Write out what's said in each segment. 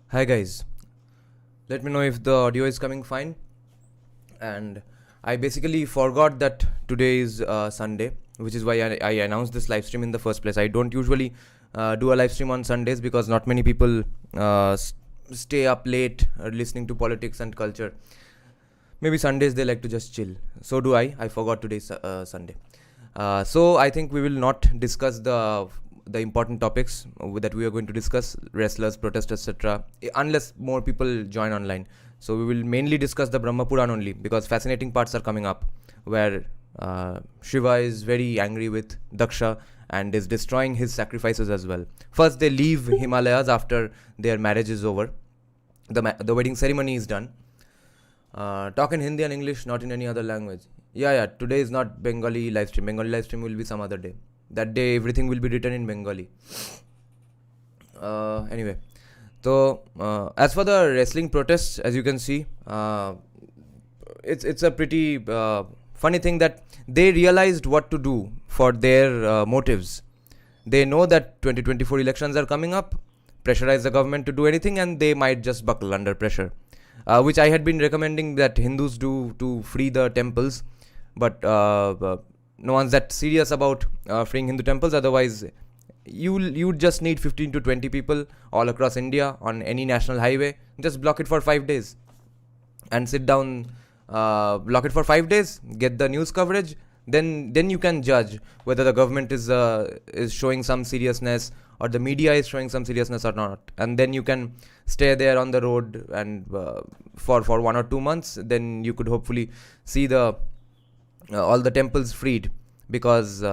Hi guys, let me know if the audio is coming fine. And I basically forgot that today is Sunday, which is why I announced this live stream in the first place. I don't usually do a live stream on Sundays because not many people stay up late listening to politics and culture. Maybe Sundays they like to just chill. So do I. I forgot today's Sunday. So I think we will not discuss the important topics that we are going to discuss, wrestlers, protests, etc., unless more people join online. So we will mainly discuss the Brahma Purana only because fascinating parts are coming up where Shiva is very angry with Daksha and is destroying his sacrifices as well. First, they leave Himalayas after their marriage is over. The wedding ceremony is done. Talk in Hindi and English, not in any other language. Yeah. Today is not Bengali live stream. Bengali live stream will be some other day. That day, everything will be written in Bengali. Anyway, so as for the wrestling protests, as you can see, it's a pretty funny thing that they realized what to do for their motives. They know that 2024 elections are coming up, pressurize the government to do anything, and they might just buckle under pressure. Which I had been recommending that Hindus do to free the temples, but no one's that serious about freeing Hindu temples. Otherwise, you just need 15 to 20 people all across India on any national highway. Just block it for 5 days and sit down. Block it for 5 days. Get the news coverage. Then you can judge whether the government is showing some seriousness or the media is showing some seriousness or not. And then you can stay there on the road and for 1 or 2 months. Then you could hopefully see all the temples freed, because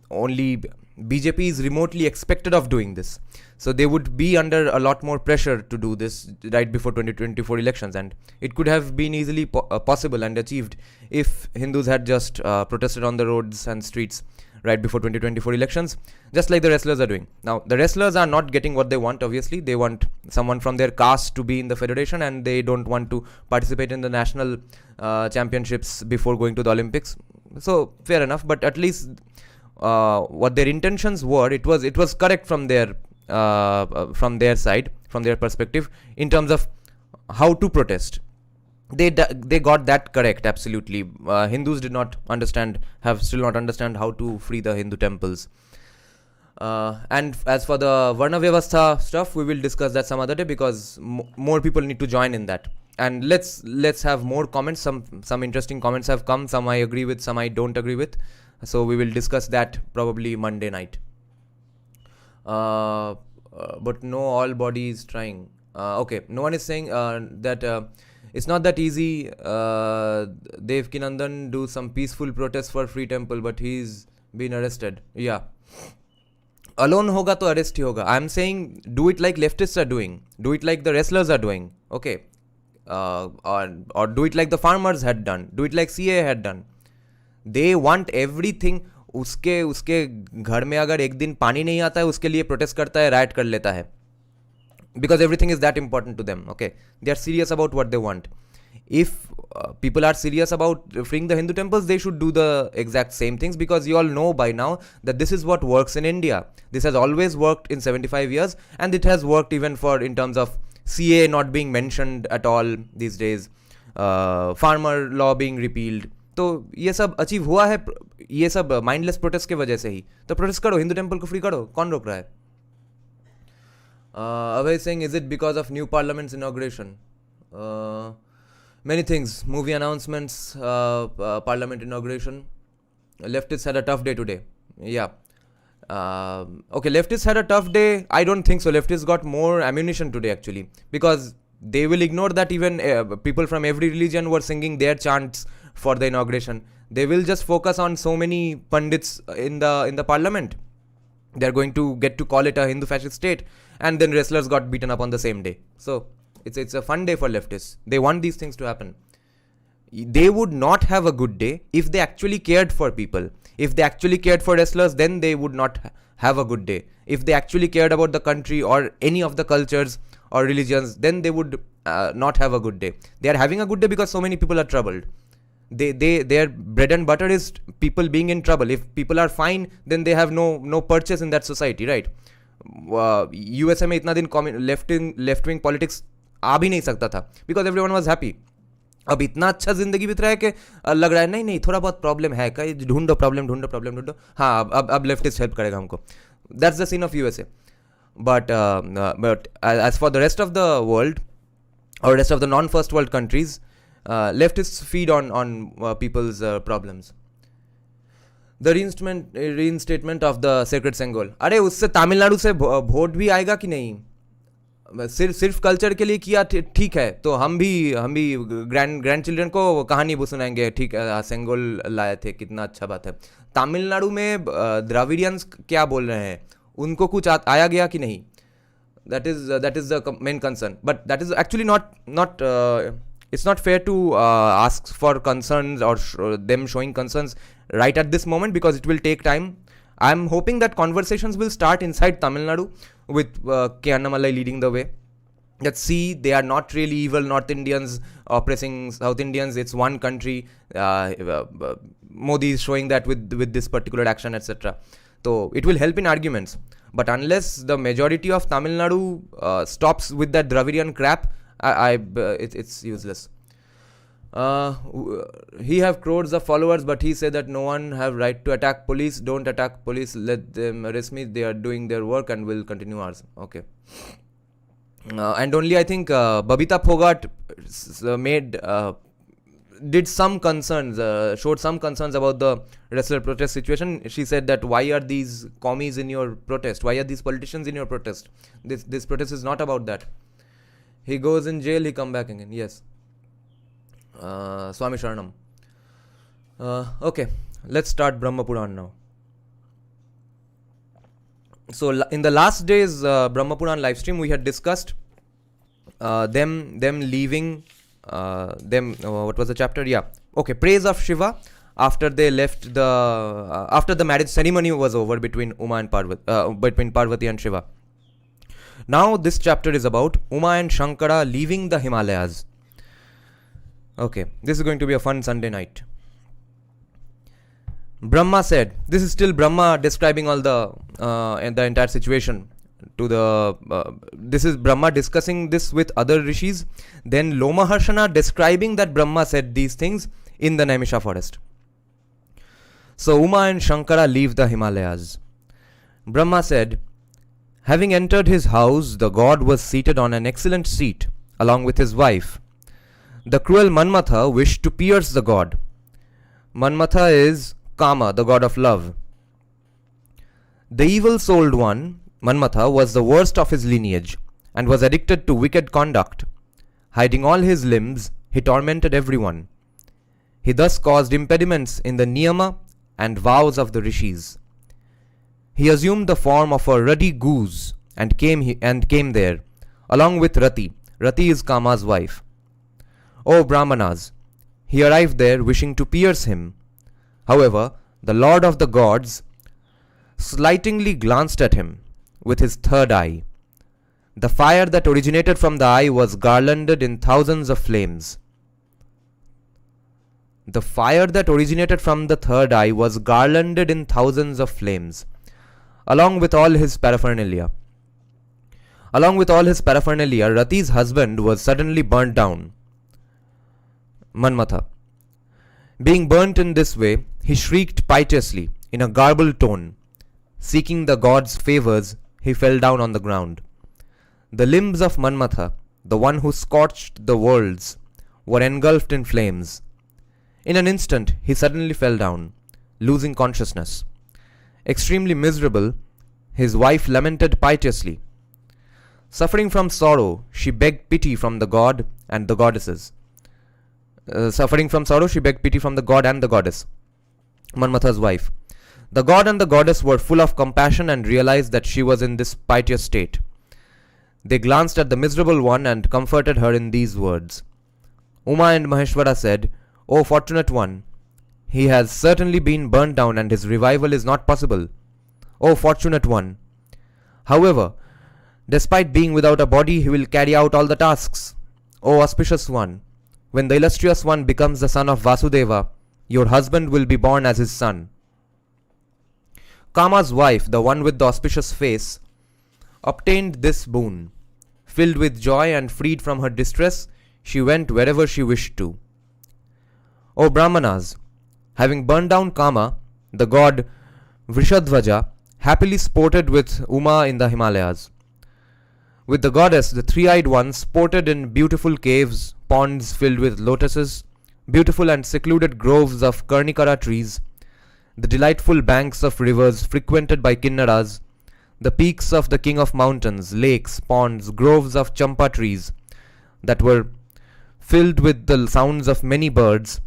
only BJP is remotely expected of doing this. So they would be under a lot more pressure to do this right before 2024 elections, and it could have been easily possible and achieved if Hindus had just protested on the roads and streets right before 2024 elections, just like the wrestlers are doing. Now, the wrestlers are not getting what they want, obviously. They want someone from their caste to be in the federation, and they don't want to participate in the national championships before going to the Olympics. So, fair enough, but at least what their intentions were, it was correct from their side, from their perspective, in terms of how to protest. They got that correct, absolutely. Hindus have still not understand how to free the Hindu temples. And as for the Varna Vyavastha stuff, we will discuss that some other day, because more people need to join in that. And let's have more comments. Some interesting comments have come. Some I agree with, some I don't agree with. So we will discuss that probably Monday night. But no, all bodies trying. Okay, no one is saying that it's not that easy. Dev Kinandan do some peaceful protest for free temple, but he's been arrested. Yeah. Alone hoga to arrest hi hoga. I'm saying do it like leftists are doing. Do it like the wrestlers are doing. Okay. Or do it like the farmers had done. Do it like CA had done. They want everything. उसके घर में अगर एक दिन पानी नहीं आता है, उसके लिए प्रोटेस्ट करता है, राइट कर लेता है, because everything is that important to them. Okay, they are serious about what they want. If people are serious about freeing the Hindu temples, they should do the exact same things, because you all know by now that this is what works in India. This has always worked in 75 years, and it has worked even in terms of CA not being mentioned at all these days, farmer law being repealed. तो ये सब achieve हुआ है, ये सब mindless protest के वजह से ही. तो प्रोटेस्ट करो, हिंदू टेम्पल को फ्री करो, कौन रोक रहा है? Abhay saying, is it because of new parliament's inauguration? Many things, movie announcements, parliament inauguration. Leftists had a tough day today. Yeah. Okay, leftists had a tough day. I don't think so. Leftists got more ammunition today, actually, because they will ignore that even people from every religion were singing their chants for the inauguration. They will just focus on so many pundits in the parliament. They're going to get to call it a Hindu fascist state, and then wrestlers got beaten up on the same day. So it's a fun day for leftists. They want these things to happen. They would not have a good day if they actually cared for people. If they actually cared for wrestlers, then they would not have a good day. If they actually cared about the country or any of the cultures or religions, then they would not have a good day. They are having a good day because so many people are troubled. Their bread and butter is people being in trouble. If people are fine, then they have no purchase in that society, right? USA में इतना दिन left wing politics आ भी नहीं सकता था, because everyone was happy. अब इतना अच्छा जिंदगी बीत रहा है कि लग रहा है नहीं नहीं थोड़ा बहुत प्रॉब्लम है, कहीं ढूंढो प्रॉब्लम, हाँ अब लेफ्टिस्ट हेल्प करेगा हमको. That's the scene of USA. But as for the rest of the world or rest of the non-first world countries, leftists feed on people's problems. The reinstatement of the sacred Sengol. अरे उससे तमिलनाडु से vote भी आएगा कि नहीं? सिर्फ culture के लिए किया ठीक है, तो हम भी ग्रैंड चिल्ड्रन को कहानी सुनाएंगे, ठीक है सेंगोल लाए थे, कितना अच्छा बात है. तमिलनाडु में द्राविडियंस क्या बोल रहे हैं, उनको कुछ आया गया कि नहीं? That is the main concern. But that is actually not it's not fair to ask for concerns or them showing concerns right at this moment, because it will take time. I'm hoping that conversations will start inside Tamil Nadu with K. Annamalai leading the way. That see, they are not really evil North Indians oppressing South Indians. It's one country. Modi is showing that with this particular action, etc. So it will help in arguments. But unless the majority of Tamil Nadu stops with that Dravidian crap, it's useless. He have crores of followers, but he said that no one have right to attack police. Don't attack police. Let them arrest me. They are doing their work and will continue ours. Okay. And only I think Babita Phogat did some concerns, showed some concerns about the wrestler protest situation. She said that why are these commies in your protest? Why are these politicians in your protest? This protest is not about that. He goes in jail, he come back again. Yes. Swami Sharanam. Okay, let's start Brahma Purana now. So in the last day's Brahma Purana live stream, we had discussed them leaving. What was the chapter? Yeah. Okay. Praise of Shiva after they left after the marriage ceremony was over between between Parvati and Shiva. Now this chapter is about Uma and Shankara leaving the Himalayas. Okay. This is going to be a fun Sunday night. Brahma said, this is still Brahma describing all the entire situation. This is Brahma discussing this with other rishis, then Lomaharshana describing that Brahma said these things in the Naimisha forest. So Uma and Shankara leave the Himalayas. Brahma said, having entered his house, the god was seated on an excellent seat along with his wife. The cruel Manmatha wished to pierce the god. Manmatha is Kama, the god of love. The evil-souled one, Manmatha, was the worst of his lineage and was addicted to wicked conduct. Hiding all his limbs, he tormented everyone. He thus caused impediments in the niyama and vows of the rishis. He assumed the form of a ruddy goose and came there, along with Rati. Rati is Kama's wife. O Brahmanas, he arrived there wishing to pierce him. However, the Lord of the gods slightingly glanced at him with his third eye. The fire that originated from the eye was garlanded in thousands of flames. The fire that originated from the third eye was garlanded in thousands of flames, along with all his paraphernalia. Rati's husband was suddenly burnt down. Manmatha. Being burnt in this way, he shrieked piteously in a garbled tone. Seeking the god's favors, he fell down on the ground. The limbs of Manmatha, the one who scorched the worlds, were engulfed in flames. In an instant, he suddenly fell down, losing consciousness. Extremely miserable, his wife lamented piteously. Suffering from sorrow, she begged pity from the god and the goddesses. She begged pity from the god and the goddess, Manmatha's wife. The god and the goddess were full of compassion and realized that she was in this piteous state. They glanced at the miserable one and comforted her in these words. Uma and Maheshwara said, O fortunate one, he has certainly been burnt down and his revival is not possible. O fortunate one. However, despite being without a body, he will carry out all the tasks. O auspicious one, when the illustrious one becomes the son of Vasudeva, your husband will be born as his son. Kama's wife, the one with the auspicious face, obtained this boon. Filled with joy and freed from her distress, she went wherever she wished to. O Brahmanas, having burned down Kama, the god Vrishadhvaja happily sported with Uma in the Himalayas. With the goddess, the three-eyed one sported in beautiful caves, ponds filled with lotuses, beautiful and secluded groves of Karnikara trees, the delightful banks of rivers frequented by Kinnaras, the peaks of the king of mountains, lakes, ponds, groves of champa trees that were filled with the sounds of many birds,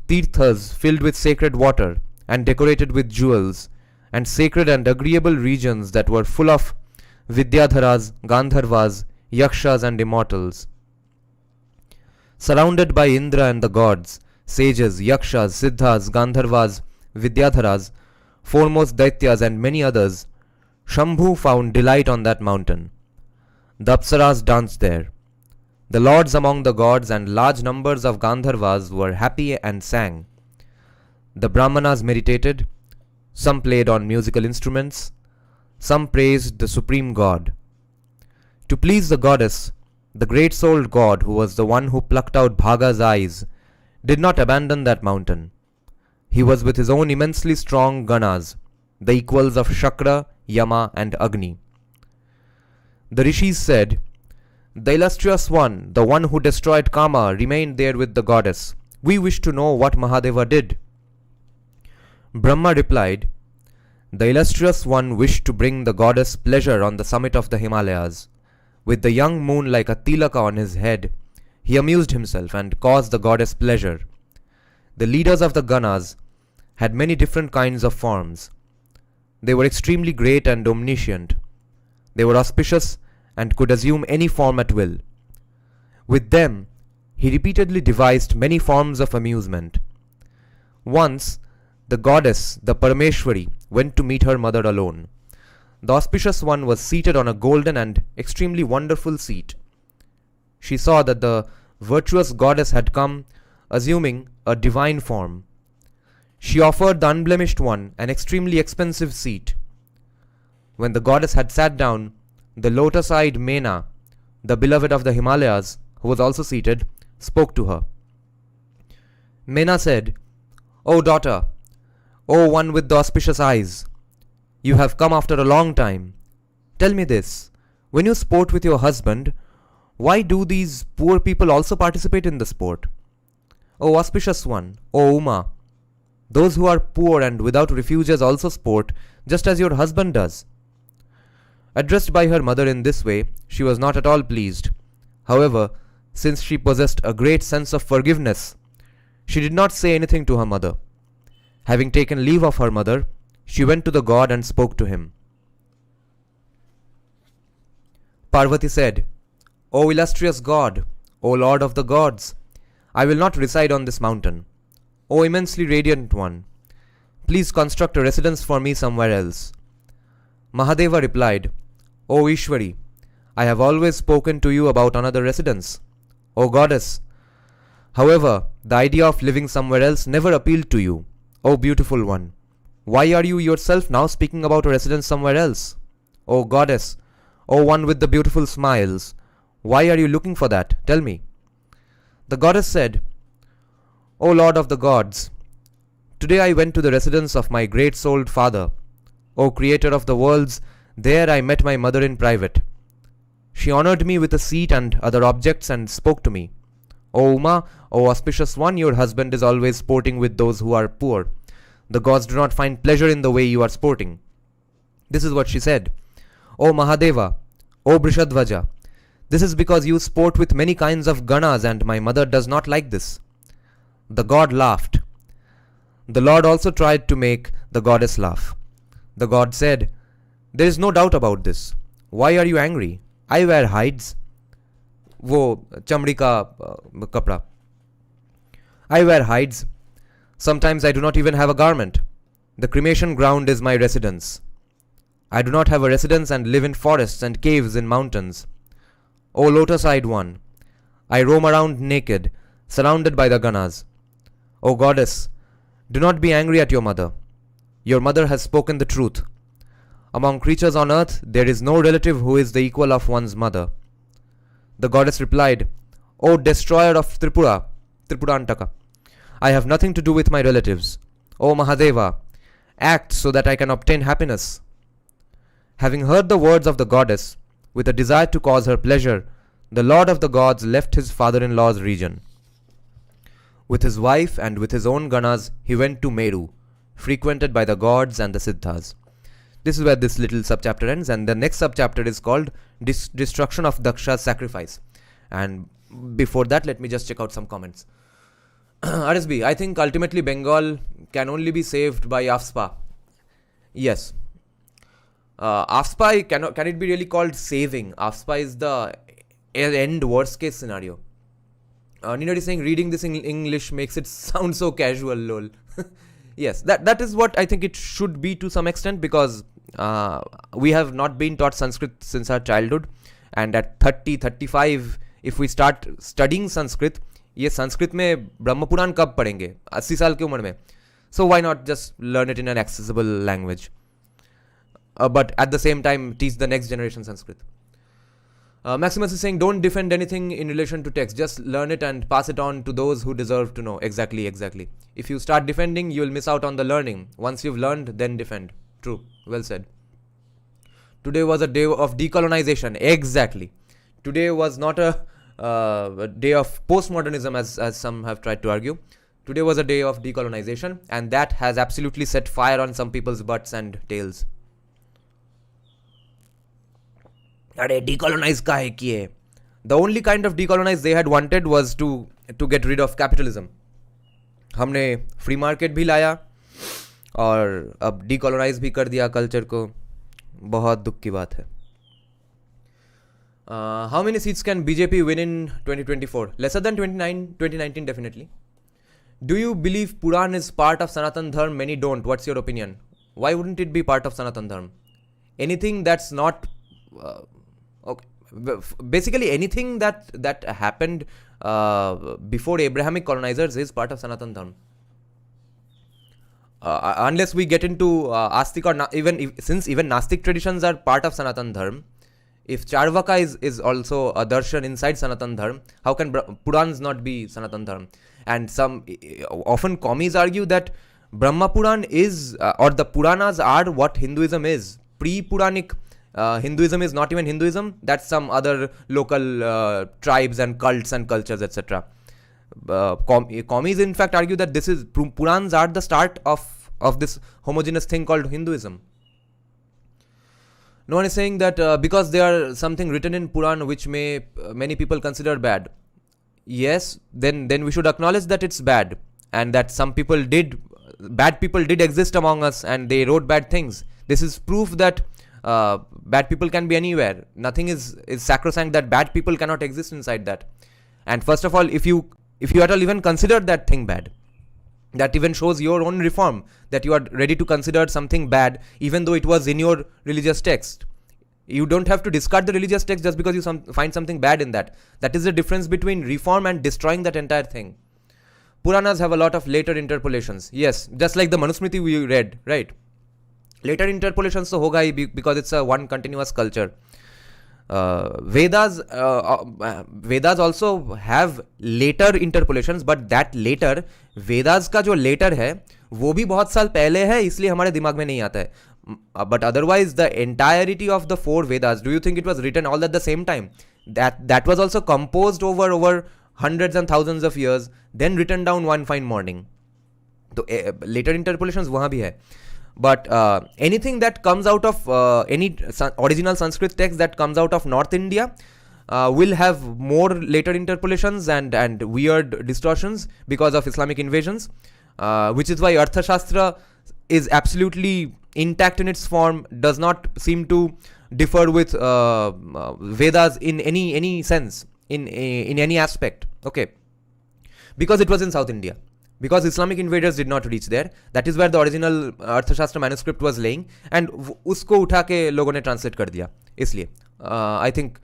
tirthas filled with sacred water and decorated with jewels, and sacred and agreeable regions that were full of Vidyadharas, Gandharvas, Yakshas and immortals. Surrounded by Indra and the gods, sages, Yakshas, Siddhas, Gandharvas, Vidyadharas, foremost Daityas and many others, Shambhu found delight on that mountain. The Apsaras danced there. The lords among the gods and large numbers of Gandharvas were happy and sang. The Brahmanas meditated, some played on musical instruments, some praised the supreme god. To please the goddess, the great-souled god, who was the one who plucked out Bhaga's eyes, did not abandon that mountain. He was with his own immensely strong Ganas, the equals of Shakra, Yama and Agni. The rishis said, "The illustrious one, the one who destroyed Kama, remained there with the goddess. We wish to know what Mahadeva did." Brahma replied, "The illustrious one wished to bring the goddess pleasure on the summit of the Himalayas. With the young moon like a tilaka on his head, he amused himself and caused the goddess pleasure. The leaders of the Ganas had many different kinds of forms. They were extremely great and omniscient. They were auspicious and could assume any form at will. With them, he repeatedly devised many forms of amusement. Once, the goddess, the Parameshwari, went to meet her mother alone. The auspicious one was seated on a golden and extremely wonderful seat. She saw that the virtuous goddess had come, assuming a divine form. She offered the unblemished one an extremely expensive seat. When the goddess had sat down, the lotus-eyed Mena, the beloved of the Himalayas, who was also seated, spoke to her. Mena said, "O daughter, O one with the auspicious eyes, you have come after a long time. Tell me this, when you sport with your husband, why do these poor people also participate in the sport? O auspicious one, O Uma, those who are poor and without refuges also sport, just as your husband does." Addressed by her mother in this way, she was not at all pleased. However, since she possessed a great sense of forgiveness, she did not say anything to her mother. Having taken leave of her mother, she went to the god and spoke to him. Parvati said, "O illustrious god, O lord of the gods, I will not reside on this mountain. O immensely radiant one, please construct a residence for me somewhere else." Mahadeva replied, "O Ishwari, I have always spoken to you about another residence. O goddess, however, the idea of living somewhere else never appealed to you. O beautiful one, why are you yourself now speaking about a residence somewhere else? O goddess, O one with the beautiful smiles, why are you looking for that? Tell me." The goddess said, "O lord of the gods, today I went to the residence of my great-souled father. O creator of the worlds, there I met my mother in private. She honored me with a seat and other objects and spoke to me. O Uma, O auspicious one, your husband is always sporting with those who are poor. The gods do not find pleasure in the way you are sporting." This is what she said. "O Mahadeva, O Brishadhvaja, this is because you sport with many kinds of ganas and my mother does not like this." The god laughed. The Lord also tried to make the goddess laugh. The god said, "There is no doubt about this. Why are you angry? I wear hides." वो चमड़ी का कपड़ा. "I wear hides. Sometimes I do not even have a garment. The cremation ground is my residence. I do not have a residence and live in forests and caves in mountains. O lotus-eyed one, I roam around naked, surrounded by the ganas. O goddess, do not be angry at your mother. Your mother has spoken the truth. Among creatures on earth, there is no relative who is the equal of one's mother. The goddess replied, O destroyer of Tripurantaka, I have nothing to do with my relatives. O Mahadeva, act so that I can obtain happiness. Having heard the words of the goddess, with a desire to cause her pleasure, the lord of the gods left his father-in-law's region. With his wife and with his own ganas, he went to Meru, frequented by the gods and the siddhas. This is where this little subchapter ends, and the next subchapter is called Destruction of Daksha's Sacrifice. And before that, let me just check out some comments. RSB, I think ultimately Bengal can only be saved by AFSPA. Yes. AFSPA, can it be really called saving? AFSPA is the end worst case scenario. Nina is saying reading this in English makes it sound so casual, lol. Yes, that is what I think it should be to some extent, because we have not been taught Sanskrit since our childhood, and at 30, 35, if we start studying Sanskrit, ये संस्कृत में ब्रह्म पुराण कब पढ़ेंगे 80 साल की उम्र में? So why not just learn it in an accessible language, but at the same time teach the next generation Sanskrit. Maximus is saying don't defend anything in relation to text, just learn it and pass it on to those who deserve to know. Exactly. If you start defending, you will miss out on the learning. Once you've learned, then defend. True, well said. Today was a day of decolonization. Exactly. Today was not a day of postmodernism as some have tried to argue. Today was a day of decolonization, and that has absolutely set fire on some people's butts and tails. Decolonize kahe kiye? The only kind of decolonize they had wanted was to get rid of capitalism. हमने free market भी लाया और अब decolonize भी कर दिया culture को. बहुत दुख की बात है. How many seats can BJP win in 2024? Lesser than 2019 definitely. Do you believe Puran is part of Sanatan Dharma? Many don't. What's your opinion? Why wouldn't it be part of Sanatan Dharma? Anything that's not okay. Basically anything that happened before Abrahamic colonizers is part of Sanatan Dharma. Unless we get into Astik or since even Nastik traditions are part of Sanatan Dharma, if Charvaka is also a darshan inside Sanatan Dharma, how can Purans not be Sanatan Dharma? And some often commies argue that Brahma Puran is or the Puranas are what Hinduism is. Pre-Puranic Hinduism is not even Hinduism. That's some other local tribes and cults and cultures, etc. Commies in fact argue that this is Purans are the start of this homogeneous thing called Hinduism. No one is saying that because there are something written in Puran which many people consider bad. Yes, then we should acknowledge that it's bad, and that bad people did exist among us and they wrote bad things. This is proof that bad people can be anywhere. Nothing is sacrosanct that bad people cannot exist inside that. And first of all, if you at all even consider that thing bad, that even shows your own reform, that you are ready to consider something bad even though it was in your religious text. You don't have to discard the religious text just because you find something bad in that. That is the difference between reform and destroying that entire thing. Puranas have a lot of later interpolations. Yes, just like the Manusmriti we read, right? Later interpolations so hoga hi because it's a one continuous culture. Vedas also have later interpolations, but that later, Vedas का जो later है वो भी बहुत साल पहले है, इसलिए हमारे दिमाग में नहीं आता है. But otherwise the entirety of the 4 Vedas, do you think it was written all at the same time? That was also composed over hundreds and thousands of years, then written down one fine morning. So later interpolations वहाँ भी है. But anything that comes out of any original Sanskrit text that comes out of North India will have more later interpolations and weird distortions because of Islamic invasions, which is why Arthashastra is absolutely intact in its form, does not seem to differ with Vedas in any sense, in any aspect. Okay, because it was in South India. Because Islamic invaders did not reach there, that is where the original Arthashastra manuscript was laying, and उसको उठा के लोगों ने translate कर दिया. इसलिए I think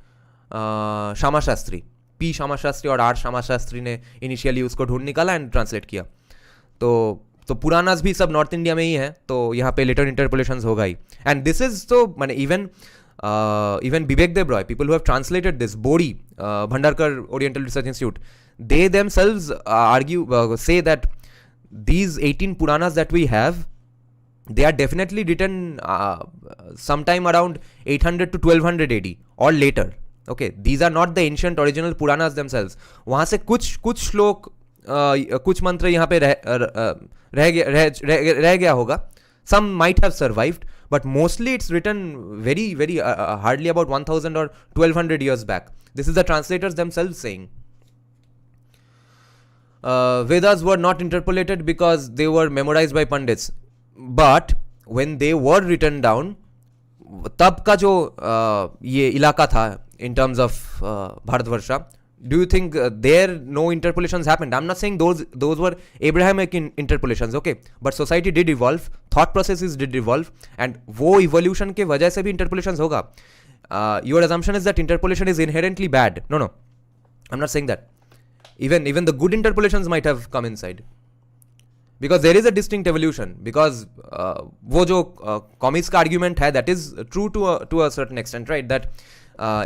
Shama Shastri, P Shama Shastri और R Shama Shastri ने initially उसको ढूंढ निकाला and translate किया. तो तो पुरानास भी सब नॉर्थ इंडिया में ही है, तो यहाँ पे लेटर इंटरपोलेशन होगा ही. एंड दिस इज तो मैंने even Bibek Debroy, people who have translated this, Bori, Bhandarkar Oriental Research Institute, they themselves say that these 18 Puranas that we have, they are definitely written sometime around 800 to 1200 AD or later. Okay, these are not the ancient original Puranas themselves. वहाँ से कुछ श्लोक, कुछ मंत्र यहाँ पे रह गया होगा. Some might have survived, but mostly it's written very hardly about 1000 or 1200 years back. This is the translators themselves saying. Vedas were not interpolated because they were memorized by pandits, but when they were written down, तब का जो ये इलाका था in terms of Bharatvarsha, do you think there no interpolations happened? I'm not saying those were Abrahamic interpolations, okay, but society did evolve, thought processes did evolve, and वो evolution के वजह से भी interpolations होगा. Your assumption is that interpolation is inherently bad. No, I'm not saying that. Even the good interpolations might have come inside, because there is a distinct evolution. Because वो जो commies का argument है, that is true to a certain extent, right? That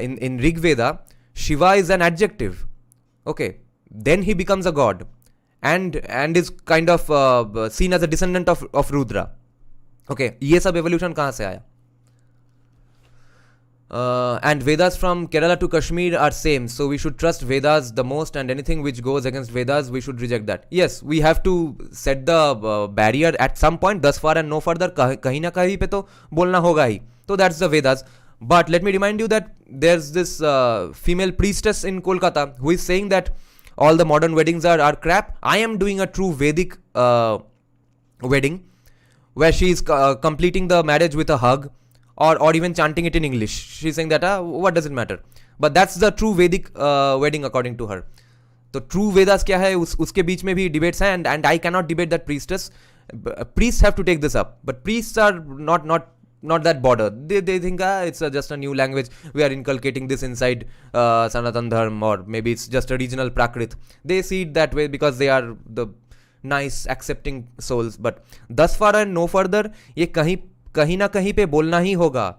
in Rig Veda, Shiva is an adjective, okay, then he becomes a god and is kind of seen as a descendant of Rudra. Okay, ये सब evolution कहाँ से आया? And Vedas from Kerala to Kashmir are same, so we should trust Vedas the most, and anything which goes against Vedas we should reject that. Yes, we have to set the barrier at some point, thus far and no further. कहीं ना कहीं पे तो बोलना होगा ही. So that's the Vedas. But let me remind you that there's this female priestess in Kolkata who is saying that all the modern weddings are crap. I am doing a true Vedic wedding where she is completing the marriage with a hug or even chanting it in English. She's saying that what does it matter? But that's the true Vedic wedding according to her. So true Vedas क्या है, उसके बीच में भी debates हैं, and I cannot debate that priestess. Priests have to take this up, but priests are not that bothered. They think it's just a new language. We are inculcating this inside Sanatan Dharma, or maybe it's just a regional Prakrit. They see it that way because they are the nice, accepting souls. But thus far and no further, ये कहीं ना कहीं पे बोलना ही होगा.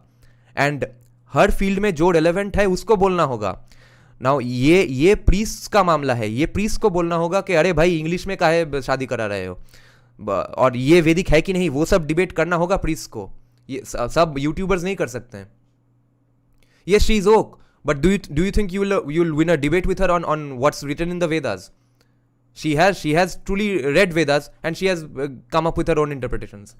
And her field में जो relevant है उसको बोलना होगा. Now ये प्रीस्ट का मामला है. ये प्रीस्ट को बोलना होगा कि अरे भाई इंग्लिश में काहे शादी करा रहे हो, और ये वैदिक है कि नहीं, वो सब डिबेट करना होगा प्रीस्ट को. ये सब यूट्यूबर्स नहीं कर सकते हैं. Yes, she is oak, but do you think you'll win a debate with her on what's written in the Vedas? She has truly read Vedas, and she has come up with her own interpretations.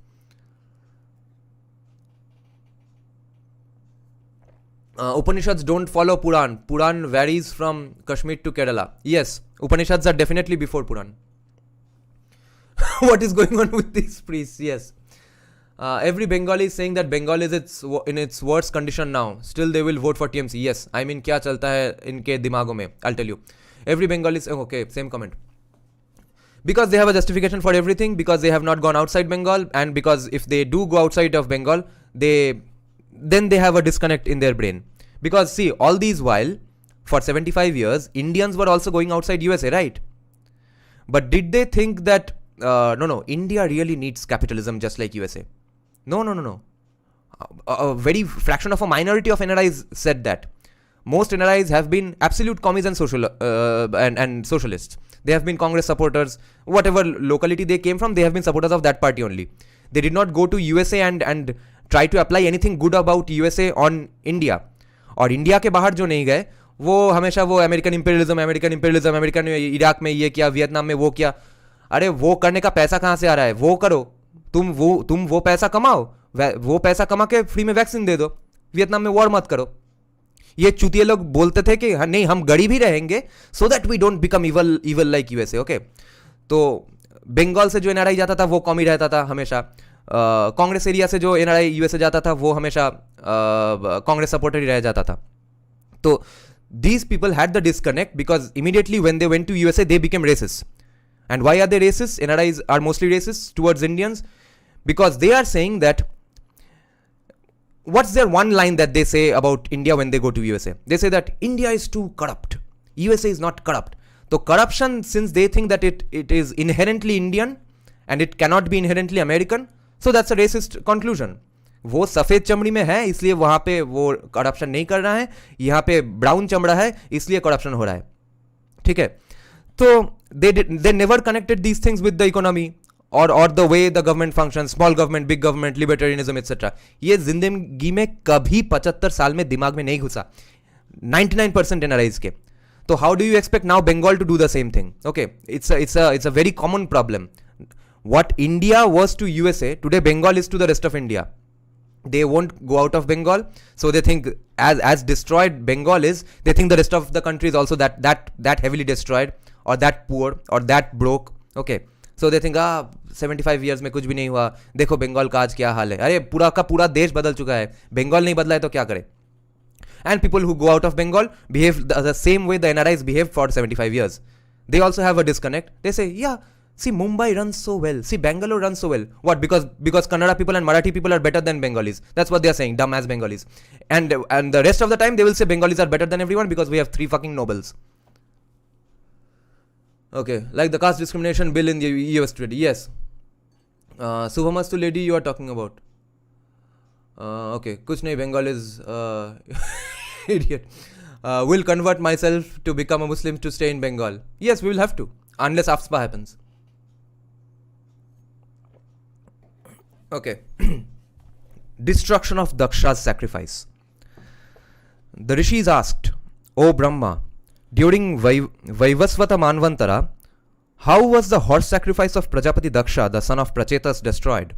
Upanishads don't follow Puran. Puran varies from Kashmir to Kerala. Yes, Upanishads are definitely before Puran. What is going on with these priests? Yes. Every Bengali is saying that Bengal is in its worst condition now. Still they will vote for TMC. Yes, I mean क्या चलता है इनके दिमागों में? I'll tell you. Every Bengali is okay. Same comment. Because they have a justification for everything. Because they have not gone outside Bengal, and because if they do go outside of Bengal, then they have a disconnect in their brain. Because see, all these while, for 75 years, Indians were also going outside USA, right? But did they think that no, India really needs capitalism just like USA? No. A very fraction of a minority of NRIs said that. Most NRIs have been absolute commies and socialists. They have been Congress supporters. Whatever locality they came from, they have been supporters of that party only. They did not go to USA and try to apply anything good about USA on India. और India के बाहर जो नहीं गए, वो हमेशा वो American imperialism, American Iraq में ये किया, वियतनाम में वो किया. अरे वो करने का पैसा कहाँ से आ रहा है? वो करो. तुम वो पैसा कमाओ, वो पैसा कमा के फ्री में वैक्सीन दे दो. वियतनाम में वॉर मत करो. ये चूतिए लोग बोलते थे कि नहीं हम गरीब ही रहेंगे, so that we don't become evil like USA. Okay, तो बंगाल से जो एनआरआई जाता था वो कॉमी रहता था हमेशा. कांग्रेस एरिया से जो एनआरआई यूएसए जाता था वो हमेशा कांग्रेस सपोर्टर ही रह जाता था. तो these people had the disconnect because immediately when they went to USA they became racist. And why are they racist? NRIs are mostly racist towards Indians because they are saying that, what's their one line that they say about India when they go to USA? They say that India is too corrupt. USA is not corrupt. So corruption, since they think that it is inherently Indian and it cannot be inherently American, so that's a racist conclusion. वो सफ़ेद चमड़ी में है इसलिए वहाँ पे वो corruption नहीं कर रहा है, यहाँ पे ब्राउन चमड़ा है इसलिए करप्शन हो रहा है. ठीक है, तो they never connected these things with the economy or the way the government functions, small government, big government, libertarianism, etc. ये जिंदगी में कभी 75 साल में दिमाग में नहीं घुसा 99% NRIs के. तो how do you expect now Bengal to do the same thing? Okay, it's a very common problem. What India was to USA, today Bengal is to the rest of India. They won't go out of Bengal, so they think as destroyed Bengal is, they think the rest of the country is also that heavily destroyed or that poor or that broke. Okay, so they think 75 years में कुछ भी नहीं हुआ, देखो बंगाल का आज क्या हाल है. अरे पूरा का पूरा देश बदल चुका है, बंगाल नहीं बदला है तो क्या करे. And people who go out of Bengal behave the same way the NRIs behaved for 75 years. They also have a disconnect. They say, yeah, see, Mumbai runs so well. See, Bangalore runs so well. What? Because Kannada people and Marathi people are better than Bengalis. That's what they are saying, dumb as Bengalis. And the rest of the time, they will say Bengalis are better than everyone because we have 3 fucking nobles. Okay, like the caste discrimination bill in the US today. Yes. Subhamastu lady you are talking about. Okay, kuch nahi, Bengal is idiot. Will convert myself to become a Muslim to stay in Bengal. Yes, we will have to, unless AFSPA happens. Okay. Destruction of Daksha's sacrifice. The rishis asked, O Brahma, during Vaivasvata Manvantara, how was the horse sacrifice of Prajapati Daksha, the son of Prachetas, destroyed?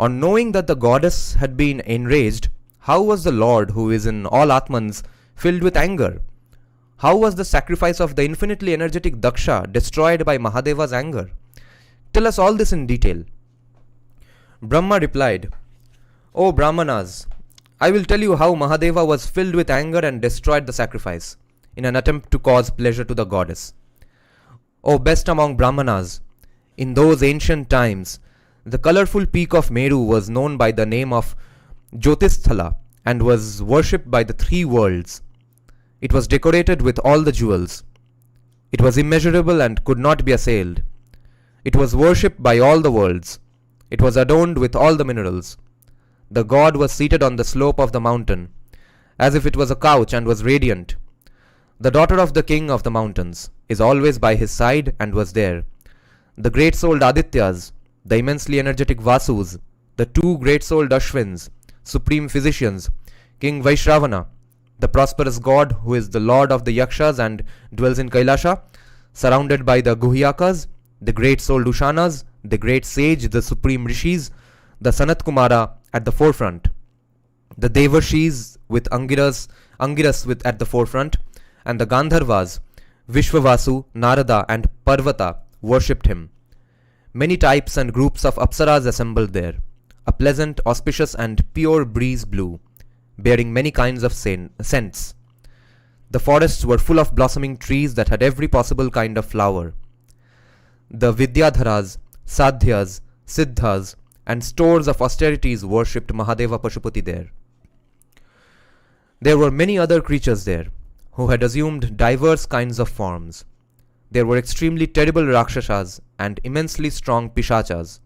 On knowing that the goddess had been enraged, how was the Lord, who is in all Atmans, filled with anger? How was the sacrifice of the infinitely energetic Daksha destroyed by Mahadeva's anger? Tell us all this in detail. Brahma replied, O Brahmanas, I will tell you how Mahadeva was filled with anger and destroyed the sacrifice, in an attempt to cause pleasure to the goddess. O best among Brahmanas, in those ancient times, the colorful peak of Meru was known by the name of Jyotisthala and was worshipped by the 3 worlds. It was decorated with all the jewels. It was immeasurable and could not be assailed. It was worshipped by all the worlds. It was adorned with all the minerals. The god was seated on the slope of the mountain, as if it was a couch, and was radiant. The daughter of the king of the mountains is always by his side and was there. The great-souled Adityas, the immensely energetic Vasus, the 2 great-souled Ashwins, supreme physicians, King Vaishravana, the prosperous god who is the lord of the Yakshas and dwells in Kailasha, surrounded by the Guhyakas, the great-souled Ushanas, the great sage, the supreme rishis, the Sanat Kumara at the forefront, the Devarshis with Angiras at the forefront, and the Gandharvas, Vishwavasu, Narada and Parvata worshipped him. Many types and groups of Apsaras assembled there. A pleasant, auspicious and pure breeze blew, bearing many kinds of scents. The forests were full of blossoming trees that had every possible kind of flower. The Vidyadharas, Sadhyas, Siddhas, and stores of austerities worshipped Mahadeva Pashupati there. There were many other creatures there, who had assumed diverse kinds of forms. There were extremely terrible Rakshasas and immensely strong Pishachas.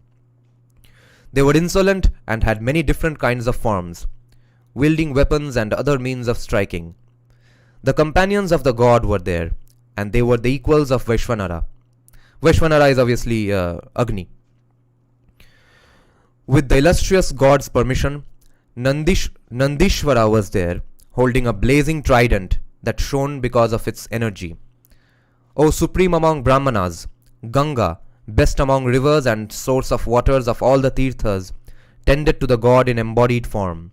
They were insolent and had many different kinds of forms, wielding weapons and other means of striking. The companions of the god were there, and they were the equals of Vaishvanara. Vaishvanara is obviously Agni. With the illustrious god's permission, Nandishvara was there, holding a blazing trident that shone because of its energy. O supreme among Brahmanas, Ganga, best among rivers and source of waters of all the Tirthas, tended to the god in embodied form.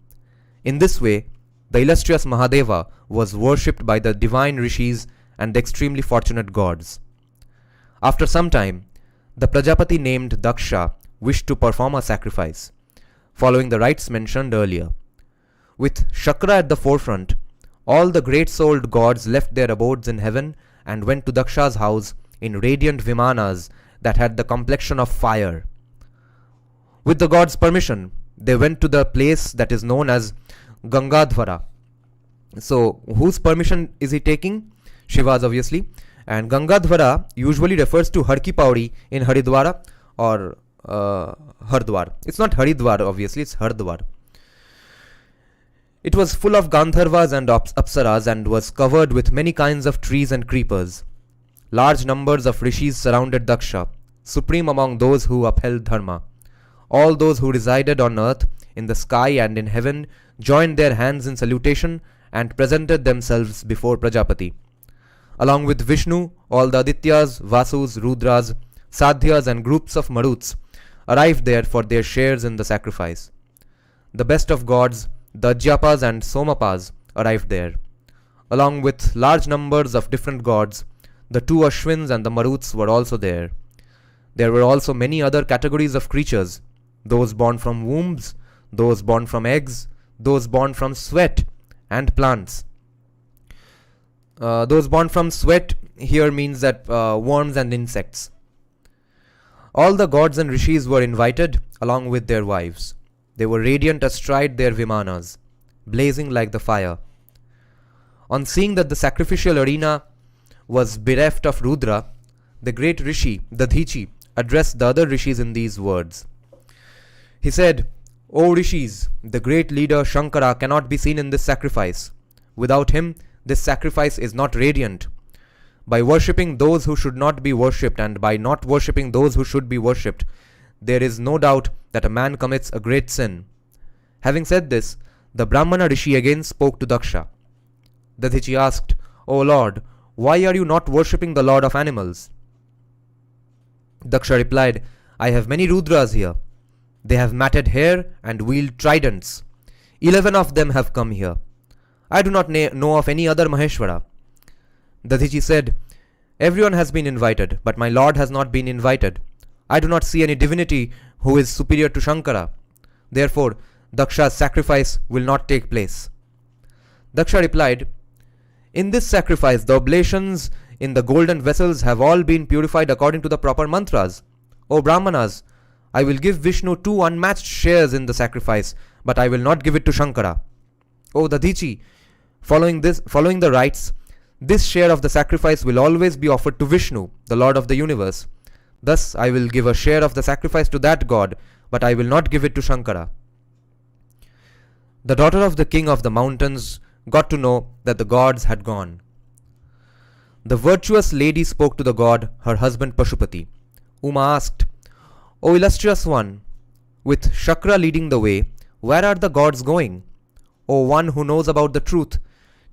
In this way, the illustrious Mahadeva was worshipped by the divine rishis and the extremely fortunate gods. After some time, the Prajapati named Daksha wished to perform a sacrifice, following the rites mentioned earlier. With Shakra at the forefront, all the great-souled gods left their abodes in heaven and went to Daksha's house in radiant Vimanas that had the complexion of fire. With the god's permission, they went to the place that is known as Gangadhara. So, whose permission is he taking? Shiva's, obviously. And Gangadhara usually refers to Har Ki Pauri in Haridwara or Hardwar. It's not Haridwar, obviously, it's Hardwar. It was full of Gandharvas and Apsaras and was covered with many kinds of trees and creepers. Large numbers of rishis surrounded Daksha, supreme among those who upheld dharma. All those who resided on earth, in the sky and in heaven, joined their hands in salutation and presented themselves before Prajapati. Along with Vishnu, all the Adityas, Vasus, Rudras, Sadhyas and groups of Maruts arrived there for their shares in the sacrifice. The best of gods, the Ajyapas and Somapas, arrived there. Along with large numbers of different gods, the two Ashwins and the Maruts were also there. There were also many other categories of creatures, those born from wombs, those born from eggs, those born from sweat, and plants. Those born from sweat here means that worms and insects. All the gods and rishis were invited along with their wives. They were radiant astride their vimanas, blazing like the fire. On seeing that the sacrificial arena was bereft of Rudra, the great rishi, Dadhichi, addressed the other rishis in these words. He said, O rishis, the great leader Shankara cannot be seen in this sacrifice. Without him, this sacrifice is not radiant. By worshipping those who should not be worshipped and by not worshipping those who should be worshipped, there is no doubt that a man commits a great sin. Having said this, the Brahmana Rishi again spoke to Daksha. Dadhichi asked, O Lord, why are you not worshipping the Lord of animals? Daksha replied, I have many Rudras here. They have matted hair and wield tridents. 11 of them have come here. I do not know of any other Maheshwara. Dadhichi said, Everyone has been invited, but my Lord has not been invited. I do not see any divinity who is superior to Shankara. Therefore, Daksha's sacrifice will not take place. Daksha replied, In this sacrifice, the oblations in the golden vessels have all been purified according to the proper mantras. O Brahmanas, I will give Vishnu 2 unmatched shares in the sacrifice, but I will not give it to Shankara. O Dadhichi, following the rites, this share of the sacrifice will always be offered to Vishnu, the Lord of the universe. Thus, I will give a share of the sacrifice to that god, but I will not give it to Shankara. The daughter of the king of the mountains got to know that the gods had gone. The virtuous lady spoke to the god, her husband Pashupati. Uma asked, O illustrious one, with Shakra leading the way, where are the gods going? O one who knows about the truth,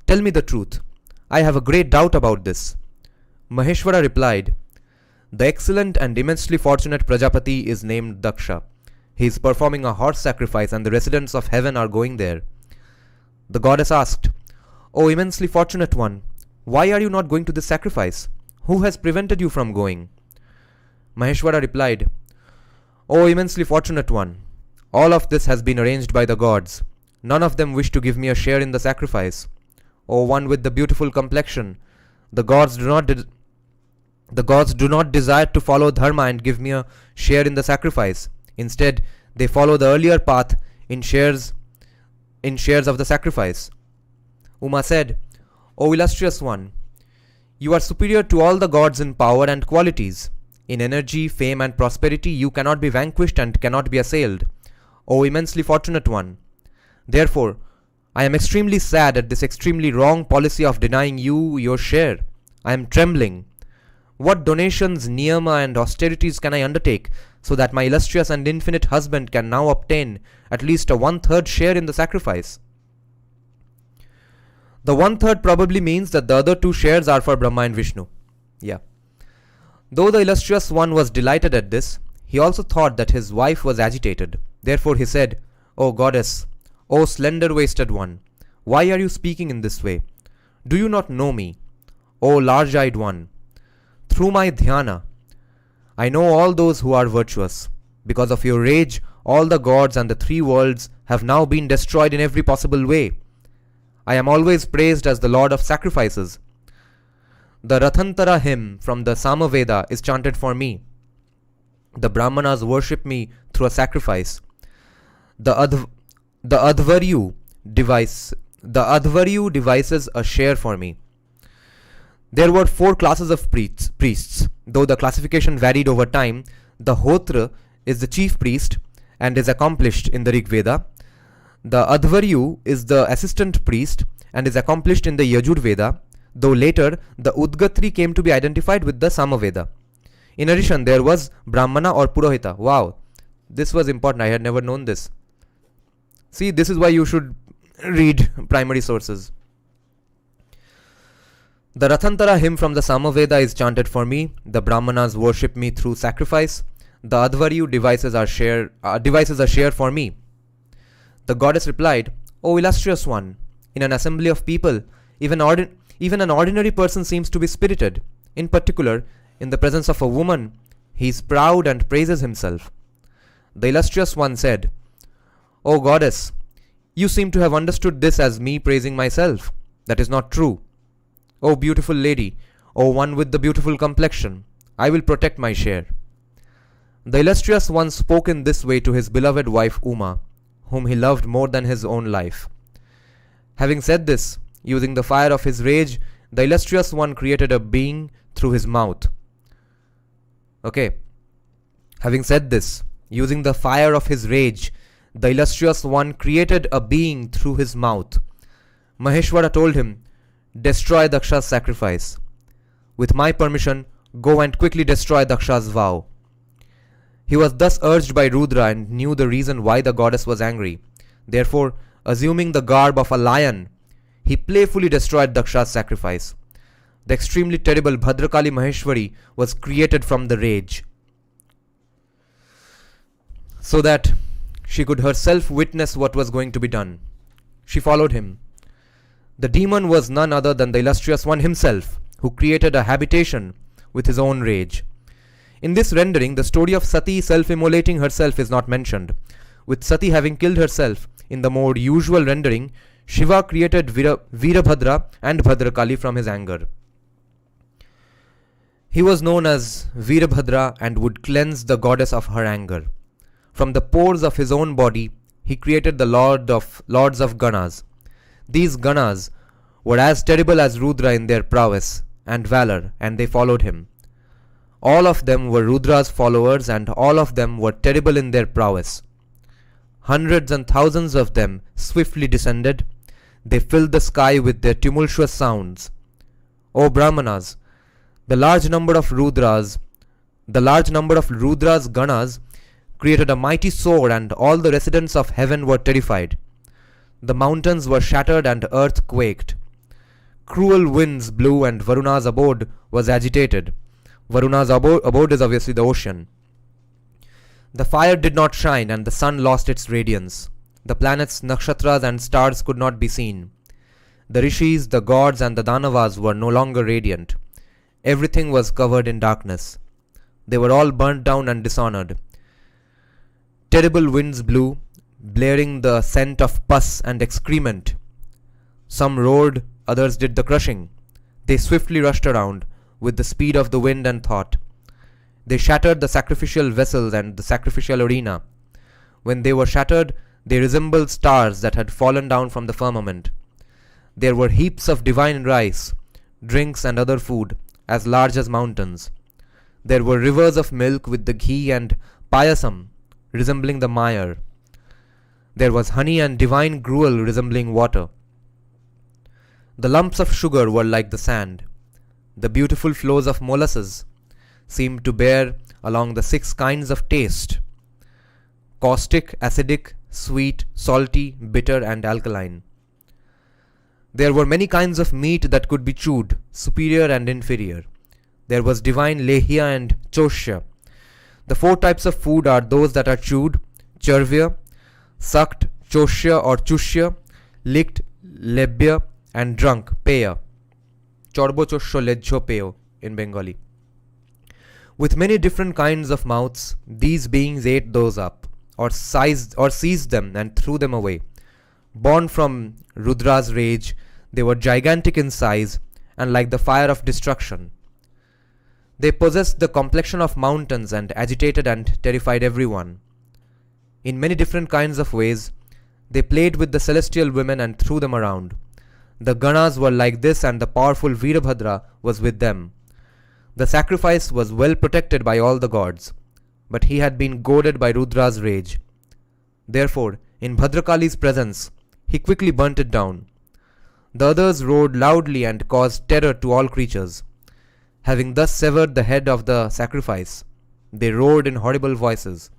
tell me the truth. I have a great doubt about this. Maheshwara replied, The excellent and immensely fortunate Prajapati is named Daksha. He is performing a horse sacrifice and the residents of heaven are going there. The goddess asked, O immensely fortunate one, why are you not going to this sacrifice? Who has prevented you from going? Maheshwara replied, O immensely fortunate one, all of this has been arranged by the gods. None of them wish to give me a share in the sacrifice. O one with the beautiful complexion, the gods do not desire to follow dharma and give me a share in the sacrifice. Instead, they follow the earlier path in shares of the sacrifice. Uma said, O illustrious one, you are superior to all the gods in power and qualities. In energy, fame and prosperity, you cannot be vanquished and cannot be assailed. O immensely fortunate one. Therefore, I am extremely sad at this extremely wrong policy of denying you your share. I am trembling. What donations, niyama and austerities can I undertake so that my illustrious and infinite husband can now obtain at least a 1/3 share in the sacrifice? The 1/3 probably means that the other 2 shares are for Brahma and Vishnu. Yeah. Though the illustrious one was delighted at this, he also thought that his wife was agitated. Therefore he said, O goddess, O slender-waisted one, why are you speaking in this way? Do you not know me? O large-eyed one, through my dhyana, I know all those who are virtuous. Because of your rage, all the gods and the 3 worlds have now been destroyed in every possible way. I am always praised as the Lord of sacrifices. The Rathantara hymn from the Samaveda is chanted for me. The Brahmanas worship me through a sacrifice. The Advaryu devises a share for me. There were 4 classes of priests. Though the classification varied over time, the Hotra is the chief priest and is accomplished in the Rig Veda. The Advaryu is the assistant priest and is accomplished in the Yajur Veda, though later the Udgatri came to be identified with the Samaveda. In addition, there was Brahmana or Purohita. Wow, this was important. I had never known this. See, this is why you should read primary sources. The Rathantara hymn from the Samaveda is chanted for me. The Brahmanas worship me through sacrifice. The Advaryu devices are shared for me. The goddess replied, O illustrious one, in an assembly of people, even an ordinary person seems to be spirited. In particular, in the presence of a woman, he is proud and praises himself. The illustrious one said, O goddess, you seem to have understood this as me praising myself. That is not true. O beautiful lady, O one with the beautiful complexion, I will protect my share. The illustrious one spoke in this way to his beloved wife Uma, whom he loved more than his own life. Having said this, using the fire of his rage, the illustrious one created a being through his mouth. Okay. Having said this, using the fire of his rage, the illustrious one created a being through his mouth. Maheshwara told him, destroy Daksha's sacrifice. With my permission, go and quickly destroy Daksha's vow. He was thus urged by Rudra and knew the reason why the goddess was angry. Therefore, assuming the garb of a lion, he playfully destroyed Daksha's sacrifice. The extremely terrible Bhadrakali Maheshwari was created from the rage, so that she could herself witness what was going to be done. She followed him. The demon was none other than the illustrious one himself, who created a habitation with his own rage. In this rendering, the story of Sati self-immolating herself is not mentioned. With Sati having killed herself, in the more usual rendering, Shiva created Virabhadra and Bhadrakali from his anger. He was known as Virabhadra and would cleanse the goddess of her anger. From the pores of his own body, he created the lords of Ganas. These Ganas were as terrible as Rudra in their prowess and valor, and they followed him. All of them were Rudra's followers, and all of them were terrible in their prowess. Hundreds and thousands of them swiftly descended. They filled the sky with their tumultuous sounds. O Brahmanas, the large number of Rudra's Ganas created a mighty sword, and all the residents of heaven were terrified. The mountains were shattered and earth quaked. Cruel winds blew and Varuna's abode was agitated. Varuna's abode is obviously the ocean. The fire did not shine and the sun lost its radiance. The planets, nakshatras and stars could not be seen. The rishis, the gods and the danavas were no longer radiant. Everything was covered in darkness. They were all burnt down and dishonored. Terrible winds blew, blaring the scent of pus and excrement. Some roared, others did the crushing. They swiftly rushed around with the speed of the wind and thought. They shattered the sacrificial vessels and the sacrificial arena. When they were shattered, they resembled stars that had fallen down from the firmament. There were heaps of divine rice, drinks and other food, as large as mountains. There were rivers of milk with the ghee and payasam, resembling the mire. There was honey and divine gruel resembling water. The lumps of sugar were like the sand. The beautiful flows of molasses seemed to bear along the 6 kinds of taste: caustic, acidic, sweet, salty, bitter and alkaline. There were many kinds of meat that could be chewed, superior and inferior. There was divine lehya and choshya. The 4 types of food are those that are chewed: charvya, sucked, choshya or chushya, licked, lebya, and drunk, peya. Chorbo chosho lejjo peyo in Bengali. With many different kinds of mouths, these beings ate those up, or seized them and threw them away. Born from Rudra's rage, they were gigantic in size and like the fire of destruction. They possessed the complexion of mountains and agitated and terrified everyone. In many different kinds of ways, they played with the celestial women and threw them around. The Ganas were like this, and the powerful Virabhadra was with them. The sacrifice was well protected by all the gods. but he had been goaded by Rudra's rage. Therefore, in Bhadrakali's presence, he quickly burnt it down. The others roared loudly and caused terror to all creatures. Having thus severed the head of the sacrifice, they roared in horrible voices.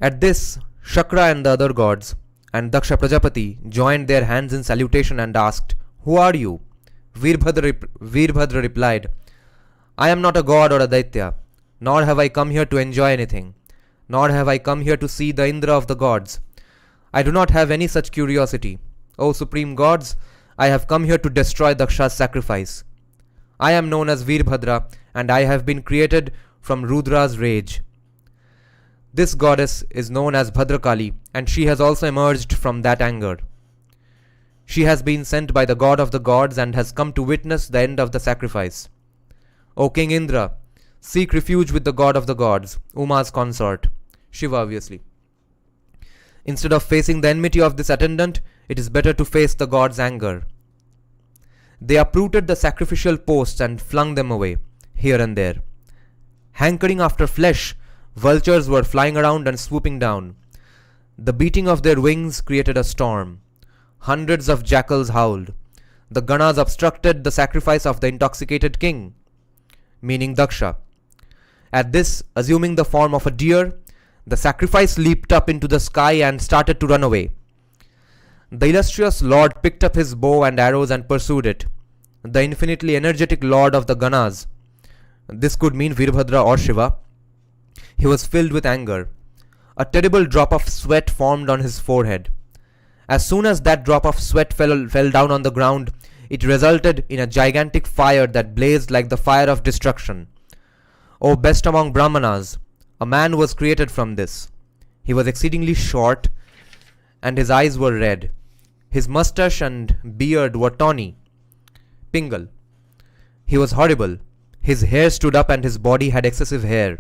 At this, Shakra and the other gods and Daksha Prajapati joined their hands in salutation and asked, "Who are you?" Veerbhadra replied, "I am not a god or a daitya, nor have I come here to enjoy anything, nor have I come here to see the Indra of the gods. I do not have any such curiosity. O supreme gods, I have come here to destroy Daksha's sacrifice. I am known as Veerbhadra, and I have been created from Rudra's rage. This goddess is known as Bhadrakali, and she has also emerged from that anger. She has been sent by the god of the gods and has come to witness the end of the sacrifice. O King Indra, seek refuge with the god of the gods, Uma's consort, Shiva obviously. Instead of facing the enmity of this attendant, it is better to face the god's anger." They uprooted the sacrificial posts and flung them away, here and there. Hankering after flesh, vultures were flying around and swooping down. The beating of their wings created a storm. Hundreds of jackals howled. The Ganas obstructed the sacrifice of the intoxicated king, meaning Daksha. At this, assuming the form of a deer, the sacrifice leaped up into the sky and started to run away. The illustrious lord picked up his bow and arrows and pursued it. The infinitely energetic lord of the Ganas, this could mean Veerbhadra or Shiva, he was filled with anger. A terrible drop of sweat formed on his forehead. As soon as that drop of sweat fell down on the ground, it resulted in a gigantic fire that blazed like the fire of destruction. O best among Brahmanas, a man was created from this. He was exceedingly short, and his eyes were red. His mustache and beard were tawny, pingal. He was horrible. His hair stood up and his body had excessive hair.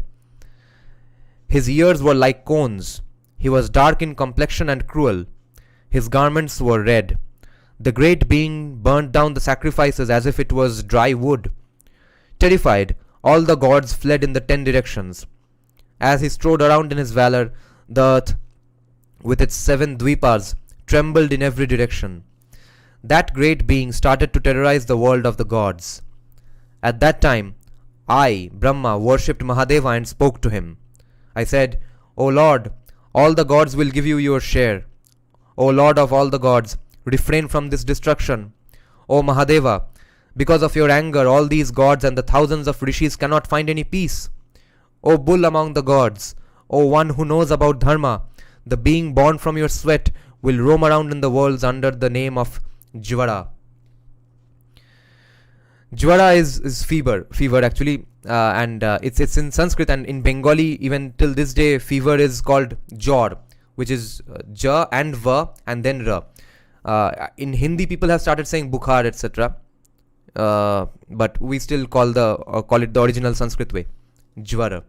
His ears were like cones. He was dark in complexion and cruel. His garments were red. The great being burnt down the sacrifices as if it was dry wood. Terrified, all the gods fled in the 10 directions. As he strode around in his valor, the earth, with its 7 dvipas, trembled in every direction. That great being started to terrorize the world of the gods. At that time, I, Brahma, worshipped Mahadeva and spoke to him. I said, "O Lord, all the gods will give you your share. O Lord of all the gods, refrain from this destruction. O Mahadeva, because of your anger, all these gods and the thousands of rishis cannot find any peace. O bull among the gods, O one who knows about dharma, the being born from your sweat will roam around in the worlds under the name of Jvara." Jvara is fever actually, and it's in Sanskrit, and in Bengali even till this day fever is called jor, which is ja and va and then ra. In Hindi people have started saying bukhar, etc. But we still call it the original Sanskrit way, Jvara.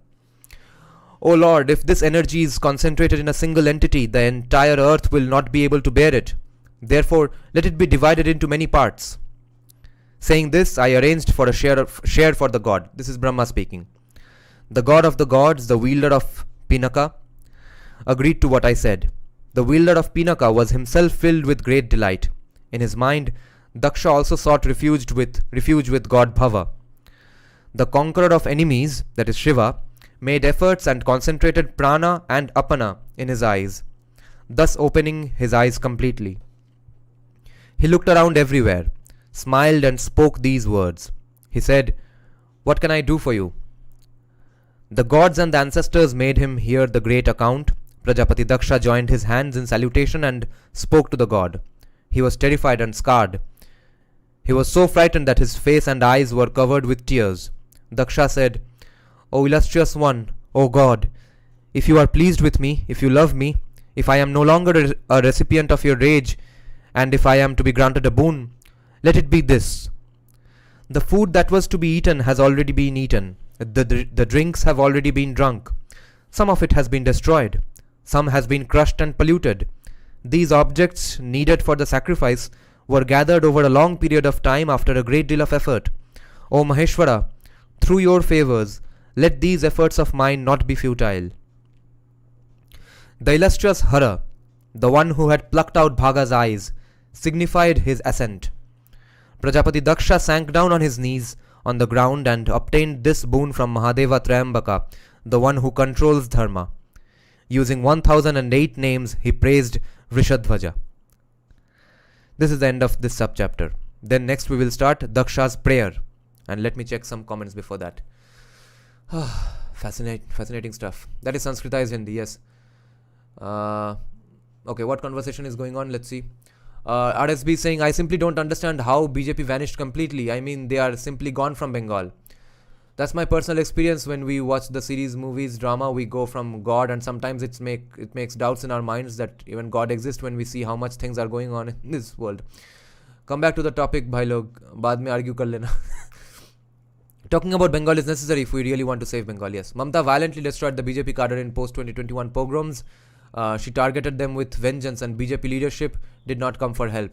O Lord, if this energy is concentrated in a single entity, the entire earth will not be able to bear it. Therefore, let it be divided into many parts. Saying this, I arranged for a share for the god. This is Brahma speaking. The god of the gods, the wielder of Pinaka, agreed to what I said. The wielder of Pinaka was himself filled with great delight. In his mind, Daksha also sought refuge with god Bhava. The conqueror of enemies, that is Shiva, made efforts and concentrated prana and apana in his eyes, thus opening his eyes completely. He looked around everywhere, smiled and spoke these words. He said, "What can I do for you?" The gods and the ancestors made him hear the great account. Prajapati Daksha joined his hands in salutation and spoke to the god. He was terrified and scarred. He was so frightened that his face and eyes were covered with tears. Daksha said, "O illustrious one, O God, if you are pleased with me, if you love me, if I am no longer a recipient of your rage, and if I am to be granted a boon, let it be this. The food that was to be eaten has already been eaten. The drinks have already been drunk. Some of it has been destroyed. Some has been crushed and polluted. These objects needed for the sacrifice were gathered over a long period of time after a great deal of effort. O Maheshwara, through your favors, let these efforts of mine not be futile. The illustrious Hara, the one who had plucked out Bhaga's eyes, signified his assent. Prajapati Daksha sank down on his knees on the ground and obtained this boon from Mahadeva Trayambaka, the one who controls Dharma. Using 1008 names, he praised Vrishadhvaja. This is the end of this subchapter. Then next we will start Daksha's prayer. And let me check some comments before that. Fascinating stuff. That is Sanskritized Hindi, yes. Okay, what conversation is going on? Let's see. RSB saying, I simply don't understand how BJP vanished completely. I mean, they are simply gone from Bengal. That's my personal experience. When we watch the series, movies, drama, we go from God, and sometimes it makes doubts in our minds that even God exists when we see how much things are going on in this world. Come back to the topic, bhai log. Baad mein argue kar lena. Talking about Bengal is necessary if we really want to save Bengal, yes. Mamta violently destroyed the BJP cadre in post-2021 pogroms. She targeted them with vengeance, and BJP leadership did not come for help.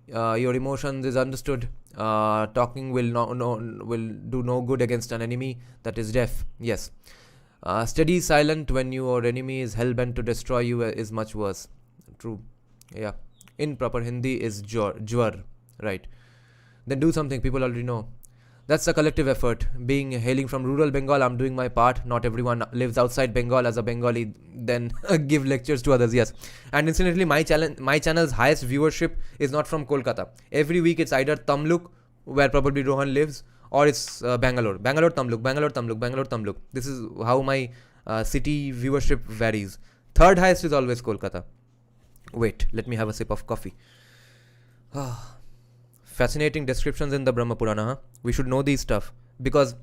Your emotions is understood. Talking will do no good against an enemy that is deaf. Yes. Steady silent when your enemy is hell-bent to destroy you is much worse. True. Yeah. In proper Hindi is jwar. Right. Then do something. People already know. That's a collective effort. Hailing from rural Bengal, I'm doing my part. Not everyone lives outside Bengal as a Bengali, then give lectures to others, yes. And incidentally, my channel's highest viewership is not from Kolkata. Every week it's either Tamluk, where probably Rohan lives, or it's Bangalore. Bangalore, Tamluk. This is how my city viewership varies. Third highest is always Kolkata. Wait, let me have a sip of coffee. Fascinating descriptions in the Brahma Purana, huh? We should know these stuff. Because,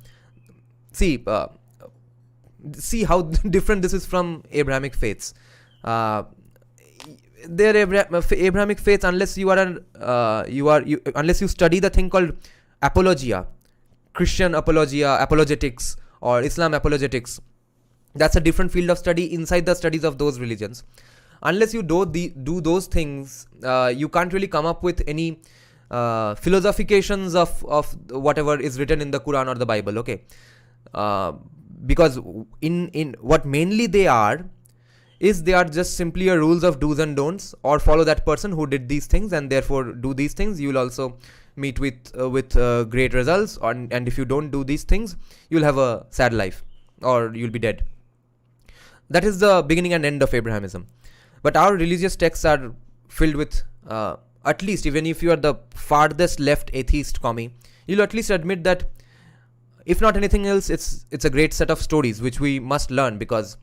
see how different this is from Abrahamic faiths. They're Abrahamic faiths, unless unless you study the thing called apologia, Christian apologetics, or Islam apologetics. That's a different field of study inside the studies of those religions. Unless you do those things, you can't really come up with any philosophications of whatever is written in the Quran or the Bible, okay? Because in what mainly they are just simply a rules of do's and don'ts, or follow that person who did these things and therefore do these things. You will also meet with great results, and if you don't do these things, you'll have a sad life or you'll be dead. That is the beginning and end of Abrahamism. But our religious texts are filled with at least, even if you are the farthest left atheist commie, you'll at least admit that, if not anything else, it's a great set of stories which we must learn, because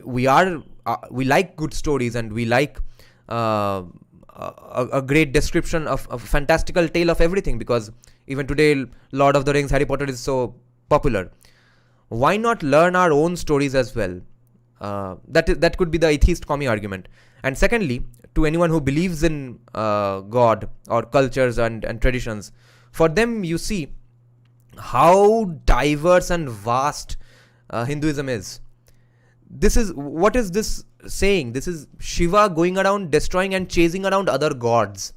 we like good stories, and we like a great description of a fantastical tale of everything, because even today Lord of the Rings, Harry Potter is so popular. Why not learn our own stories as well? That could be the atheist commie argument. And secondly, to anyone who believes in God or cultures and traditions, for them, you see how diverse and vast Hinduism is. What is this saying? This is Shiva going around destroying and chasing around other gods.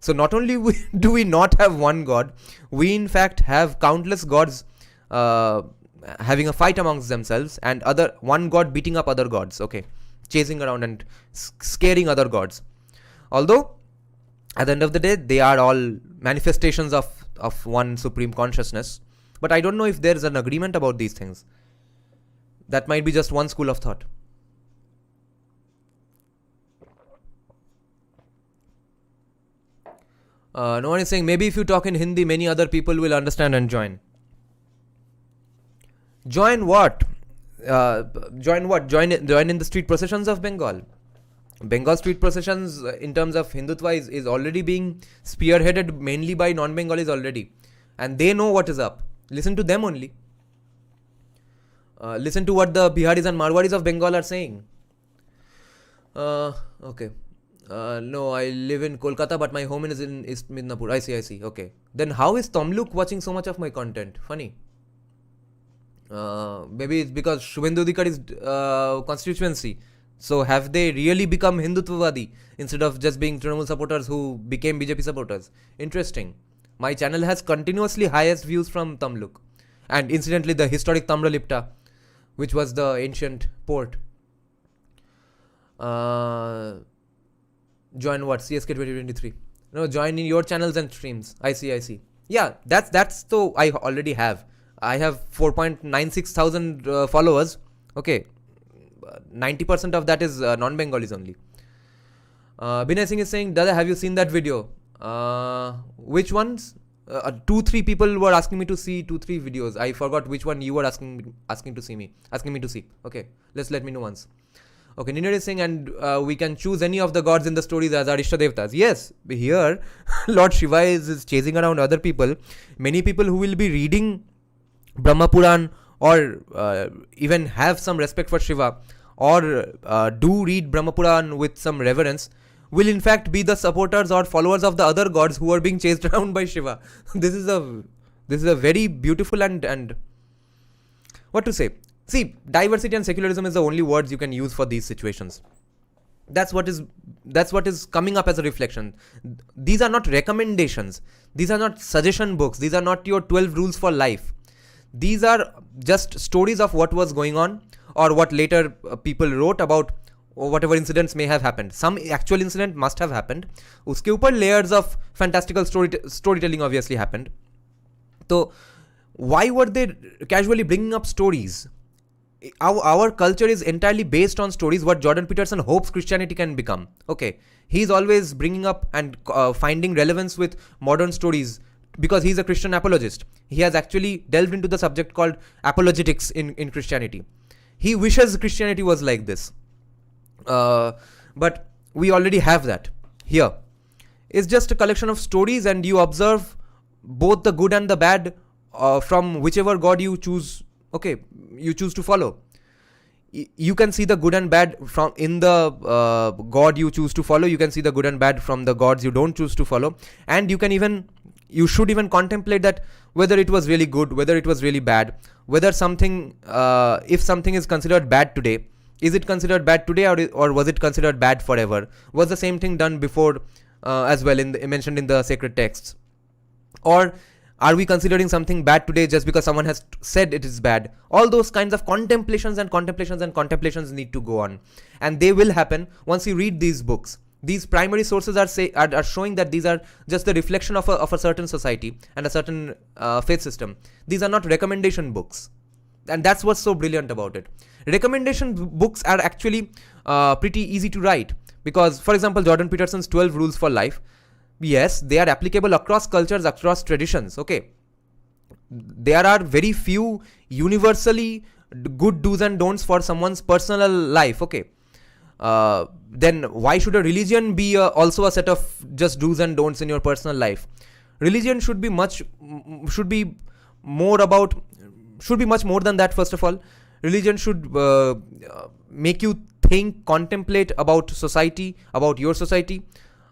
So not only do we not have one God, we in fact have countless gods having a fight amongst themselves, and one god beating up other gods, okay, chasing around and scaring other gods. Although at the end of the day, they are all manifestations of one supreme consciousness. But I don't know if there's an agreement about these things. That might be just one school of thought. No one is saying, maybe if you talk in Hindi, many other people will understand and join. Join what? Join in the street processions of Bengal. Bengal street processions, in terms of Hindutva, is already being spearheaded mainly by non-Bengalis already. And they know what is up. Listen to them only. Listen to what the Biharis and Marwaris of Bengal are saying. Okay. No, I live in Kolkata, but my home is in East Midnapur. I see. Okay. Then how is Tamluk watching so much of my content? Funny. Maybe it's because Shubhendu Adhikari's constituency. So have they really become Hindutvavadi instead of just being Trinamool supporters who became BJP supporters? Interesting. My channel has continuously highest views from Tamluk. And incidentally, the historic Tamralipta, which was the ancient port. Join what? CSK 2023. No, join in your channels and streams. I see. Yeah, that's the I already have. I have 4.96 thousand followers. Okay, 90% of that is non-Bengalis only. Binay Singh is saying, Dada, have you seen that video? Which ones? 2-3 people were asking me to see 2-3 videos. I forgot which one you were asking me to see. Okay, let me know once. Okay, Ninad is saying, and we can choose any of the gods in the stories as our Ishta Devtas. Yes, here Lord Shiva is chasing around other people. Many people who will be reading Brahma Puran or even have some respect for Shiva or do read Brahma Puran with some reverence will in fact be the supporters or followers of the other gods who are being chased around by Shiva. This is a very beautiful and what to say. See, diversity and secularism is the only words you can use for these situations. That's what is coming up as a reflection. These are not recommendations. These are not suggestion books. These are not your 12 rules for life. These are just stories of what was going on or what later people wrote about or whatever incidents may have happened. Some actual incident must have happened. Uske upar layers of fantastical storytelling obviously happened. So why were they casually bringing up stories? Our culture is entirely based on stories, what Jordan Peterson hopes Christianity can become. Okay, he's always bringing up and finding relevance with modern stories because he's a Christian apologist. He has actually delved into the subject called apologetics in Christianity. He wishes Christianity was like this. But we already have that. Here, it's just a collection of stories and you observe both the good and the bad from whichever god you choose. Okay, you choose to follow. You can see the good and bad from in the god you choose to follow. You can see the good and bad from the gods you don't choose to follow. And you should even contemplate that whether it was really good, whether it was really bad, whether something, if something is considered bad today, is it considered bad today or was it considered bad forever? Was the same thing done before as well mentioned in the sacred texts? Or are we considering something bad today just because someone has said it is bad? All those kinds of contemplations need to go on. And they will happen once you read these books. These primary sources are showing that these are just the reflection of a certain society and a certain faith system. These are not recommendation books. And that's what's so brilliant about it. Recommendation books are actually pretty easy to write. Because, for example, Jordan Peterson's 12 Rules for Life, yes, they are applicable across cultures, across traditions, okay. There are very few universally good do's and don'ts for someone's personal life, okay. Then why should a religion be also a set of just do's and don'ts in your personal life? Religion should be much more than that, first of all. Religion should make you think, contemplate about society, about your society,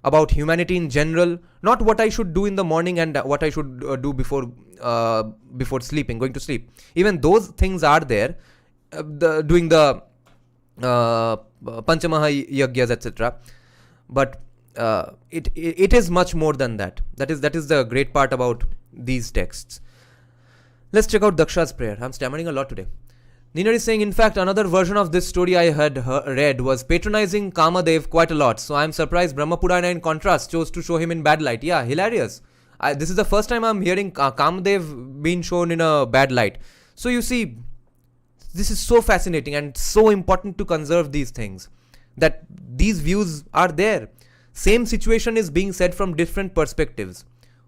about humanity in general, not what I should do in the morning and what I should do before sleeping, going to sleep. Even those things are there, doing the Panchamaha Yagyas, etc. But it is much more than that. That is the great part about these texts. Let's check out Daksha's prayer. I'm stammering a lot today. Nina is saying, in fact, another version of this story I had read was patronizing Kamadev quite a lot. So I'm surprised Brahma Purana in contrast chose to show him in bad light. Yeah, hilarious. This is the first time I'm hearing Kamadev being shown in a bad light. So you see, this is so fascinating and so important to conserve these things. That these views are there. Same situation is being said from different perspectives.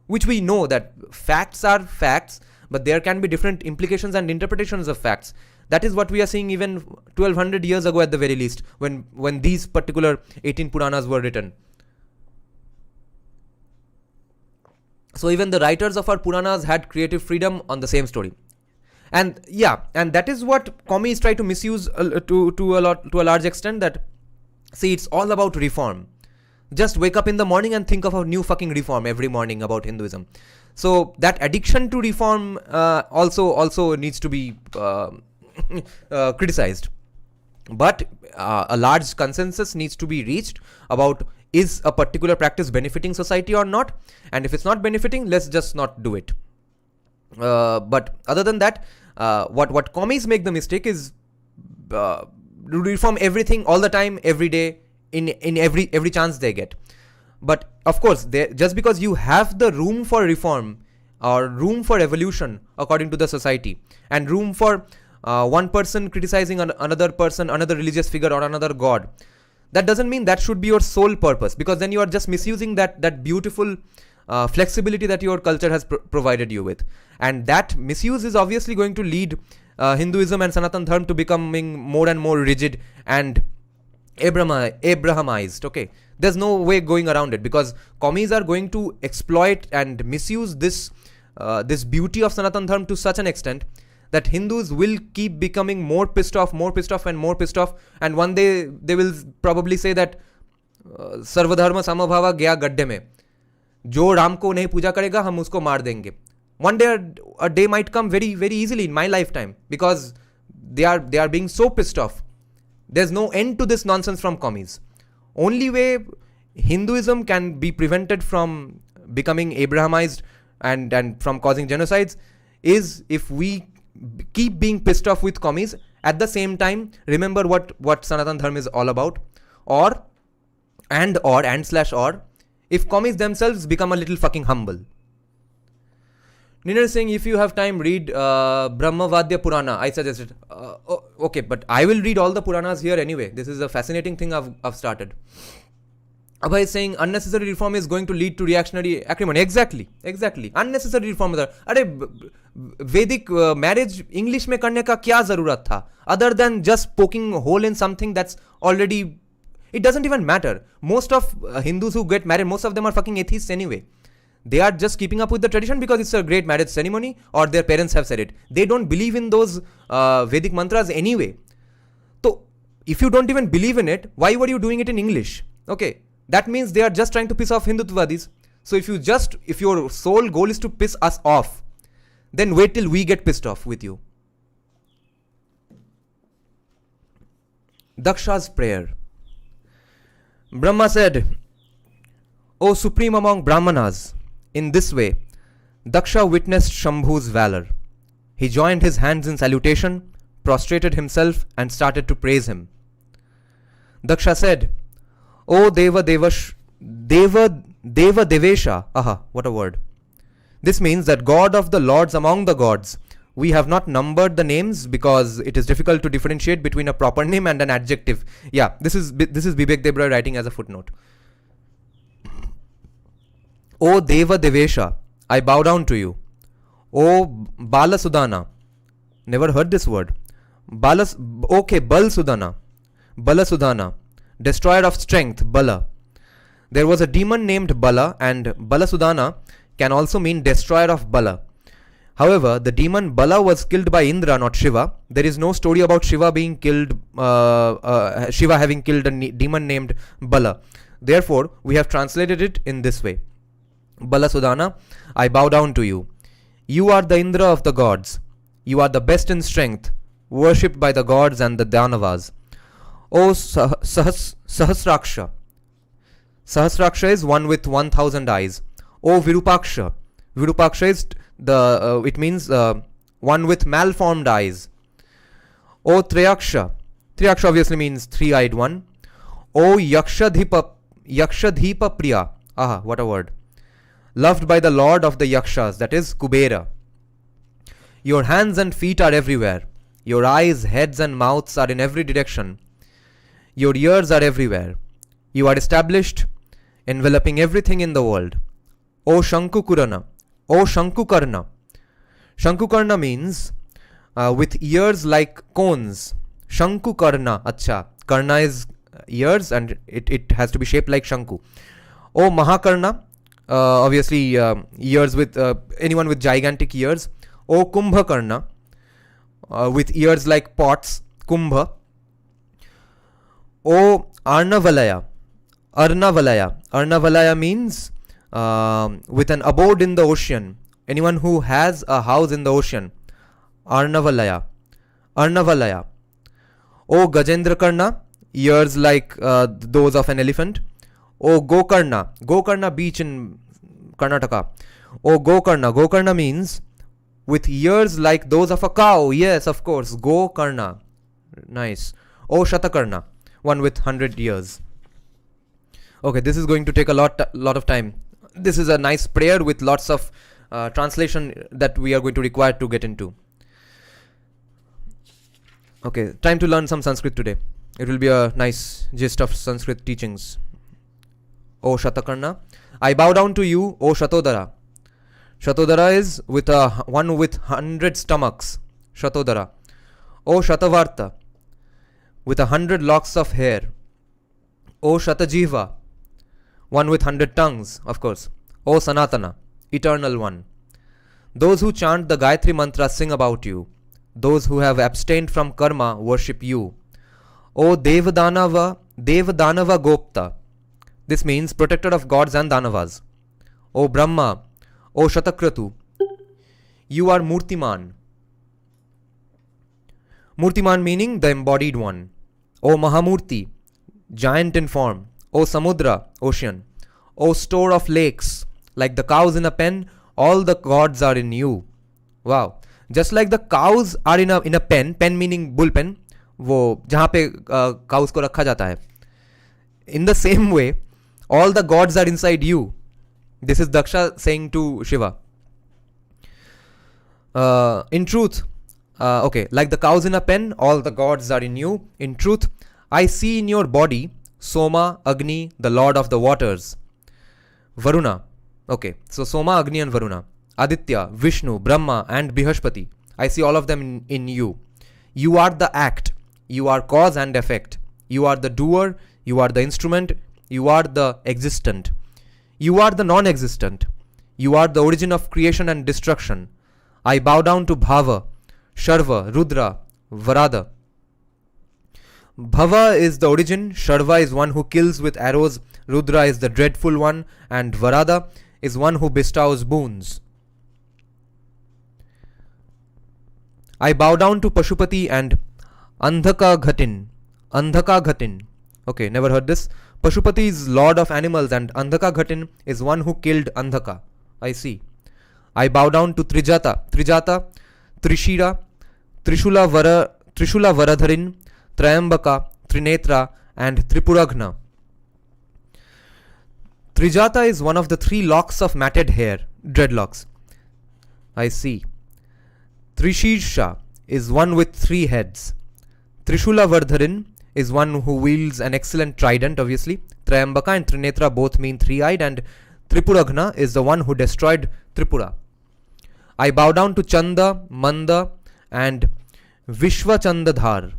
Which we know that facts are facts, but there can be different implications and interpretations of facts. That is what we are seeing even 1200 years ago at the very least, when these particular 18 Puranas were written. So even the writers of our Puranas had creative freedom on the same story. And yeah, and that is what commies try to misuse to a large extent, that, see, it's all about reform. Just wake up in the morning and think of a new fucking reform every morning about Hinduism. So that addiction to reform also needs to be criticized. But a large consensus needs to be reached about is a particular practice benefiting society or not, and if it's not benefiting, let's just not do it. But other than that, what commies make the mistake is reform everything all the time, every day, in every chance they get. But of course, just because you have the room for reform or room for evolution according to the society, and room for one person criticizing another person, another religious figure or another god, that doesn't mean that should be your sole purpose, because then you are just misusing that beautiful flexibility that your culture has provided you with. And that misuse is obviously going to lead Hinduism and Sanatan Dharma to becoming more and more rigid and Abrahamized. Okay, there's no way going around it, because commies are going to exploit and misuse this beauty of Sanatan Dharma to such an extent that Hindus will keep becoming more pissed off, and one day they will probably say that Sarvadharma Samabhava gaya gadde mein, jo Ram ko nahi puja karega hum usko maar denge. One day a day might come very, very easily in my lifetime, because they are being so pissed off. There's no end to this nonsense from commies. Only way Hinduism can be prevented from becoming Abrahamized and from causing genocides is if we keep being pissed off with commies. At the same time, remember what Sanatan Dharma is all about. Or if commies themselves become a little fucking humble. Nina is saying, if you have time, read Brahma Vadya Purana. I suggested. Okay, but I will read all the Puranas here anyway. This is a fascinating thing I've started. Abhay is saying, unnecessary reform is going to lead to reactionary acrimony. Exactly. Unnecessary reform. Arey, Vedic marriage English mein karne ka kya zarurat tha? Other than just poking a hole in something that's already... It doesn't even matter. Most of Hindus who get married, most of them are fucking atheists anyway. They are just keeping up with the tradition because it's a great marriage ceremony or their parents have said it. They don't believe in those Vedic mantras anyway. So, if you don't even believe in it, why were you doing it in English? Okay, that means they are just trying to piss off Hindutvadis. So, if your sole goal is to piss us off, then wait till we get pissed off with you. Daksha's prayer. Brahma said, O supreme among Brahmanas, in this way, Daksha witnessed Shambhu's valor. He joined his hands in salutation, prostrated himself and started to praise him. Daksha said, O Devesha, aha, what a word. This means that God of the lords among the gods. We have not numbered the names because it is difficult to differentiate between a proper name and an adjective. Yeah, this is Bibek Debroy writing as a footnote. O Devesha, I bow down to you. O Balasudana, never heard this word. Balasudana, destroyer of strength, Bala. There was a demon named Bala, and Balasudana can also mean destroyer of Bala. However, the demon Bala was killed by Indra, not Shiva. There is no story about Shiva being killed, Shiva having killed a demon named Bala. Therefore, we have translated it in this way. Balasudana, I bow down to you. You are the Indra of the gods. You are the best in strength, worshipped by the gods and the Danavas. O Sahasraksha. Sahasraksha is one with 1,000 eyes. O Virupaksha. Virupaksha is it means one with malformed eyes. O Triyaksha. Triyaksha obviously means three-eyed one. O Yakshadhipa Priya. Aha, what a word. Loved by the lord of the Yakshas, that is Kubera. Your hands and feet are everywhere. Your eyes, heads and mouths are in every direction. Your ears are everywhere. You are established, enveloping everything in the world. O Shankukarna. O Shankukarna. Shankukarna means with ears like cones. Shankukarna. Acha. Karna is ears and it has to be shaped like Shanku. O Mahakarna. Obviously ears with anyone with gigantic ears. O Kumbhakarna, with ears like pots, Kumbha. O Arnavalaya. Arnavalaya means with an abode in the ocean. Anyone who has a house in the ocean. Arnavalaya. O Gajendrakarna, ears like those of an elephant. O Gokarna. Gokarna beach in Karnataka. O Gokarna. Gokarna means with ears like those of a cow. Yes, of course. Gokarna. Nice. O Shatakarna. One with 100 ears. Okay, this is going to take a lot of time. This is a nice prayer with lots of translation that we are going to require to get into. Okay, time to learn some Sanskrit today. It will be a nice gist of Sanskrit teachings. O Shatakarna. I bow down to you, O Shatodara. Shatodara is with one with 100 stomachs. Shatodara. O Shatavarta. With 100 locks of hair. O Shatajiva. One with 100 tongues, of course. O Sanatana. Eternal one. Those who chant the Gayatri Mantra sing about you. Those who have abstained from karma worship you. O Devadanava Gopta. This means protector of gods and Danavas. O Brahma. O Shatakratu. You are Murtiman. Murtiman meaning the embodied one. O Mahamurti. Giant in form. O Samudra. Ocean. O store of lakes. Like the cows in a pen, all the gods are in you. Wow. Just like the cows are in a pen, pen meaning bullpen, वो जहाँ पे cows को रखा जाता है. In the same way, all the gods are inside you. This is Daksha saying to Shiva. In truth, like the cows in a pen, all the gods are in you. In truth, I see in your body Soma, Agni, the lord of the waters. Varuna. Okay, so Soma, Agni and Varuna. Aditya, Vishnu, Brahma and Brihaspati. I see all of them in you. You are the act. You are cause and effect. You are the doer. You are the instrument. You are the existent. You are the non-existent. You are the origin of creation and destruction. I bow down to Bhava, Sharva, Rudra, Varada. Bhava is the origin, Sharva is one who kills with arrows, Rudra is the dreadful one, and Varada is one who bestows boons. I bow down to Pashupati and Andhaka Ghatin. Okay, never heard this. Pashupati is lord of animals and Andhaka Ghatin is one who killed Andhaka. I see. I bow down to Trishira, Trishula Varadharin, Trayambaka, Trinetra and Tripuragna. Trijata is one of the 3 locks of matted hair, dreadlocks. I see. Trishirsha is one with 3 heads. Trishula Vardharin is one who wields an excellent trident, obviously. Trayambaka and Trinetra both mean 3-eyed, and Tripuragna is the one who destroyed Tripura. I bow down to Chanda, Manda and Vishwachandadhar.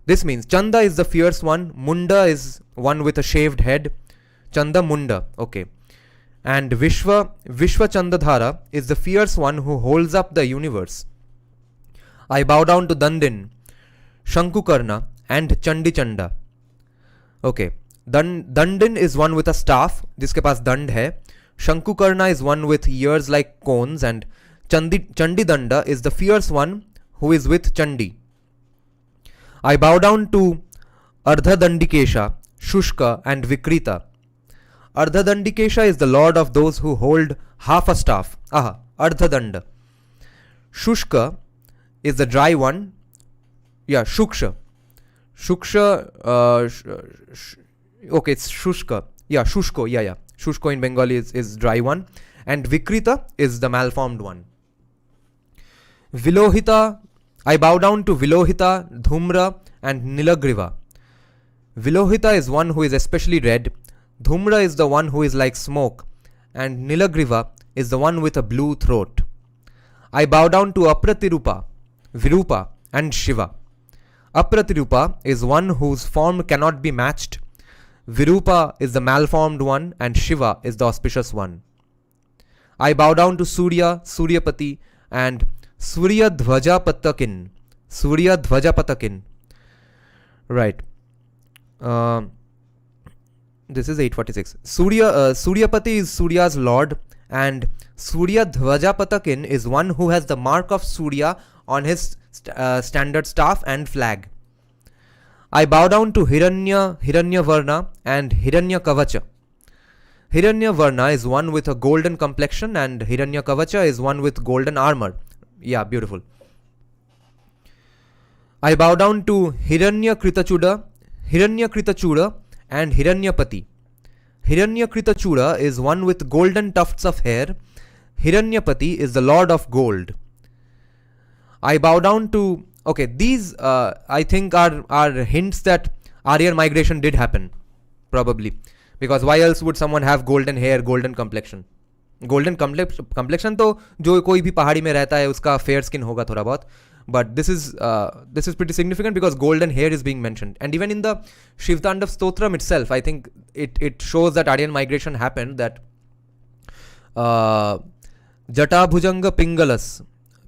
This means Chanda is the fierce one, Munda is one with a shaved head, Chanda Munda, okay. And Vishwachandadhara is the fierce one who holds up the universe. I bow down to Dandin, Shankukarna and Chandi Chanda. Okay, Dandin is one with a staff, jiske paas dand hai. Shankukarna is one with ears like cones, and Chandi Danda is the fierce one who is with Chandi. I bow down to Ardhadandikesha, Shushka and Vikrita. Ardhadandikesha is the lord of those who hold half a staff. Ardhadanda. Shushka is the dry one. Yeah, Shuksha. Okay, it's Shushka. Yeah, Shushko. Yeah. Shushko in Bengali is dry one. And Vikrita is the malformed one. Vilohita. I bow down to Vilohita, Dhumra and Nilagriva. Vilohita is one who is especially red. Dhumra is the one who is like smoke. And Nilagriva is the one with a blue throat. I bow down to Apratirupa, Virupa and Shiva. Apratirupa is one whose form cannot be matched. Virupa is the malformed one and Shiva is the auspicious one. I bow down to Surya, Suryapati and Surya Dhvajapatakin. Right. This is 846. Suryapati is Surya's lord, and Surya Dhvajapatakin is one who has the mark of Surya on his standard staff and flag. I bow down to Hiranya Varna and Hiranya Kavacha. Hiranya Varna is one with a golden complexion and Hiranya Kavacha is one with golden armor. Yeah, beautiful. I bow down to Hiranya Kritachuda and Hiranyapati. Hiranyakritachura is one with golden tufts of hair. Hiranyapati is the lord of gold. I bow down to... Okay, these I think are hints that Aryan migration did happen. Probably. Because why else would someone have golden hair, golden complexion? Golden complexion तो जो कोई भी पहाड़ी में रहता है उसका fair skin होगा थोड़ा बहुत. But this is pretty significant because golden hair is being mentioned. And even in the Shivtandav Stotram itself, I think it shows that Aryan migration happened, that Jata Bhujanga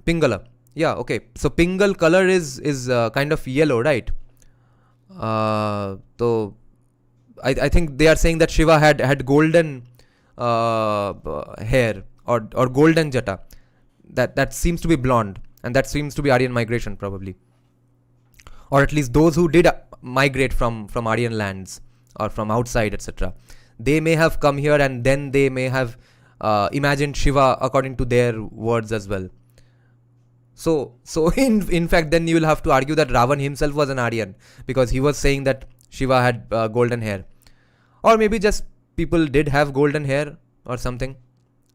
Pingala. Yeah, okay. So Pingal color is kind of yellow, right? So I think they are saying that Shiva had golden hair or golden Jata. That seems to be blonde. And that seems to be Aryan migration probably. Or at least those who did migrate from Aryan lands or from outside, etc. They may have come here and then they may have imagined Shiva according to their words as well. So in fact then you will have to argue that Ravan himself was an Aryan because he was saying that Shiva had golden hair. Or maybe just people did have golden hair or something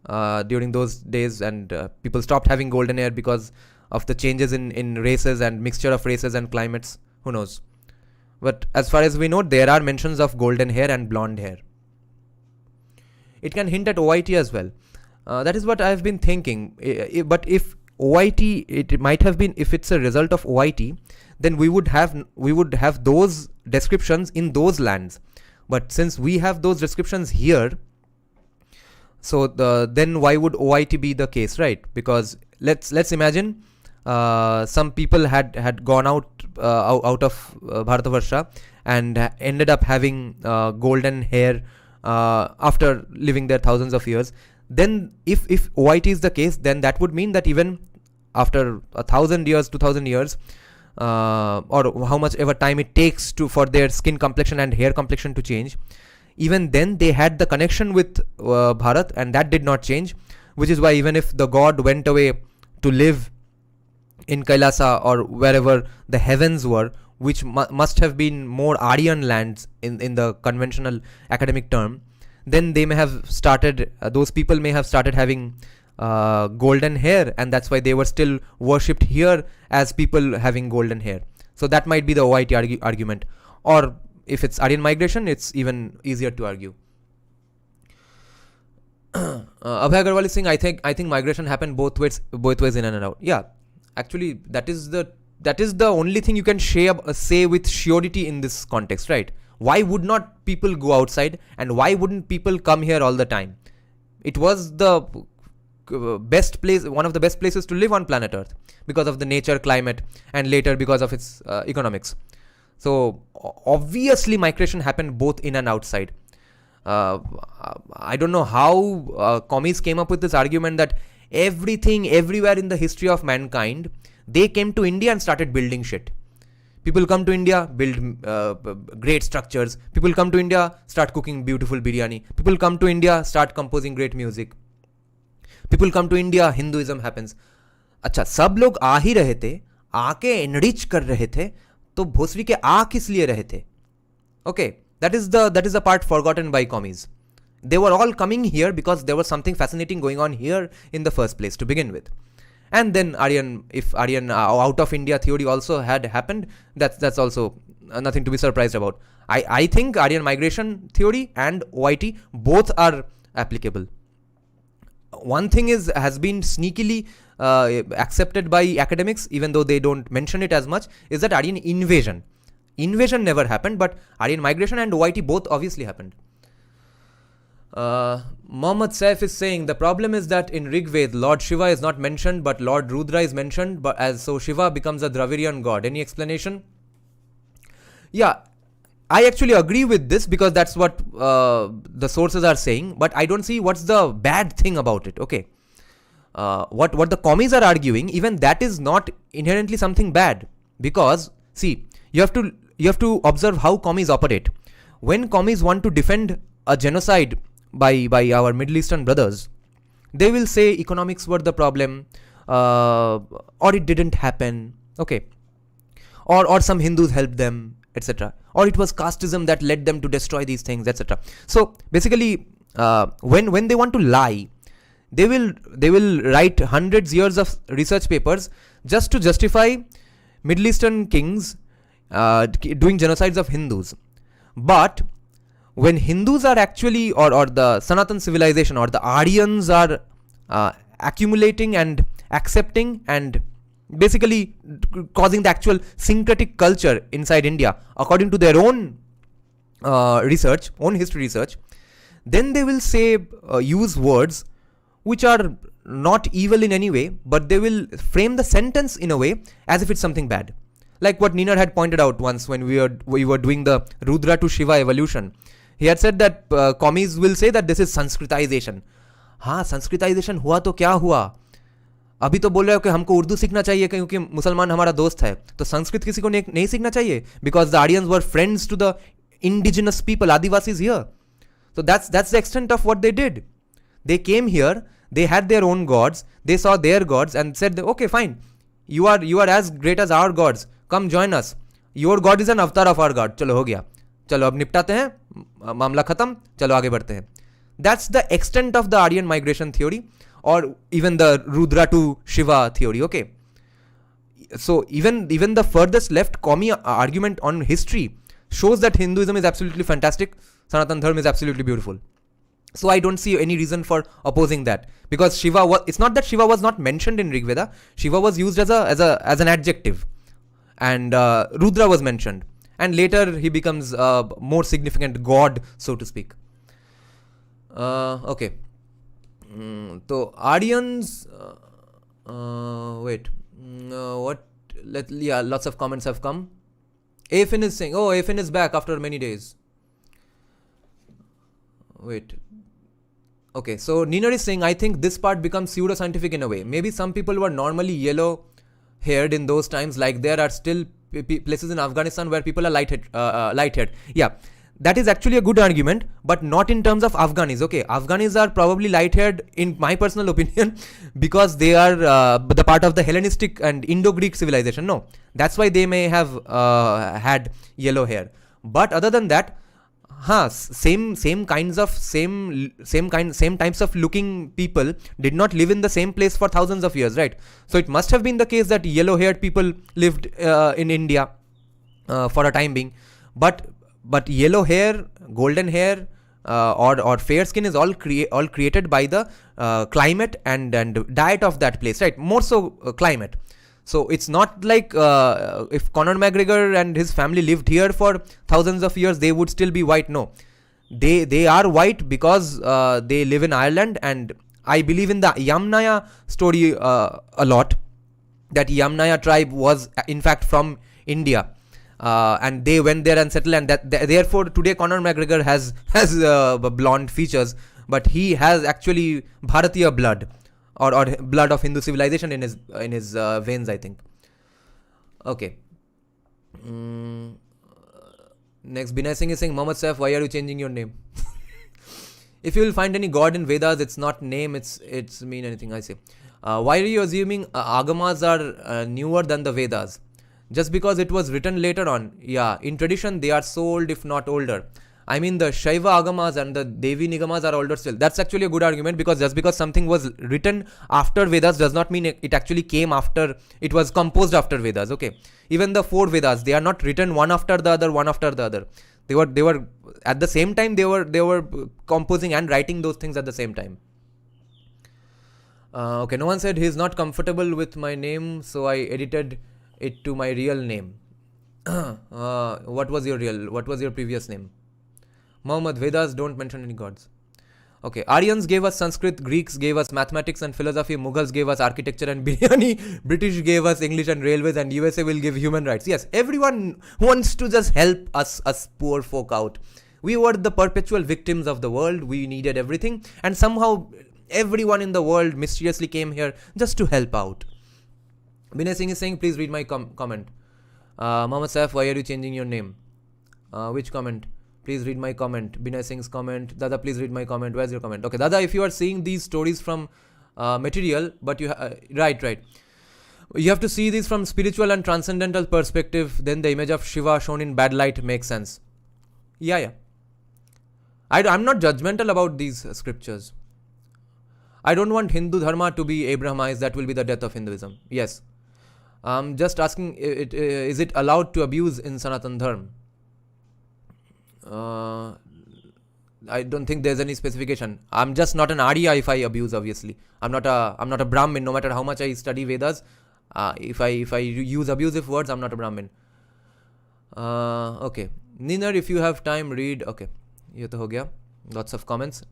during those days, and people stopped having golden hair because of the changes in races and mixture of races and climates. Who knows? But as far as we know, there are mentions of golden hair and blonde hair. It can hint at OIT as well. That is what I have been thinking. But if OIT, it might have been, if it's a result of OIT, then we would have those descriptions in those lands. But since we have those descriptions here, so then why would OIT be the case, right? Because let's imagine some people had gone out of Bharatavarsha and ended up having golden hair after living there thousands of years. Then if OIT is the case, then that would mean that even after 1,000 years, 2,000 years, or how much ever time it takes for their skin complexion and hair complexion to change, even then they had the connection with Bharat, and that did not change, which is why even if the god went away to live in Kailasa or wherever the heavens were, which must have been more Aryan lands in the conventional academic term, then they may have started, those people may have started having golden hair, and that's why they were still worshipped here as people having golden hair. So that might be the OIT argument. Or if it's Aryan migration, it's even easier to argue. Abhay Agarwal is saying, I think migration happened both ways in and out. Yeah, actually that is the only thing you can say with surety in this context, right? Why would not people go outside, and why wouldn't people come here all the time? It was the best place, one of the best places to live on planet Earth because of the nature, climate, and later because of its economics. So obviously migration happened both in and outside. I don't know how commies came up with this argument that everything, everywhere in the history of mankind, they came to India and started building shit. People come to India, build great structures. People come to India, start cooking beautiful biryani. People come to India, start composing great music. People come to India, Hinduism happens. अच्छा, सब लोग आ ही रहे थे, आके enrich कर रहे थे, तो भोसड़ी के आ किस लिए रहे थे? Okay, that is the part forgotten by commies. They were all coming here because there was something fascinating going on here in the first place to begin with. And then if Aryan out of India theory also had happened, that's also nothing to be surprised about. I think Aryan migration theory and OIT both are applicable. One thing has been sneakily accepted by academics, even though they don't mention it as much, is that Aryan invasion. Invasion never happened, but Aryan migration and OIT both obviously happened. Mohammad Saif is saying the problem is that in Rig Veda, Lord Shiva is not mentioned, but Lord Rudra is mentioned, so Shiva becomes a Dravidian god. Any explanation? Yeah, I actually agree with this because that's what the sources are saying, but I don't see what's the bad thing about it. Okay, what the commies are arguing, even that is not inherently something bad, because see, you have to observe how commies operate. When commies want to defend a genocide by our Middle Eastern brothers, they will say economics were the problem, or it didn't happen, okay, or some Hindus helped them, etc., or it was casteism that led them to destroy these things, etc. So basically, when they want to lie, they will write hundreds years of research papers just to justify Middle Eastern kings doing genocides of Hindus. But when Hindus are actually, or the Sanatan civilization or the Aryans are accumulating and accepting and basically causing the actual syncretic culture inside India according to their own history research, then they will say, use words which are not evil in any way, but they will frame the sentence in a way as if it's something bad. Like what Nina had pointed out once when we were doing the Rudra to Shiva evolution. He had said that commies will say that this is Sanskritization. हाँ, Sanskritisation हुआ तो क्या हुआ? अभी तो बोल रहे हो कि हमको उर्दू सीखना चाहिए क्योंकि मुसलमान हमारा दोस्त है, तो संस्कृत किसी को नहीं सीखना चाहिए? Because the Aryans were friends to the indigenous people, Adivasis here. So that's the extent of what they did. They came here, they had their own gods, they saw their gods and said, okay, fine, you are as great as our gods, come join us. Your god is an avatar of our god. चलो हो गया, चलो अब निपटाते हैं, मामला खत्म, चलो आगे बढ़ते हैं. That's the extent of the Aryan migration theory, or even the Rudra to Shiva theory, okay? So even the furthest left commie argument on history shows that Hinduism is absolutely fantastic, Sanatan Dharma is absolutely beautiful. So I don't see any reason for opposing that, because Shiva it's not that Shiva was not mentioned in Rig Veda. Shiva was used as an adjective, and Rudra was mentioned, and later he becomes a more significant god, so to speak. Okay. So Aryans, wait, what? Lots of comments have come. Afin is saying, oh, Afin is back after many days. Wait. Okay, so Nina is saying, I think this part becomes pseudo-scientific in a way. Maybe some people were normally yellow-haired in those times, like there are still places in Afghanistan where people are light-haired. Yeah, that is actually a good argument, but not in terms of Afghanis. Okay, Afghanis are probably light-haired, in my personal opinion, because they are the part of the Hellenistic and Indo-Greek civilization. No, that's why they may have had yellow hair. But other than that, same types of looking people did not live in the same place for thousands of years, right? So it must have been the case that yellow-haired people lived in India for a time being, but yellow hair, golden hair, or fair skin is all created by the climate and diet of that place, right? More so climate. So it's not like if Conor McGregor and his family lived here for thousands of years, they would still be white. No, they are white because they live in Ireland, and I believe in the Yamnaya story a lot, that Yamnaya tribe was in fact from India, and they went there and settled, and therefore today Conor McGregor has blonde features, but he has actually Bharatiya blood. Or blood of Hindu civilization in his veins, I think. Okay. Next, Binay Singh is saying, Muhammad Saif, why are you changing your name? If you will find any god in Vedas, it's not name, it's mean anything, I say. Why are you assuming Agamas are newer than the Vedas? Just because it was written later on. Yeah, in tradition, they are so old, if not older. I mean, the Shaiva Agamas and the Devi Nigamas are older still. That's actually a good argument, because just because something was written after Vedas does not mean it actually came after, it was composed after Vedas, okay? Even the 4 Vedas, they are not written one after the other. They were at the same time, they were composing and writing those things at the same time. Okay, no one said he's not comfortable with my name, so I edited it to my real name. What was your previous name? Muhammad, Vedas don't mention any gods. Okay, Aryans gave us Sanskrit, Greeks gave us mathematics and philosophy, Mughals gave us architecture and biryani, British gave us English and railways, and USA will give human rights. Yes, everyone wants to just help us poor folk out. We were the perpetual victims of the world, we needed everything, and somehow everyone in the world mysteriously came here just to help out. Binay Singh is saying, please read my comment. Mohammed Saif, why are you changing your name? Which comment? Please read my comment. Binay Singh's comment. Dada, please read my comment. Where's your comment? Okay, Dada, if you are seeing these stories from material, but you right. You have to see these from spiritual and transcendental perspective. Then the image of Shiva shown in bad light makes sense. Yeah. I'm not judgmental about these scriptures. I don't want Hindu Dharma to be Abrahamized. That will be the death of Hinduism. Yes. I'm just asking, is it allowed to abuse in Sanatan Dharma? I don't think there's any specification. I'm just not an Arya if I abuse, obviously. I'm not a Brahmin, no matter how much I study Vedas. If I use abusive words, I'm not a Brahmin. Okay. Ninar, if you have time, read. Okay. Ye to ho gaya. Lots of comments.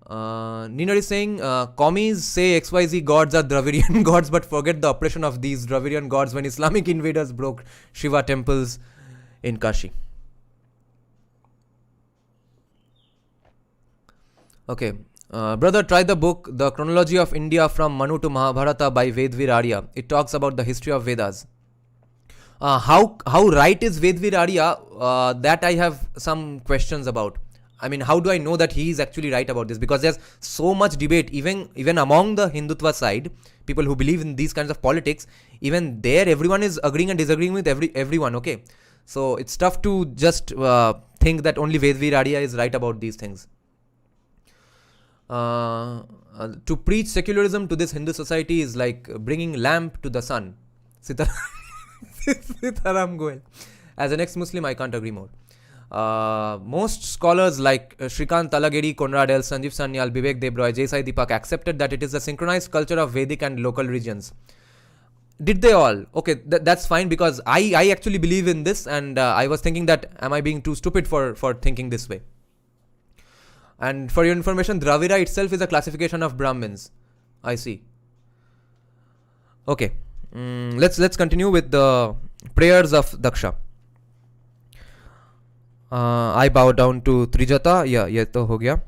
Ninar is saying, commies say XYZ gods are Dravidian gods, but forget the oppression of these Dravidian gods when Islamic invaders broke Shiva temples in Kashi. Okay. Brother, try the book, The Chronology of India from Manu to Mahabharata by Vedvir Arya. It talks about the history of Vedas. How right is Vedvir Arya? That I have some questions about. I mean, how do I know that he is actually right about this? Because there's so much debate, even among the Hindutva side, people who believe in these kinds of politics, even there everyone is agreeing and disagreeing with everyone, okay? So it's tough to just think that only Vedvir Arya is right about these things. To preach secularism to this Hindu society is like bringing lamp to the sun. Sitaram Goel. As an ex-Muslim, I can't agree more. Most scholars like Shrikant Talageri, Conrad L, Sanjeev Sanyal, Bibek Debroy, J. Deepak accepted that it is a synchronized culture of Vedic and local regions. Did they all? Okay, that's fine, because I actually believe in this, and I was thinking that am I being too stupid for thinking this way? And for your information, Dravida itself is a classification of Brahmins. I see. Okay, let's continue with the prayers of Daksha. I bow down to Trijata. Yeah, ye to ho gaya.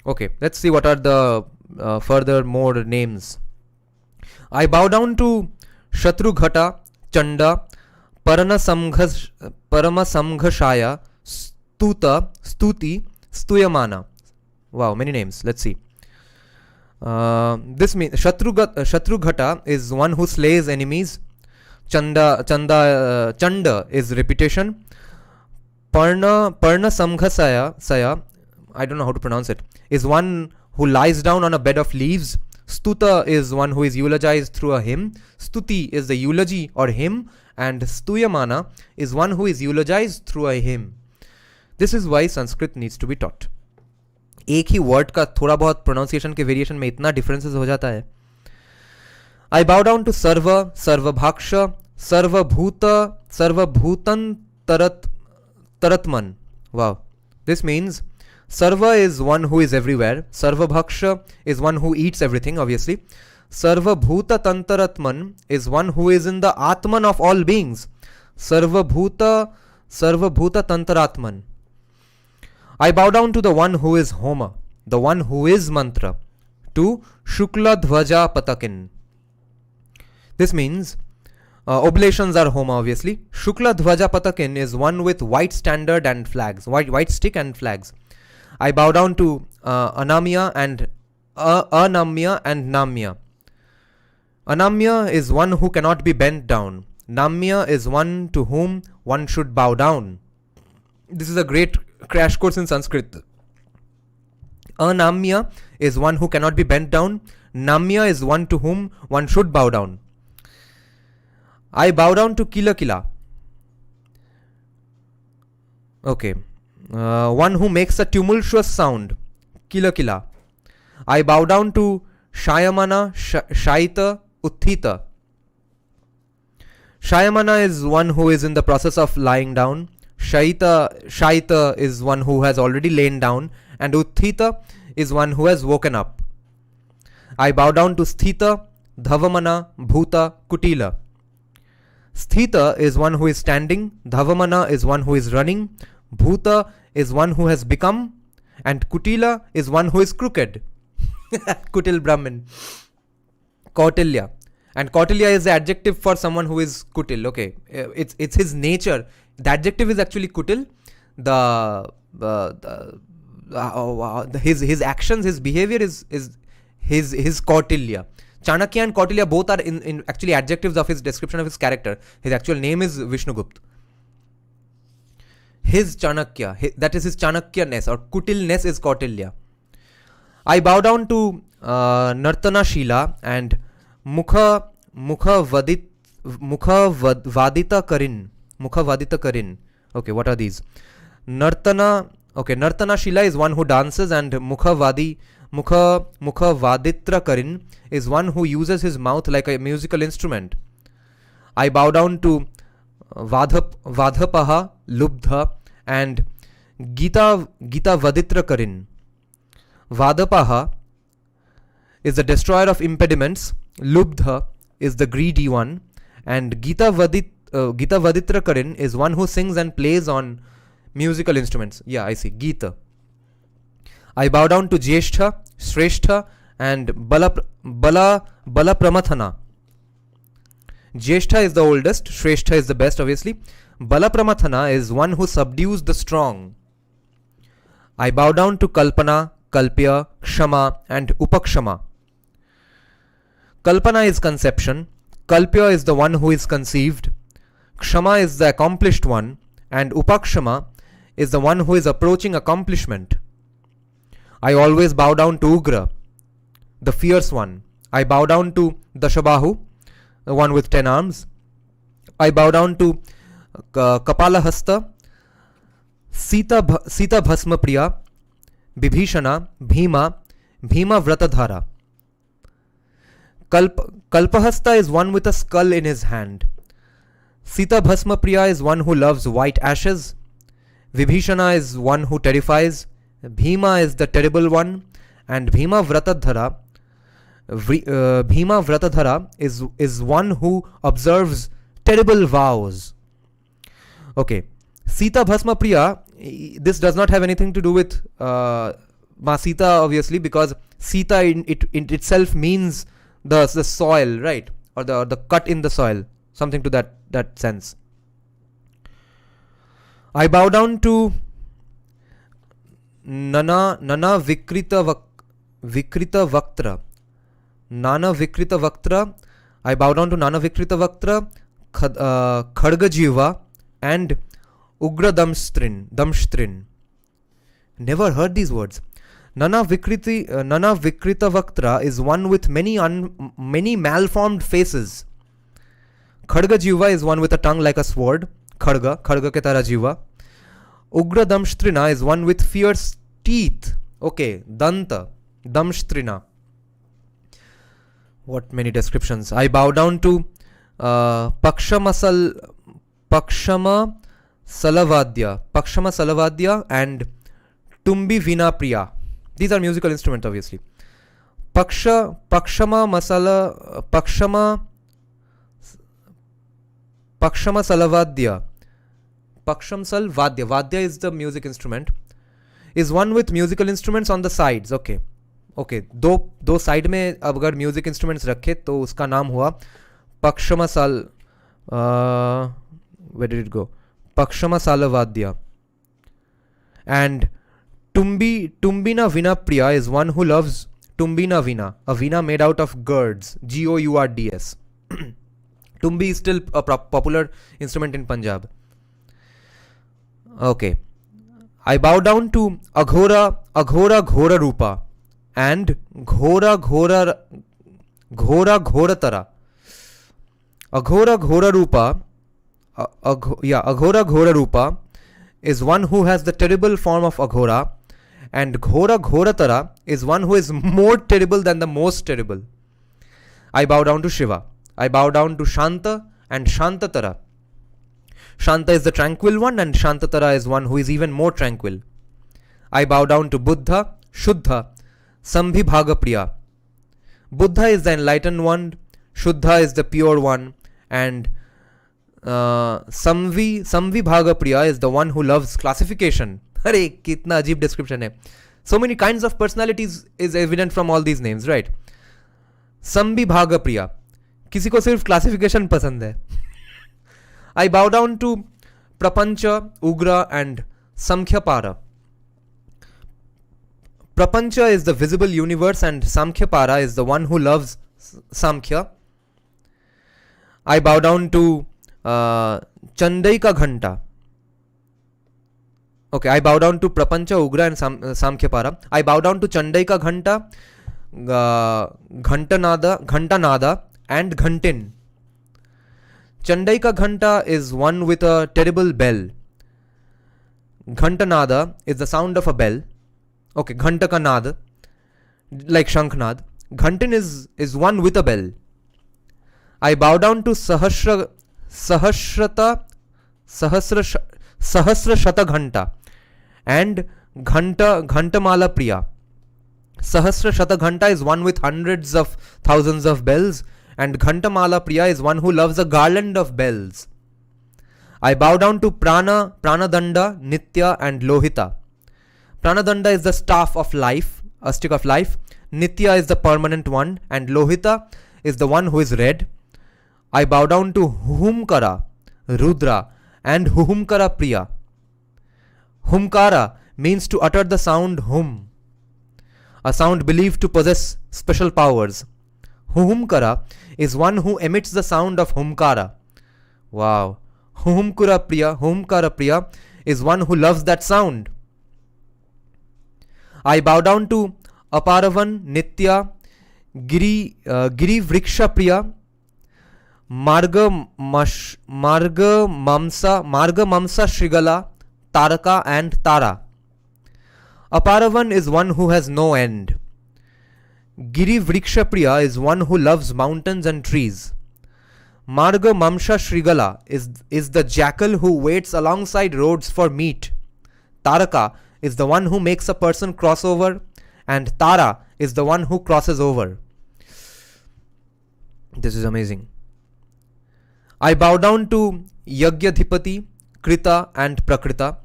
Okay, let's see what are the further more names. I bow down to Shatrughata, Chanda, Paramasamghashaya, Stuta, Stuti, Stuyamana. Wow, many names. Let's see. This means Shatrughata is one who slays enemies. Chanda is repetition. Parna Samghasaya, I don't know how to pronounce it, is one who lies down on a bed of leaves. Stuta is one who is eulogized through a hymn. Stuti is the eulogy or hymn, and Stuyamana is one who is eulogized through a hymn. This is why Sanskrit needs to be taught. एक ही word का थोड़ा बहुत pronunciation के variation में इतना differences हो जाता है. I bow down to Sarva, Sarvabhaksha, Sarvabhutan Taratman. Wow. This means Sarva is one who is everywhere. Sarvabhaksha is one who eats everything, obviously. Sarvabhuta Tantaratman is one who is in the Atman of all beings. Sarvabhuta Tantaratman. I bow down to the one who is Homa, the one who is Mantra, to Shukla Dhvaja Patakin. This means oblations are Homa, obviously. Shukla Dhvaja Patakin is one with white standard and flags, white stick and flags. I bow down to Anamya and Anamya and Namya. Anamya is one who cannot be bent down. Namya is one to whom one should bow down. This is a great crash course in Sanskrit. Anamya is one who cannot be bent down. Namya is one to whom one should bow down. I bow down to Kila Kila. Okay. One who makes a tumultuous sound. Kila Kila. I bow down to Shayamana, Shaita, Utthita. Shayamana is one who is in the process of lying down. Shaita is one who has already lain down. And Utthita is one who has woken up. I bow down to Sthita, Dhavamana, Bhuta, Kutila. Sthita is one who is standing. Dhavamana is one who is running. Bhuta is one who has become. And Kutila is one who is crooked. Kutil Brahmin. Kautilya. And Kautilya is the adjective for someone who is kutil. Okay, it's his nature. The adjective is actually kutil. His actions, his behavior is his Kautilya. Chanakya and Kautilya both are in actually adjectives of his description of his character. His actual name is Vishnugupt. His Chanakya, that is his Chanakya-ness or Kutilness is Kautilya. I bow down to Nartana Shila and Mukha Vadita Karin. Okay, what are these? Nartana Shila is one who dances, and Mukha Vaditra Karin is one who uses his mouth like a musical instrument. I bow down to Vadhapaha Lubdha and Gita Vaditra Karin. Vadapaha is the destroyer of impediments. Lubdha is the greedy one, and Gita Vaditra Karin is one who sings and plays on musical instruments. Yeah, I see. Gita. I bow down to Jeshtha, Shrestha, and Bala Pramathana. Jeshtha is the oldest, Shrestha is the best, obviously. Bala Pramathana is one who subdues the strong. I bow down to Kalpana, Kalpya, Kshama, and Upakshama. Kalpana is conception, Kalpya is the one who is conceived, Kshama is the accomplished one, and Upakshama is the one who is approaching accomplishment. I always bow down to Ugra, the fierce one. I bow down to Dashabahu, the one with 10 arms. I bow down to Kapalahasta, Sita Bhasma Priya, Bibhishana, Bhima Vratadhara. Kalpahasta is one with a skull in his hand. Sita Bhasma Priya is one who loves white ashes. Vibhishana is one who terrifies. Bhima is the terrible one. And Bhima Vratadhara is one who observes terrible vows. Okay. Sita Bhasma Priya, this does not have anything to do with Ma Sita, obviously, because Sita in itself means the soil, right? Or the cut in the soil. Something to that sense. I bow down to Nana Vikrita Vaktra. Nana Vikrita Vaktra. I bow down to Nana Vikrita Vaktra, Khadga Jiva, and Ugra Damstrin. Never heard these words. Nana Vikrita Vaktra is one with many malformed faces. Khadga Jiva is one with a tongue like a sword. Khadga ke tara jiva. Ugra Damstrina is one with fierce teeth. Okay, Danta, Damstrina. What many descriptions. I bow down to Pakshama Salavadya and Tumbi Vina Priya. These are musical instruments, obviously. Pakshama Salavadya. Paksham Sal Vadya. Vadya is the music instrument. Is one with musical instruments on the sides. Okay. दो side में अब अगर music instruments रखे तो उसका नाम हुआ पक्षमा साल. where did it go? Pakshama Salavadya. And Tumbina Vina Priya is one who loves Tumbina Vina, a Vina made out of gourds, Gourds. Tumbi is still a popular instrument in Punjab. Okay. I bow down to Aghora Rupa and Ghora Tara. Aghora Rupa is one who has the terrible form of Aghora, and Ghora Tara is one who is more terrible than the most terrible. I bow down to Shiva. I bow down to Shanta and Shantatara. Shanta is the tranquil one, and Shantatara is one who is even more tranquil. I bow down to Buddha, Shuddha, Sambhibhaga Priya. Buddha is the enlightened one, Shuddha is the pure one, and Sambhibhaga Priya is the one who loves classification. Arey, kitna ajeeb description hai. So many kinds of personalities is evident from all these names, right? Sambhibhaga Priya. किसी को सिर्फ classification पसंद है. I bow down to Prapancha, Ugra and Samkhyapara. Prapancha is the visible universe and Samkhyapara is the one who loves Samkhya. I bow down to Chandaika Ghanta. Okay, I bow down to Prapancha, Ugra and Samkhyapara. I bow down to Chandaika Ghanta, Ghantanada and Ghantin. Chandaika Ghanta is one with a terrible bell. Ghantanada is the sound of a bell. Okay, Ghantakanad, like Shankhnad. Ghantin is one with a bell. I bow down to Sahasrashata Ghanta and Ghantamala Priya. Sahasrashata Ghanta is one with hundreds of thousands of bells, and Ghantamala Priya is one who loves a garland of bells. I bow down to Pranadanda, Nitya and Lohita. Pranadanda is the staff of life, a stick of life. Nitya is the permanent one, and Lohita is the one who is red. I bow down to Humkara, Rudra and Humkara Priya. Humkara means to utter the sound hum, a sound believed to possess special powers. Humkara is one who emits the sound of Humkara. Wow. Humkara Priya is one who loves that sound. I bow down to Aparavan, Nitya, Giri Vriksha Priya, Marga Mamsa Shrigala, Taraka and Tara. Aparavan is one who has no end. Giri Vriksha Priya is one who loves mountains and trees. Marga Mamsha Shrigala is the jackal who waits alongside roads for meat. Taraka is the one who makes a person cross over, and Tara is the one who crosses over. This is amazing. I bow down to Yagyadhipati, Krita and Prakrita.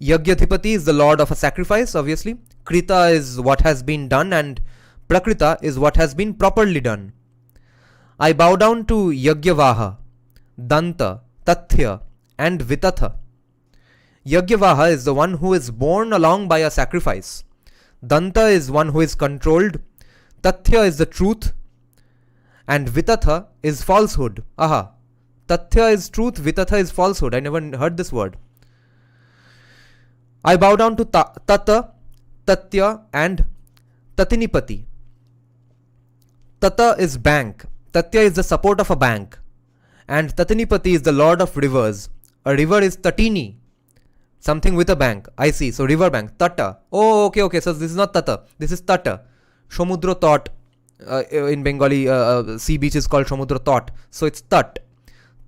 Yagyadhipati is the lord of a sacrifice, obviously. Krita is what has been done, and Prakrita is what has been properly done. I bow down to Yagyavaha, Danta, Tathya and Vitatha. Yagyavaha is the one who is borne along by a sacrifice. Danta is one who is controlled. Tathya is the truth. And Vitatha is falsehood. Aha. Tathya is truth, Vitatha is falsehood. I never heard this word. I bow down to Tata, Tatya and Tatinipati. Tata is bank. Tatya is the support of a bank. And Tatinipati is the lord of rivers. A river is Tatini. Something with a bank. I see. So river bank. Tata. Oh, okay. So this is not Tata. This is Tata. Somudra Tot. In Bengali, sea beach is called Somudra Tot. So it's Tat.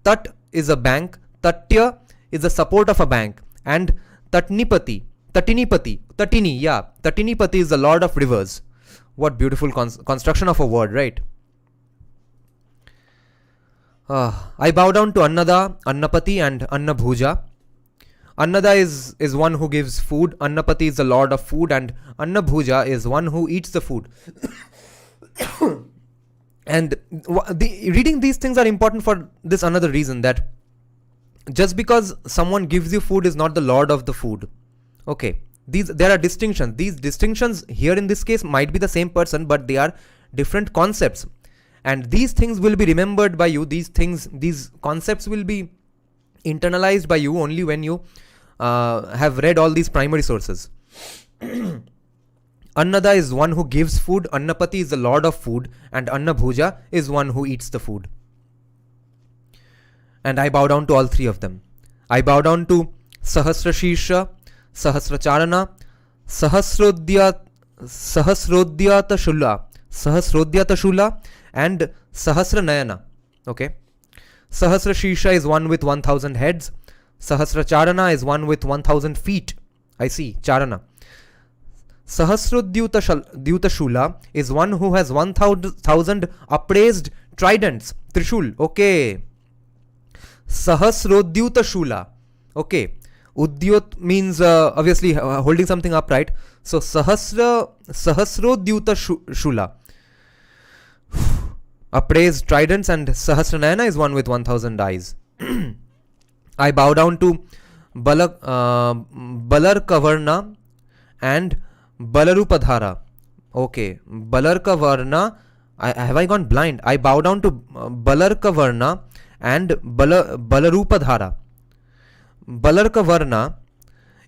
Tat is a bank. Tatya is the support of a bank. And Tatinipati is the lord of rivers. What beautiful construction of a word, right? I bow down to Annada, Annapati and Annabhuja. Annada is one who gives food. Annapati is the lord of food, and Annabhuja is one who eats the food. And reading these things are important for this another reason, that just because someone gives you food is not the lord of the food. Okay, there are distinctions. These distinctions here in this case might be the same person, but they are different concepts. And these things will be remembered by you. These concepts will be internalized by you only when you have read all these primary sources. Annada is one who gives food, Annapati is the lord of food, and Annabhuja is one who eats the food. And I bow down to all three of them. I bow down to Sahasrashirsha, Sahasracharana, Sahasrodhyatashula and Sahasranayana. Okay. Sahasrashirsha is one with 1000 heads. Sahasracharana is one with 1000 feet. I see, Charana. Sahasrodhyatashula is one who has 1000 upraised tridents. Trishul. Okay. Sahasrodhyatashula. Okay. Udyot means obviously holding something upright. So Sahasrodhyatashula. upraised tridents, and Sahasranayana is one with 1000 eyes. I bow down to Balarkavarna and Balarupadhara. Okay, Balarkavarna. Have I gone blind? I bow down to Balarkavarna and Balarupadhara. Balarkavarna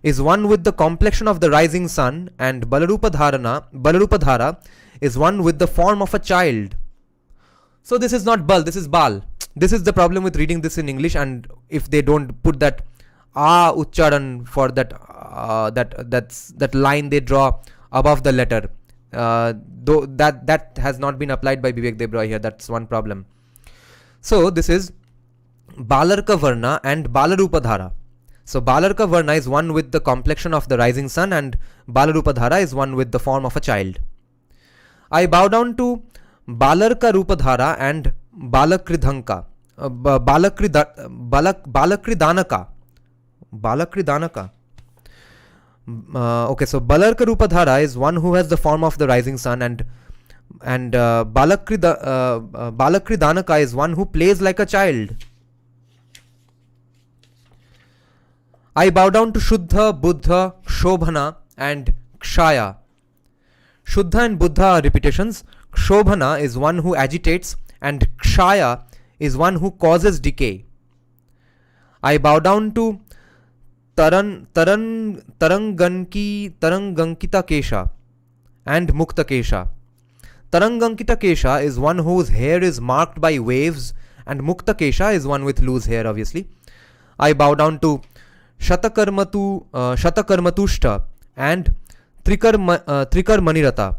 is one with the complexion of the rising sun, and Balarupadhara is one with the form of a child. So this is not Bal, this is Bal. This is the problem with reading this in English, and if they don't put that Uchcharan for that line they draw above the letter, though that has not been applied by Bibek Debroy here. That's one problem. So this is Balarka Varna and Balarupadhara. So Balarka Varna is one with the complexion of the rising sun, and Balarupadhara is one with the form of a child. I bow down to Balarka Rupadhara and Balakridhanka. Balakridanaka. Okay, so Balarka Rupadhara is one who has the form of the rising sun, and Balakridanaka is one who plays like a child. I bow down to Shuddha, Buddha, Shobhana and Kshaya. Shuddha and Buddha are repetitions. Shobhana is one who agitates, and Kshaya is one who causes decay. I bow down to Tarangankita Kesha and Mukta Kesha. Tarangankita Kesha is one whose hair is marked by waves, and Mukta Kesha is one with loose hair, obviously. I bow down to Shatakarmatushta and Trikarmanirata.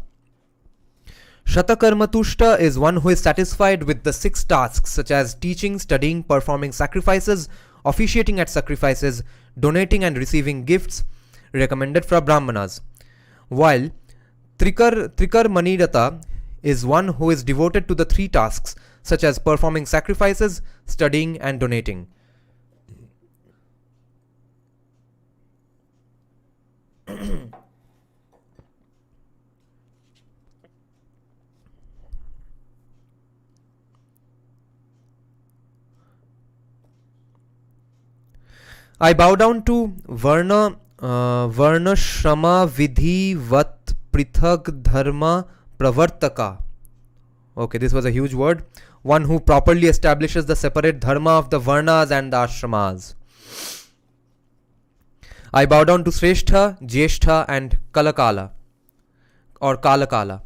Shatakarmatushta is one who is satisfied with the 6 tasks such as teaching, studying, performing sacrifices, officiating at sacrifices, donating and receiving gifts recommended from Brahmanas. While Trikarmanirata is one who is devoted to the 3 tasks such as performing sacrifices, studying and donating. I bow down to Varna Shrama Vidhi Vat Prithak Dharma Pravartaka. Okay, this was a huge word. One who properly establishes the separate dharma of the Varnas and the Ashramas. I bow down to Sreshtha, Jyeshtha and Kalakala or Kalakala.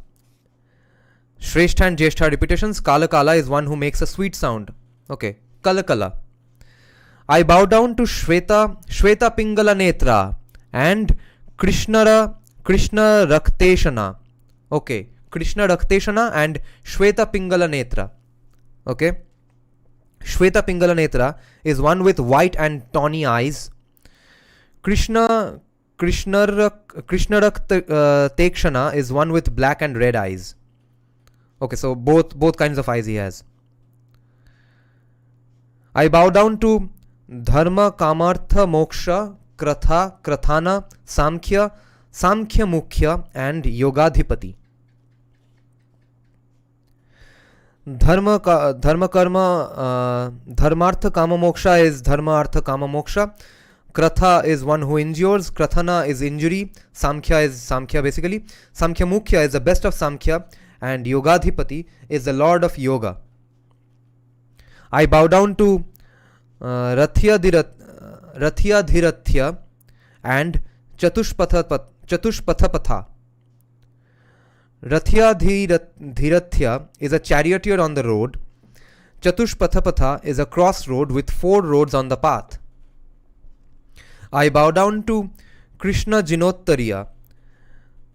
Sreshtha and Jyeshtha repetitions. Kalakala is one who makes a sweet sound. Okay, Kalakala. I bow down to Shweta Pingala Netra and Krishna Rakteshana. Okay, Krishna Rakteshana and Shweta Pingala Netra. Okay, Shweta Pingala Netra is one with white and tawny eyes. Krishna Rakteshana is one with black and red eyes. Okay, so both kinds of eyes he has. I bow down to Dharma, Kamartha, Moksha, Kratha, Krathana, Samkhya, Samkhya Mukhya and Yogadhipati. Dharma Karma, Dharmartha Kama Moksha is Dharma Artha Kama Moksha. Kratha is one who endures. Krathana is injury. Samkhya is Samkhya basically. Samkhya Mukhya is the best of Samkhya, and Yogadhipati is the lord of yoga. I bow down to Rathya and Chatushpathapatha. Rathya is a charioteer on the road. Chatushpathapatha is a crossroad with 4 roads on the path. I bow down to Krishna Jinottariya,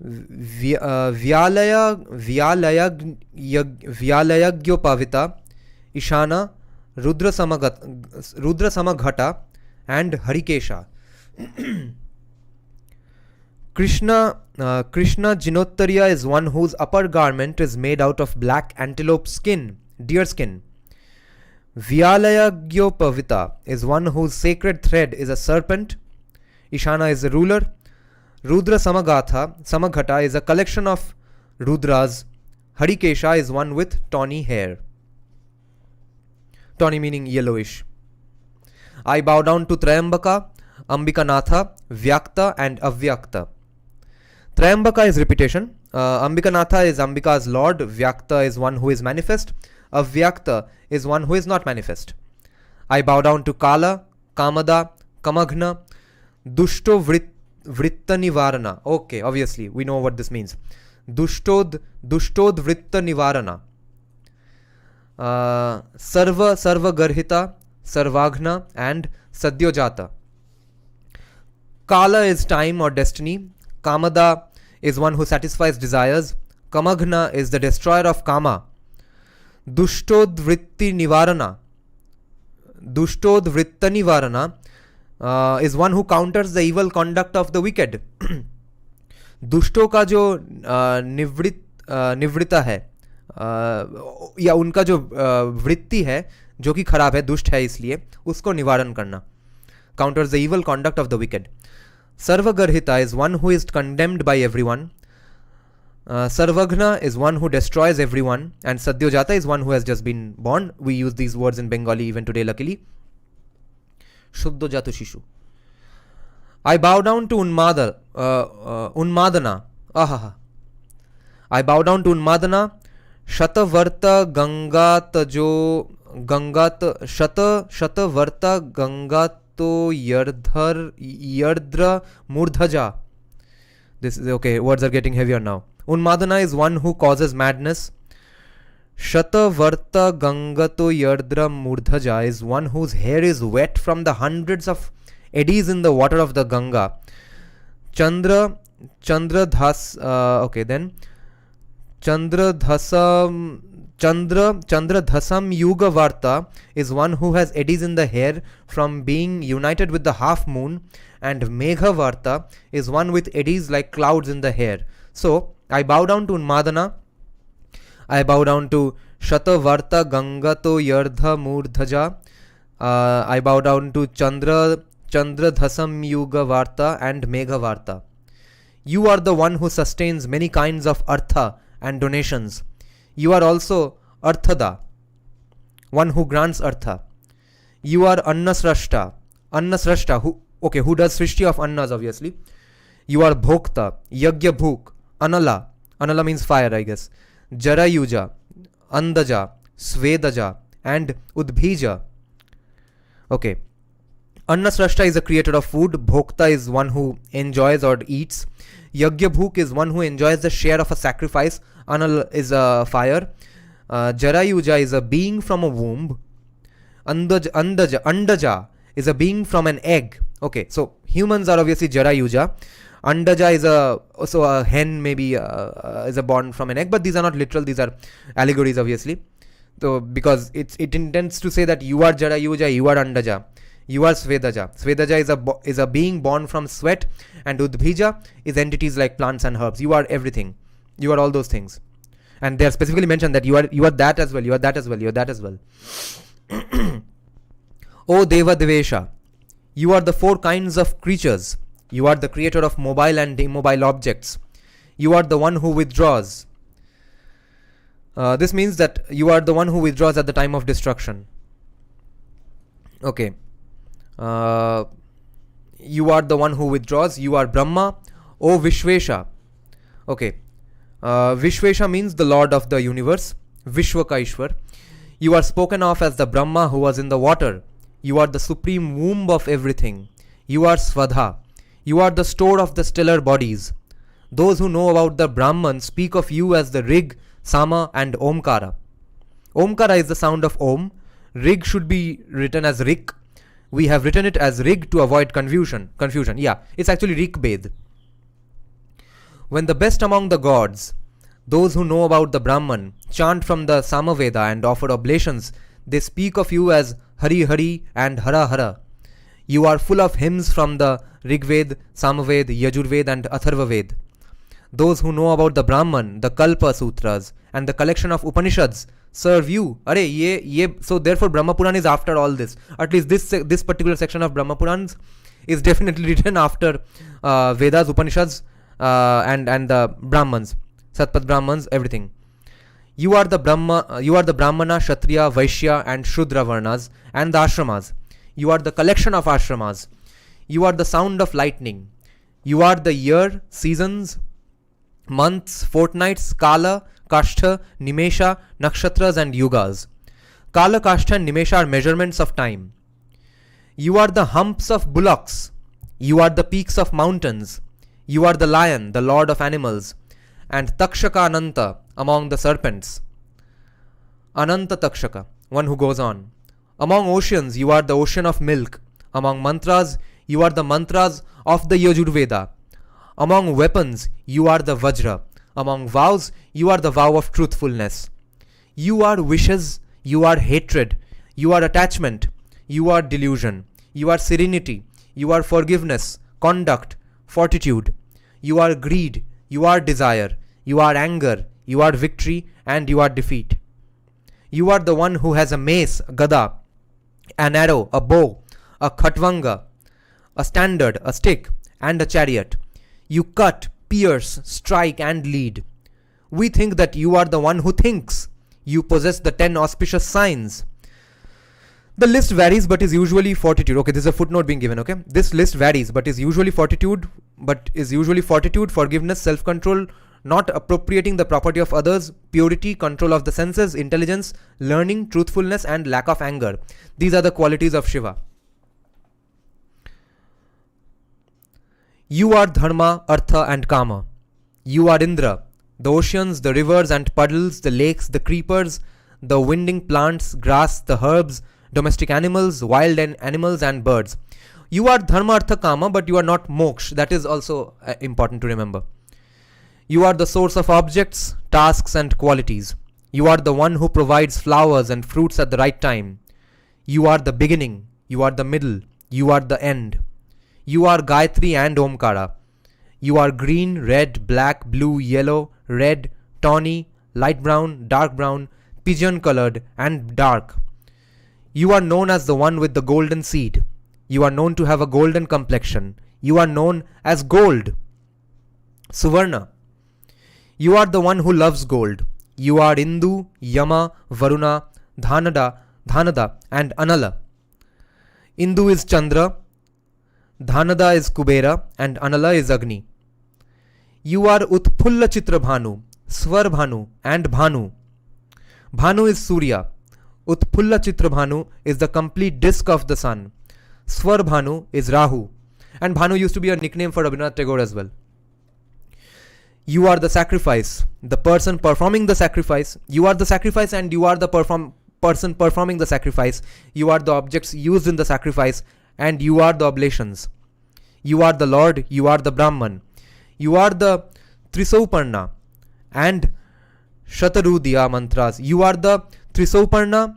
Vyalayagopavita, Ishana, Rudra Samaghata and Harikesha. Krishna Jinottariya is one whose upper garment is made out of black antelope skin, deer skin. Vyalayagopavita is one whose sacred thread is a serpent. Ishana is the ruler. Rudra Samaghata is a collection of Rudras. Harikesha is one with tawny hair. Tawny meaning yellowish. I bow down to Trayambaka, Ambikanatha, Vyakta and Avyakta. Trayambaka is repetition. Ambikanatha is Ambika's lord. Vyakta is one who is manifest. Avyakta is one who is not manifest. I bow down to Kala, Kamada, Kamagna, Dushto Vritta Nivarana. Okay, obviously, we know what this means. Dushtod Vritta Nivarana. Sarva Garhita, Sarvagna and Sadyojata. Kala is time or destiny. Kamada is one who satisfies desires. Kamagna is the destroyer of Kama. Dushtod Vritti Nivarana. Dushtod Vritta Nivarana is one who counters the evil conduct of the wicked. दुष्टों का जो निवृत्ता है या उनका जो वृत्ति है जो कि खराब है, दुष्ट है, इसलिए उसको निवारण करना. Counters the evil conduct of the wicked. Sarvagarhita is one who is condemned by everyone. Sarvagna is one who destroys everyone. And Sadyojata is one who has just been born. We use these words in Bengali even today, luckily. Shuddhojatu Shishu. I bow down to Unmadana. I bow down to Unmadana. Shatavarta Gangatajo Shatavarta Gangato Yardra Murdhaja. This is okay, words are getting heavier now. Unmadana is one who causes madness. Shatavarta Gangato Yardra Murdhaja is one whose hair is wet from the hundreds of eddies in the water of the Ganga. Chandra Dhasam Yuga Varta is one who has eddies in the hair from being united with the half moon, and Megha Varta is one with eddies like clouds in the hair. So I bow down to Unmadana. I bow down to Shata Varta Gangato Yardha Murdhaja. I bow down to Chandra Dhasam Yuga Varta and Megha Varta. You are the one who sustains many kinds of artha and donations. You are also Arthada, one who grants artha. You are Annasrashta, who does Srishti of Annas, obviously. You are Bhokta, Yagya Bhuk, Anala means fire, I guess. Jarayuja, Andaja, Svedaja and Udbhija. Okay. Annasrashta is the creator of food. Bhokta is one who enjoys or eats. Yagya Bhuk is one who enjoys the share of a sacrifice. Anal is a fire. Jarayuja is a being from a womb. Andaja is a being from an egg. Okay, so humans are obviously Jarayuja. Andaja is also a hen, maybe is a born from an egg, but these are not literal, these are allegories, obviously. So because it intends to say that you are Jarayuja, you are Andaja, you are Svedaja. Svedaja is a being born from sweat, and Udbhija is entities like plants and herbs. You are everything. You are all those things. And they are specifically mentioned that you are that as well, you are that as well, you are that as well. O Deva Devesha, you are the four kinds of creatures. You are the creator of mobile and immobile objects. You are the one who withdraws. This means that you are the one who withdraws at the time of destruction. Okay. You are the one who withdraws. You are Brahma. O Vishvesha. Okay. Vishvesha means the Lord of the universe. Vishwakaishwar. You are spoken of as the Brahma who was in the water. You are the supreme womb of everything. You are Svadha. You are the store of the stellar bodies. Those who know about the Brahman speak of you as the Rig, Sama and Omkara. Omkara is the sound of Om. Rig should be written as Rik. We have written it as Rig to avoid confusion. Yeah, it's actually Rik Ved. When the best among the gods, those who know about the Brahman, chant from the Samaveda and offer oblations, they speak of you as Hari Hari and Hara Hara. You are full of hymns from the Rigved, Samaved, Yajurved and Atharvaved. Those who know about the Brahman, the Kalpa Sutras and the collection of Upanishads serve you. So therefore Brahma Purana is after all this. At least this particular section of Brahma Purans is definitely written after Vedas, Upanishads and the Brahmans, Satpat Brahmans, everything. You are the Brahmana, Kshatriya, Vaishya and Shudra Varnas and the ashramas. You are the collection of ashramas. You are the sound of lightning. You are the year, seasons, months, fortnights, Kala, Kashtha, Nimesha, Nakshatras and Yugas. Kala, Kashtha and Nimesha are measurements of time. You are the humps of bullocks. You are the peaks of mountains. You are the lion, the lord of animals. And Takshaka Ananta among the serpents. Ananta Takshaka, one who goes on. Among oceans, you are the ocean of milk. Among mantras, you are the mantras of the Yajurveda. Among weapons, you are the Vajra. Among vows, you are the vow of truthfulness. You are wishes, you are hatred, you are attachment, you are delusion, you are serenity, you are forgiveness, conduct, fortitude. You are greed, you are desire, you are anger, you are victory, and you are defeat. You are the one who has a mace, a gada, an arrow, a bow, a khatvanga, a standard, a stick, and a chariot. You cut, pierce, strike, and lead. We think that you are the one who thinks. You possess the 10 auspicious signs. The list varies but is usually fortitude. Okay, this is a footnote being given, okay? This list varies but is usually fortitude, forgiveness, self-control, not appropriating the property of others, purity, control of the senses, intelligence, learning, truthfulness, and lack of anger. These are the qualities of Shiva. You are Dharma, Artha, and Kama. You are Indra, the oceans, the rivers and puddles, the lakes, the creepers, the winding plants, grass, the herbs, domestic animals, wild animals, and birds. You are Dharma, Artha, Kama, but you are not Moksha. That is also important to remember. You are the source of objects, tasks, and qualities. You are the one who provides flowers and fruits at the right time. You are the beginning. You are the middle. You are the end. You are Gayatri and Omkara. You are green, red, black, blue, yellow, red, tawny, light brown, dark brown, pigeon colored, and dark. You are known as the one with the golden seed. You are known to have a golden complexion. You are known as gold. Suvarna. You are the one who loves gold. You are Indu, Yama, Varuna, Dhanada, and Anala. Indu is Chandra, Dhanada is Kubera, and Anala is Agni. You are Utpulla Chitra Bhanu, Swar Bhanu, and Bhanu. Bhanu is Surya. Utpulla Chitra Bhanu is the complete disk of the sun. Swar Bhanu is Rahu. And Bhanu used to be a nickname for Rabindranath Tagore as well. You are the sacrifice, the person performing the sacrifice. You are the sacrifice and you are the person performing the sacrifice. You are the objects used in the sacrifice and you are the oblations. You are the Lord, you are the Brahman. You are the Trisauparna and Shatarudya mantras. You are the Trisauparna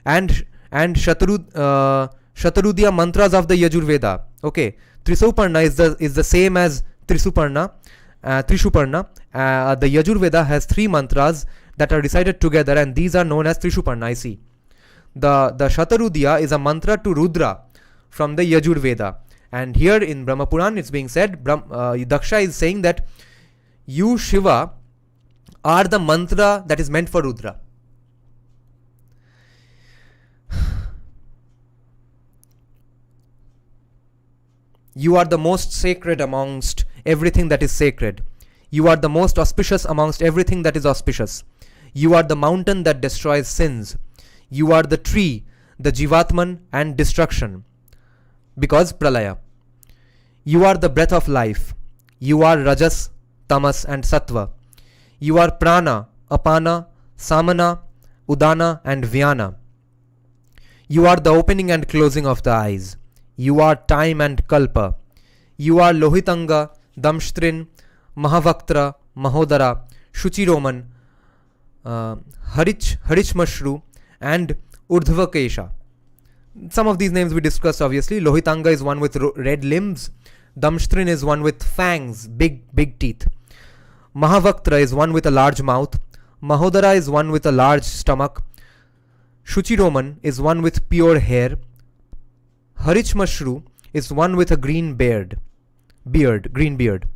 and Shatarudya mantras of the Yajurveda. Okay, Trisauparna is the same as Trishuparna. The Yajurveda has 3 mantras that are recited together and these are known as Trishuparna. I see. The Shatarudya is a mantra to Rudra from the Yajurveda. And here in Brahma Purana it's being said, Daksha is saying that you Shiva are the mantra that is meant for Rudra. You are the most sacred amongst everything that is sacred. You are the most auspicious amongst everything that is auspicious. You are the mountain that destroys sins. You are the tree, the Jivatman and destruction. Because Pralaya. You are the breath of life. You are Rajas, Tamas and Sattva. You are Prana, Apana, Samana, Udana and Vyana. You are the opening and closing of the eyes. You are time and kalpa. You are Lohitanga, Damshtrin, Mahavaktra, Mahodara, Shuchiroman, Harishmashru and Urdhvakesha. Some of these names we discussed obviously. Lohitanga is one with red limbs. Damshtrin is one with fangs, big teeth. Mahavaktra is one with a large mouth. Mahodara is one with a large stomach. Shuchiroman is one with pure hair. Harishmashru is one with a green beard. Green beard.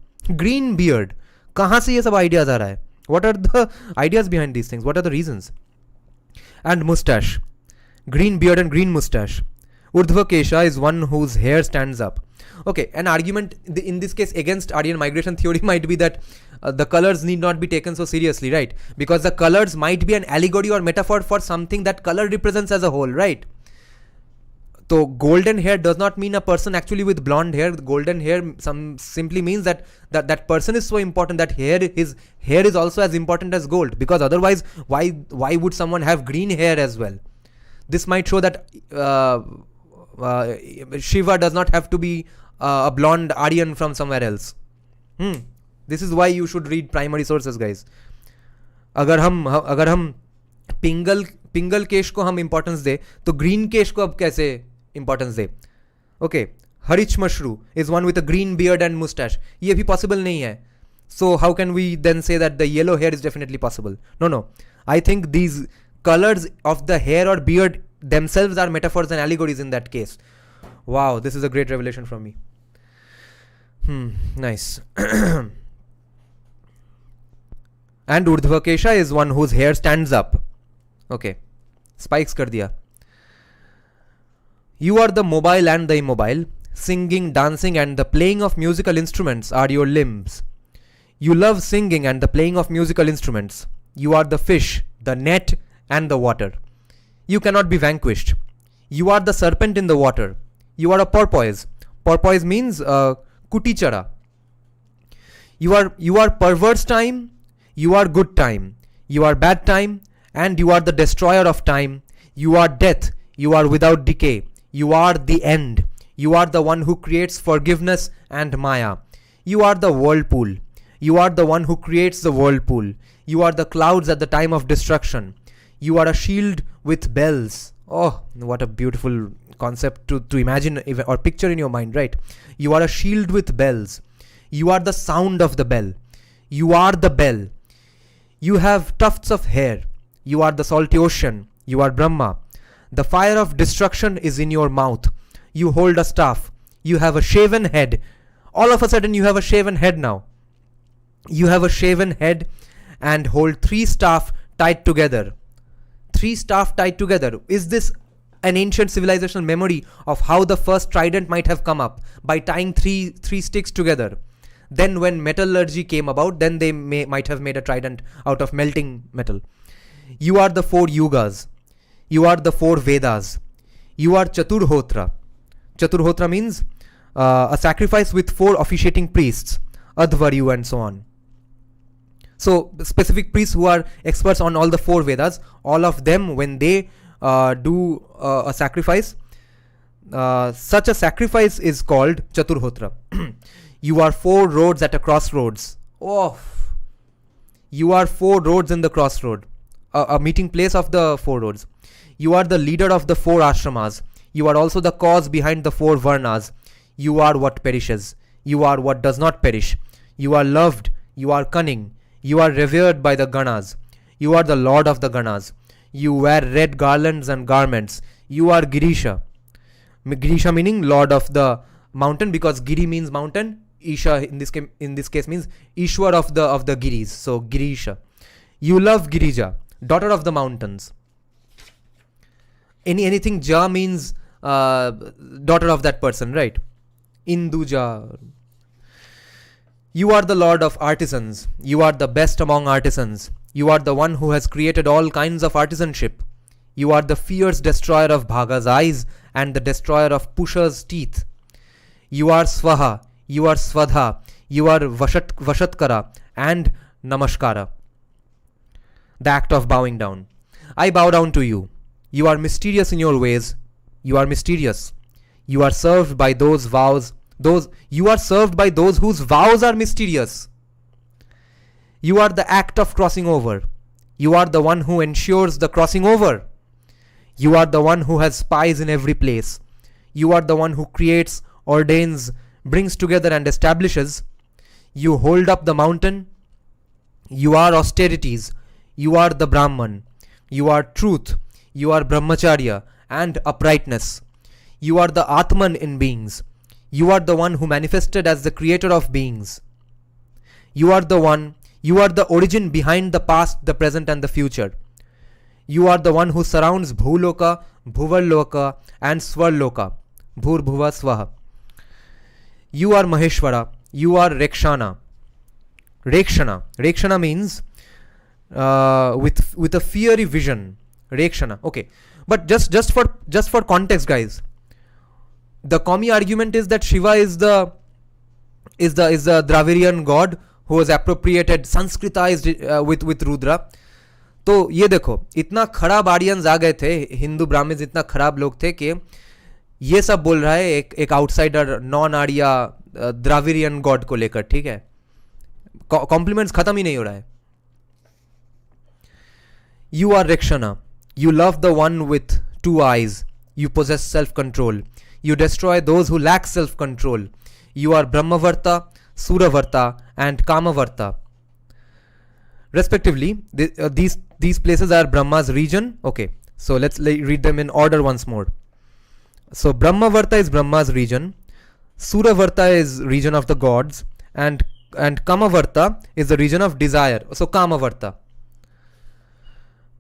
कहाँ से ये सब ideas आ रहा है? What are the ideas behind these things? What are the reasons? And mustache. Green beard and green mustache. Urdhva Kesha is one whose hair stands up. Okay, an argument in this case against Aryan migration theory might be that the colors need not be taken so seriously, right? Because the colors might be an allegory or metaphor for something that color represents as a whole, right? So golden hair does not mean a person actually with blonde hair. Golden hair simply means that person is so important that his hair is also as important as gold. Because otherwise, why would someone have green hair as well? This might show that Shiva does not have to be a blonde Aryan from somewhere else. This is why you should read primary sources, guys. अगर हम पिंगल केश को हम importance दे तो green केश को अब कैसे importance they? Okay, Harish Mashru is one with a green beard and mustache. ये भी possible नहीं है. So how can we then say that the yellow hair is definitely possible? No. I think these colors of the hair or beard themselves are metaphors and allegories in that case. Wow, this is a great revelation from me. Nice. And Urdhva Kesha is one whose hair stands up. Okay, spikes kar diya. You are the mobile and the immobile. Singing, dancing and the playing of musical instruments are your limbs. You love singing and the playing of musical instruments. You are the fish, the net and the water. You cannot be vanquished. You are the serpent in the water. You are a porpoise. Porpoise means kutichara. You are perverse time. You are good time. You are bad time. And you are the destroyer of time. You are death. You are without decay. You are the end. You are the one who creates forgiveness and maya. You are the whirlpool. You are the one who creates the whirlpool. You are the clouds at the time of destruction. You are a shield with bells. Oh, what a beautiful concept to imagine or picture in your mind, right? You are a shield with bells. You are the sound of the bell. You are the bell. You have tufts of hair. You are the salty ocean. You are Brahma. The fire of destruction is in your mouth. You hold a staff. You have a shaven head. All of a sudden you have a shaven head now. You have a shaven head and hold 3 staff tied together. 3 staff tied together. Is this an ancient civilizational memory of how the first trident might have come up by tying three sticks together? Then when metallurgy came about, then they might have made a trident out of melting metal. You are the 4 yugas. You are the 4 Vedas. You are Chaturhotra. Chaturhotra means a sacrifice with 4 officiating priests, Advaryu and so on. So specific priests who are experts on all the 4 Vedas, all of them when they do a sacrifice, such a sacrifice is called Chaturhotra. You are 4 roads at a crossroads. Oh, you are 4 roads in the crossroad, a meeting place of the 4 roads. You are the leader of the 4 ashramas. You are also the cause behind the 4 varnas. You are what perishes. You are what does not perish. You are loved. You are cunning. You are revered by the Ganas. You are the lord of the Ganas. You wear red garlands and garments. You are Girisha. Girisha meaning lord of the mountain, because Giri means mountain. Isha in this case means Ishwar of the Giris. So Girisha. You love Girija, daughter of the mountains. Anything Ja means daughter of that person, right? Induja. You are the lord of artisans. You are the best among artisans. You are the one who has created all kinds of artisanship. You are the fierce destroyer of Bhaga's eyes and the destroyer of Pusha's teeth. You are Swaha. You are Swadha. You are Vashatkara and Namaskara. The act of bowing down. I bow down to you. You are mysterious in your ways. You are mysterious. You are served by those vows. You are served by those whose vows are mysterious. You are the act of crossing over. You are the one who ensures the crossing over. You are the one who has spies in every place. You are the one who creates, ordains, brings together and establishes. You hold up the mountain. You are austerities. You are the Brahman. You are truth. You are Brahmacharya and uprightness. You are the Atman in beings. You are the one who manifested as the creator of beings. You are the one. You are the origin behind the past, the present, and the future. You are the one who surrounds Bhuloka, Bhuvarloka, and Swarloka. Bhur Bhuva Swaha. You are Maheshwara. You are Rekshana. Rekshana. Rekshana means with a fiery vision. Rekshana. Okay. But just for context, guys, the commie argument is that Shiva is the Dravidian god who was appropriated, Sanskritized with Rudra. तो ये देखो, इतना खराब Aryans आ गए थे, Hindu Brahmins इतना खराब लोग थे कि ये सब बोल रहा है एक outsider non Arya Dravidian God को लेकर. ठीक है, कॉम्प्लीमेंट्स खत्म ही नहीं हो रहा है. You are Rekshana. You love the one with two eyes. You possess self-control. You destroy those who lack self-control. You are Brahmavarta, Suravarta, and Kamavarta. Respectively, these places are Brahma's region. Okay, so let's read them in order once more. So Brahmavarta is Brahma's region. Suravarta is region of the gods, and Kamavarta is the region of desire. So Kamavarta.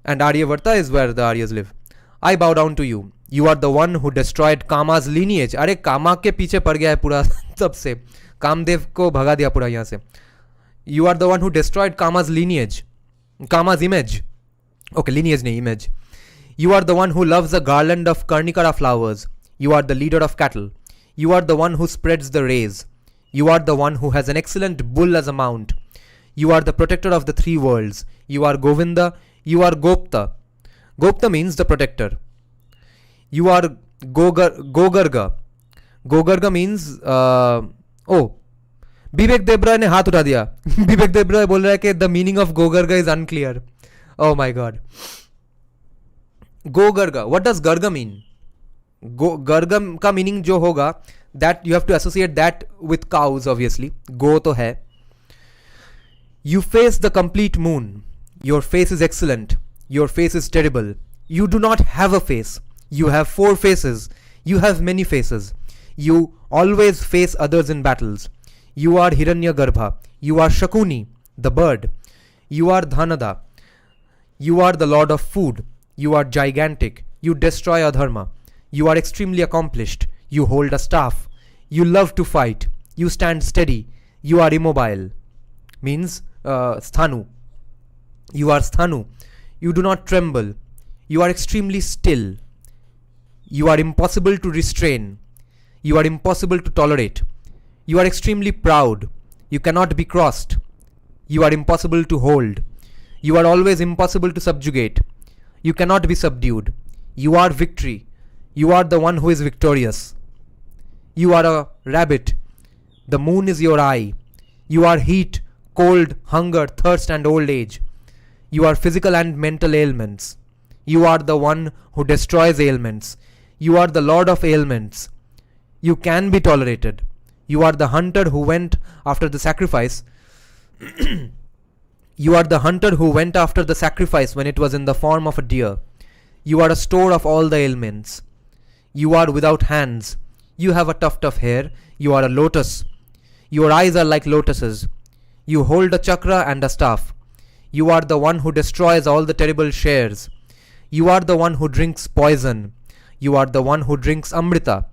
And Aryavarta is where the Aryas live. I bow down to you. You are the one who destroyed Kama's lineage. अरे कामा के पीछे पड़ गया है पूरा तब से, कामदेव को भगा दिया पूरा यहाँ से. You are the one who destroyed Kama's lineage, Kama's image. Okay, lineage नहीं, image. You are the one who loves a garland of Karnikara flowers. You are the leader of cattle. You are the one who spreads the rays. You are the one who has an excellent bull as a mount. You are the protector of the three worlds. You are Govinda. You are Gopta. Gopta means the protector. You are Gogarga. Gogarga means Bibek Debroy ने हाथ उठा दिया. Bibek Debroy बोल रहा है कि the meaning of Gogarga is unclear. Oh my god. Gogarga. What does Garga mean? Garga का meaning जो होगा, that you have to associate that with cows obviously. Go तो है. You face the complete moon. Your face is excellent. Your face is terrible. You do not have a face. You have 4 faces. You have many faces. You always face others in battles. You are Hiranyagarbha. You are Shakuni, the bird. You are Dhanada. You are the lord of food. You are gigantic. You destroy adharma. You are extremely accomplished. You hold a staff. You love to fight. You stand steady. You are immobile. Means Sthanu. You are Sthanu. You do not tremble. You are extremely still. You are impossible to restrain. You are impossible to tolerate. You are extremely proud. You cannot be crossed. You are impossible to hold. You are always impossible to subjugate. You cannot be subdued. You are victory. You are the one who is victorious. You are a rabbit. The moon is your eye. You are heat, cold, hunger, thirst, and old age. You are physical and mental ailments. You are the one who destroys ailments. You are the lord of ailments. You can be tolerated. You are the hunter who went after the sacrifice. You are the hunter who went after the sacrifice when it was in the form of a deer. You are a store of all the ailments. You are without hands. You have a tuft of hair. You are a lotus. Your eyes are like lotuses. You hold a chakra and a staff. You are the one who destroys all the terrible shares. You are the one who drinks poison. You are the one who drinks amrita.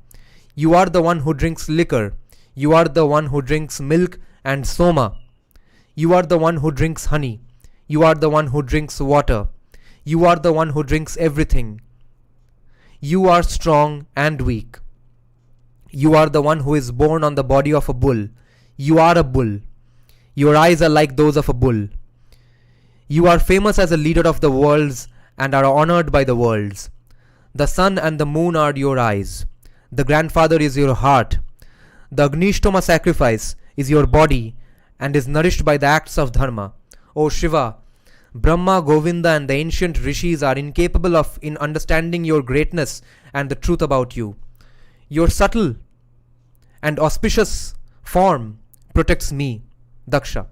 You are the one who drinks liquor. You are the one who drinks milk and soma. You are the one who drinks honey. You are the one who drinks water. You are the one who drinks everything. You are strong and weak. You are the one who is born on the body of a bull. You are a bull. Your eyes are like those of a bull. You are famous as a leader of the worlds and are honored by the worlds. The sun and the moon are your eyes. The grandfather is your heart. The Agnishtoma sacrifice is your body and is nourished by the acts of dharma. O Shiva, Brahma, Govinda and the ancient rishis are incapable of in understanding your greatness and the truth about you. Your subtle and auspicious form protects me, Daksha.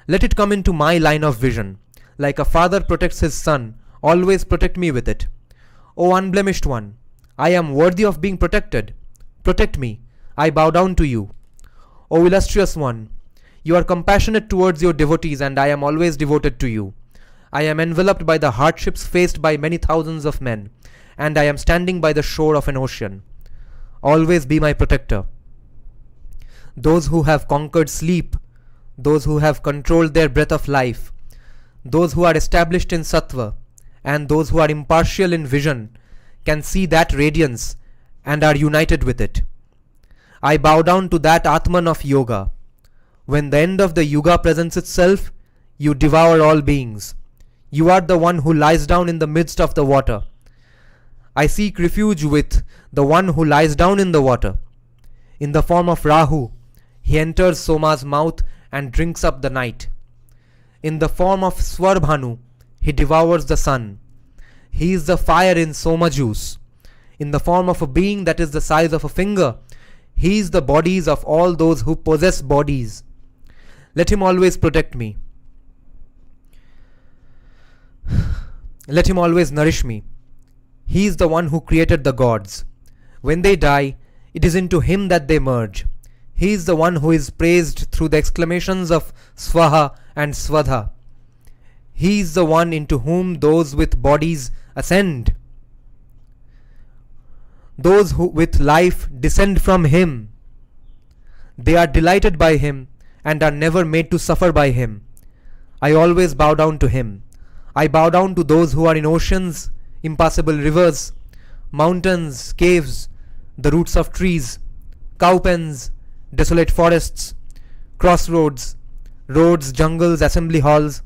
Let it come into my line of vision. Like a father protects his son, always protect me with it. O unblemished one, I am worthy of being protected. Protect me. I bow down to you. O illustrious one, You are compassionate towards your devotees, and I am always devoted to you. I am enveloped by the hardships faced by many thousands of men, and I am standing by the shore of an ocean. Always be my protector. Those who have conquered sleep, those who have controlled their breath of life, those who are established in sattva, and those who are impartial in vision can see that radiance and are united with it. I bow down to that Atman of yoga. When the end of the yuga presents itself, you devour all beings. You are the one who lies down in the midst of the water. I seek refuge with the one who lies down in the water. In the form of Rahu, he enters Soma's mouth and drinks up the night. In the form of Swarbhanu, he devours the sun. He is the fire in Soma juice. In the form of a being that is the size of a finger, he is the bodies of all those who possess bodies. Let him always protect me. Let him always nourish me. He is the one who created the gods. When they die, it is into him that they merge. He is the one who is praised through the exclamations of Swaha and Svadha. He is the one into whom those with bodies ascend. Those who with life descend from him. They are delighted by him and are never made to suffer by him. I always bow down to him. I bow down to those who are in oceans, impassable rivers, mountains, caves, the roots of trees, cowpens, desolate forests, crossroads, roads, jungles, assembly halls,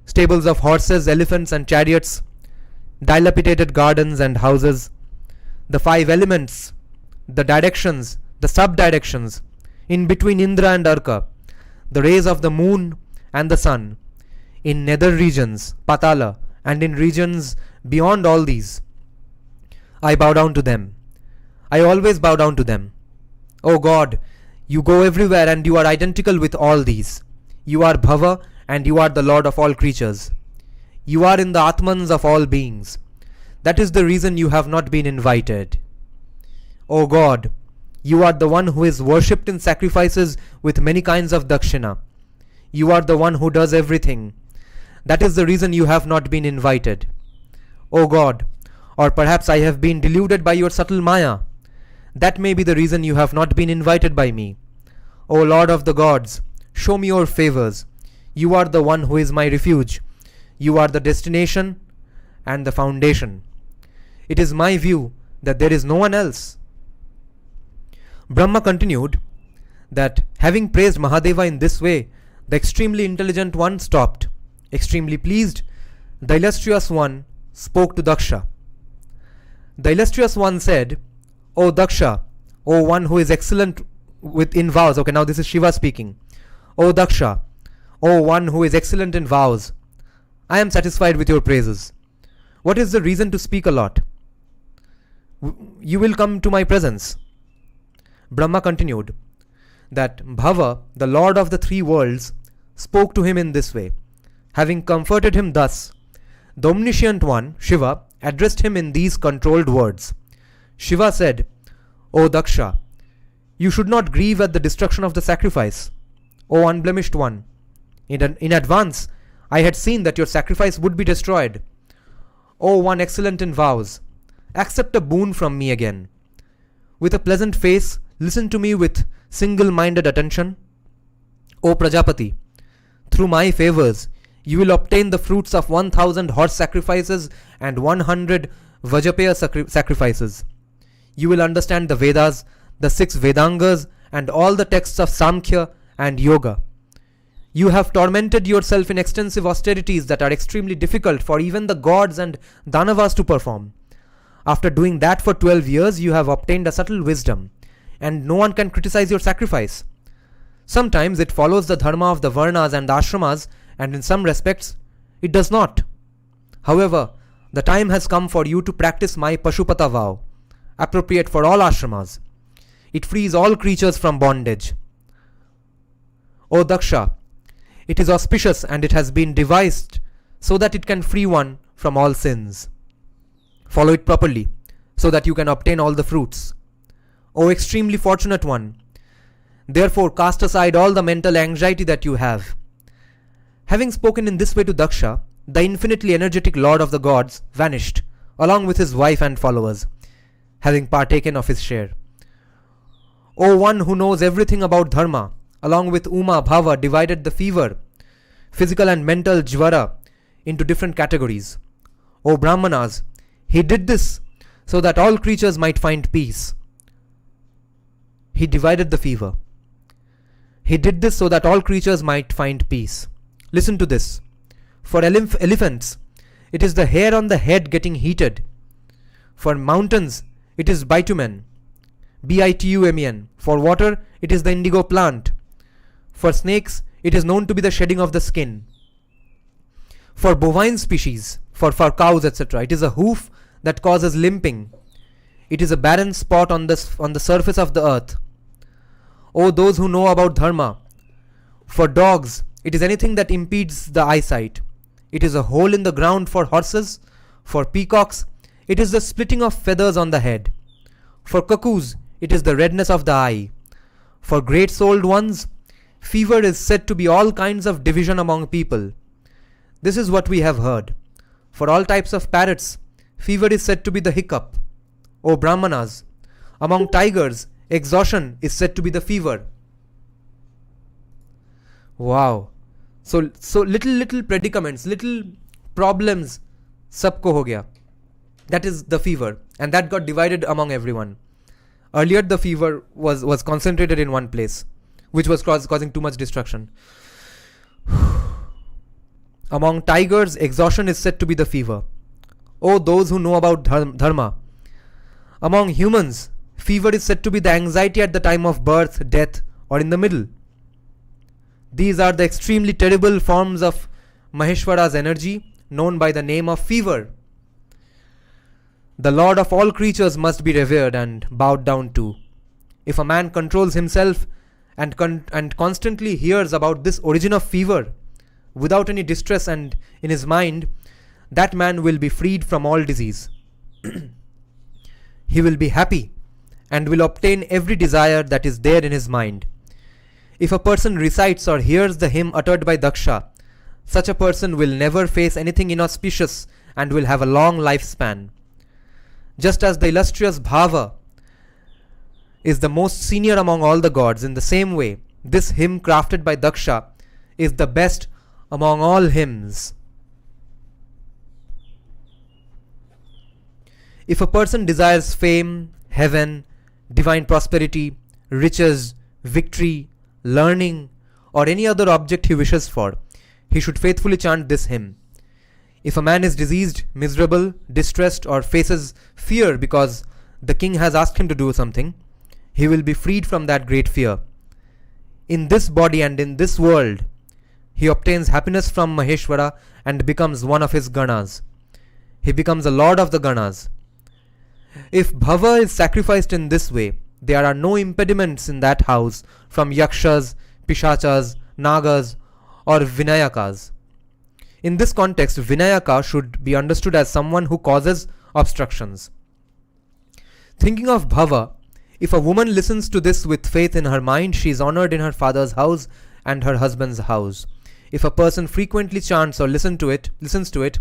stables of horses, elephants and chariots, dilapidated gardens and houses, the five elements, the directions, the sub-directions, in between Indra and Arka, the rays of the moon and the sun, in nether regions, Patala, and in regions beyond all these. I bow down to them. I always bow down to them. O God, you go everywhere and you are identical with all these. You are Bhava and you are the Lord of all creatures. You are in the Atmans of all beings. That is the reason you have not been invited. O God, you are the one who is worshipped in sacrifices with many kinds of dakshina. You are the one who does everything. That is the reason you have not been invited. O God, or perhaps I have been deluded by your subtle maya. That may be the reason you have not been invited by me. O Lord of the gods, show me your favors. You are the one who is my refuge. You are the destination and the foundation. It is my view that there is no one else. Brahma continued that having praised Mahadeva in this way, the extremely intelligent one stopped. Extremely pleased, the illustrious one spoke to Daksha. The illustrious one said, O Daksha, O one who is excellent in vows. Okay, now this is Shiva speaking. O Daksha, O one who is excellent in vows, I am satisfied with your praises. What is the reason to speak a lot? You will come to my presence. Brahma continued that Bhava, the Lord of the three worlds, spoke to him in this way. Having comforted him thus, the omniscient one, Shiva, addressed him in these controlled words. Shiva said, O Daksha, you should not grieve at the destruction of the sacrifice. O unblemished one, in advance, I had seen that your sacrifice would be destroyed. O one excellent in vows, accept a boon from me again. With a pleasant face, listen to me with single-minded attention. O Prajapati, through my favors, you will obtain the fruits of 1,000 horse sacrifices and 100 Vajapaya sacrifices. You will understand the Vedas, the 6 Vedangas, and all the texts of Samkhya and Yoga. You have tormented yourself in extensive austerities that are extremely difficult for even the gods and Danavas to perform. After doing that for 12 years, you have obtained a subtle wisdom, and no one can criticize your sacrifice. Sometimes it follows the dharma of the Varnas and the Ashramas, and in some respects, it does not. However, the time has come for you to practice my Pashupata vow, appropriate for all ashramas. It frees all creatures from bondage. O Daksha, it is auspicious and it has been devised so that it can free one from all sins. Follow it properly, so that you can obtain all the fruits. O extremely fortunate one, Therefore, cast aside all the mental anxiety that you have. Having spoken in this way to Daksha, the infinitely energetic lord of the gods vanished, along with his wife and followers, having partaken of his share. O one who knows everything about dharma, along with Uma Bhava divided the fever, physical and mental jvara, into different categories. O Brahmanas, he did this so that all creatures might find peace. He divided the fever. He did this so that all creatures might find peace. Listen to this. For elephants, it is the hair on the head getting heated. For mountains, it is bitumen, bitumen. For water, it is the indigo plant. For snakes, it is known to be the shedding of the skin. For bovine species, for cows, etc., it is a hoof that causes limping. It is a barren spot on the surface of the earth. O those who know about dharma, for dogs, it is anything that impedes the eyesight. It is a hole in the ground for horses. For peacocks, it is the splitting of feathers on the head. For cuckoos, it is the redness of the eye. For great-souled ones, fever is said to be all kinds of division among people. This is what we have heard. For all types of parrots, fever is said to be the hiccup. O Brahmanas, among tigers, exhaustion is said to be the fever. Wow. So little predicaments, little problems, sabko ho gaya. That is the fever, and that got divided among everyone. Earlier the fever was concentrated in one place, which was causing too much destruction. Among tigers, exhaustion is said to be the fever. Oh, those who know about dharma. Among humans, fever is said to be the anxiety at the time of birth, death, or in the middle. These are the extremely terrible forms of Maheshwara's energy, known by the name of fever. The Lord of all creatures must be revered and bowed down to. If a man controls himself and constantly hears about this origin of fever, without any distress and in his mind, that man will be freed from all disease. He will be happy and will obtain every desire that is there in his mind. If a person recites or hears the hymn uttered by Daksha, such a person will never face anything inauspicious and will have a long lifespan. Just as the illustrious Bhava is the most senior among all the gods, in the same way, this hymn crafted by Daksha is the best among all hymns. If a person desires fame, heaven, divine prosperity, riches, victory, learning, or any other object he wishes for, he should faithfully chant this hymn. If a man is diseased, miserable, distressed, or faces fear because the king has asked him to do something, he will be freed from that great fear. In this body and in this world, he obtains happiness from Maheshwara and becomes one of his ganas. He becomes a lord of the ganas. If Bhava is sacrificed in this way, there are no impediments in that house from yakshas, pishachas, nagas, or vinayakas. In this context, vinayaka should be understood as someone who causes obstructions. Thinking of Bhava, if a woman listens to this with faith in her mind, she is honored in her father's house and her husband's house. If a person frequently chants or listens to it,